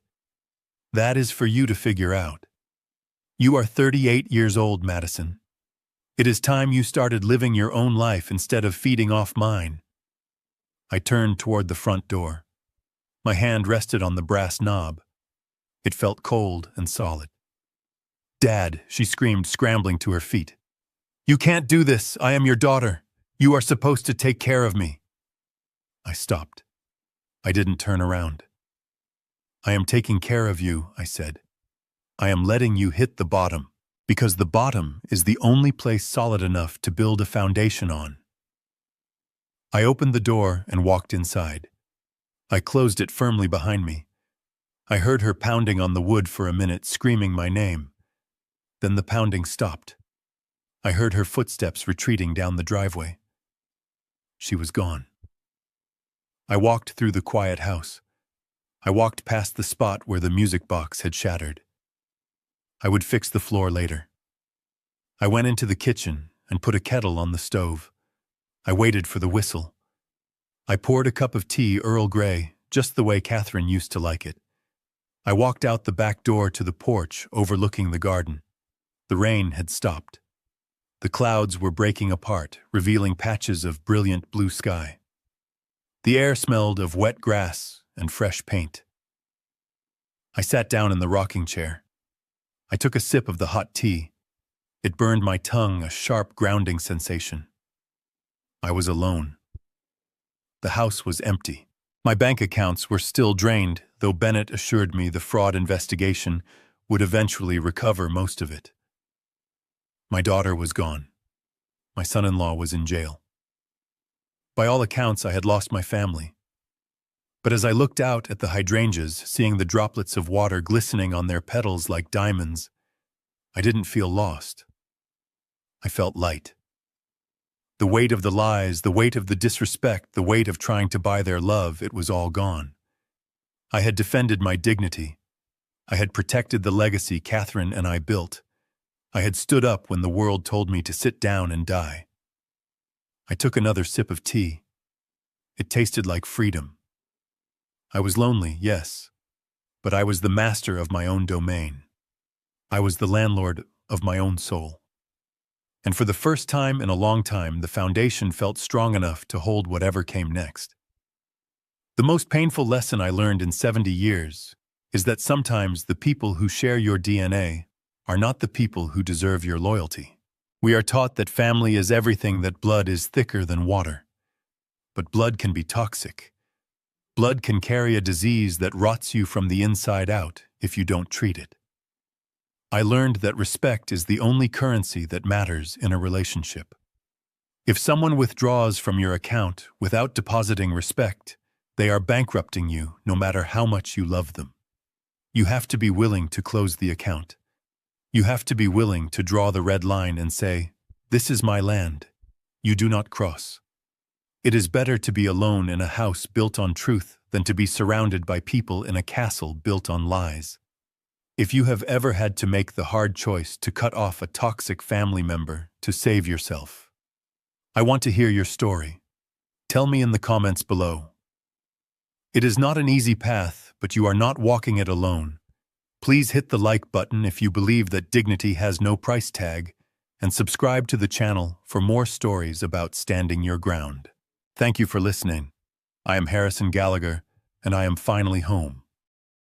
That is for you to figure out. You are 38 years old, Madison. It is time you started living your own life instead of feeding off mine. I turned toward the front door. My hand rested on the brass knob. It felt cold and solid. Dad, she screamed, scrambling to her feet. You can't do this. I am your daughter. You are supposed to take care of me. I stopped. I didn't turn around. I am taking care of you, I said. I am letting you hit the bottom, because the bottom is the only place solid enough to build a foundation on. I opened the door and walked inside. I closed it firmly behind me. I heard her pounding on the wood for a minute, screaming my name. Then the pounding stopped. I heard her footsteps retreating down the driveway. She was gone. I walked through the quiet house. I walked past the spot where the music box had shattered. I would fix the floor later. I went into the kitchen and put a kettle on the stove. I waited for the whistle. I poured a cup of tea, Earl Grey, just the way Catherine used to like it. I walked out the back door to the porch overlooking the garden. The rain had stopped. The clouds were breaking apart, revealing patches of brilliant blue sky. The air smelled of wet grass and fresh paint. I sat down in the rocking chair. I took a sip of the hot tea. It burned my tongue, a sharp grounding sensation. I was alone. The house was empty. My bank accounts were still drained, though Bennett assured me the fraud investigation would eventually recover most of it. My daughter was gone. My son-in-law was in jail. By all accounts, I had lost my family. But as I looked out at the hydrangeas, seeing the droplets of water glistening on their petals like diamonds, I didn't feel lost. I felt light. The weight of the lies, the weight of the disrespect, the weight of trying to buy their love, it was all gone. I had defended my dignity. I had protected the legacy Catherine and I built. I had stood up when the world told me to sit down and die. I took another sip of tea. It tasted like freedom. I was lonely, yes, but I was the master of my own domain. I was the landlord of my own soul. And for the first time in a long time, the foundation felt strong enough to hold whatever came next. The most painful lesson I learned in 70 years is that sometimes the people who share your DNA are not the people who deserve your loyalty. We are taught that family is everything, that blood is thicker than water. But blood can be toxic. Blood can carry a disease that rots you from the inside out if you don't treat it. I learned that respect is the only currency that matters in a relationship. If someone withdraws from your account without depositing respect, they are bankrupting you no matter how much you love them. You have to be willing to close the account. You have to be willing to draw the red line and say, "This is my land. You do not cross." It is better to be alone in a house built on truth than to be surrounded by people in a castle built on lies. If you have ever had to make the hard choice to cut off a toxic family member to save yourself, I want to hear your story. Tell me in the comments below. It is not an easy path, but you are not walking it alone. Please hit the like button if you believe that dignity has no price tag, and subscribe to the channel for more stories about standing your ground. Thank you for listening. I am Harrison Gallagher, and I am finally home.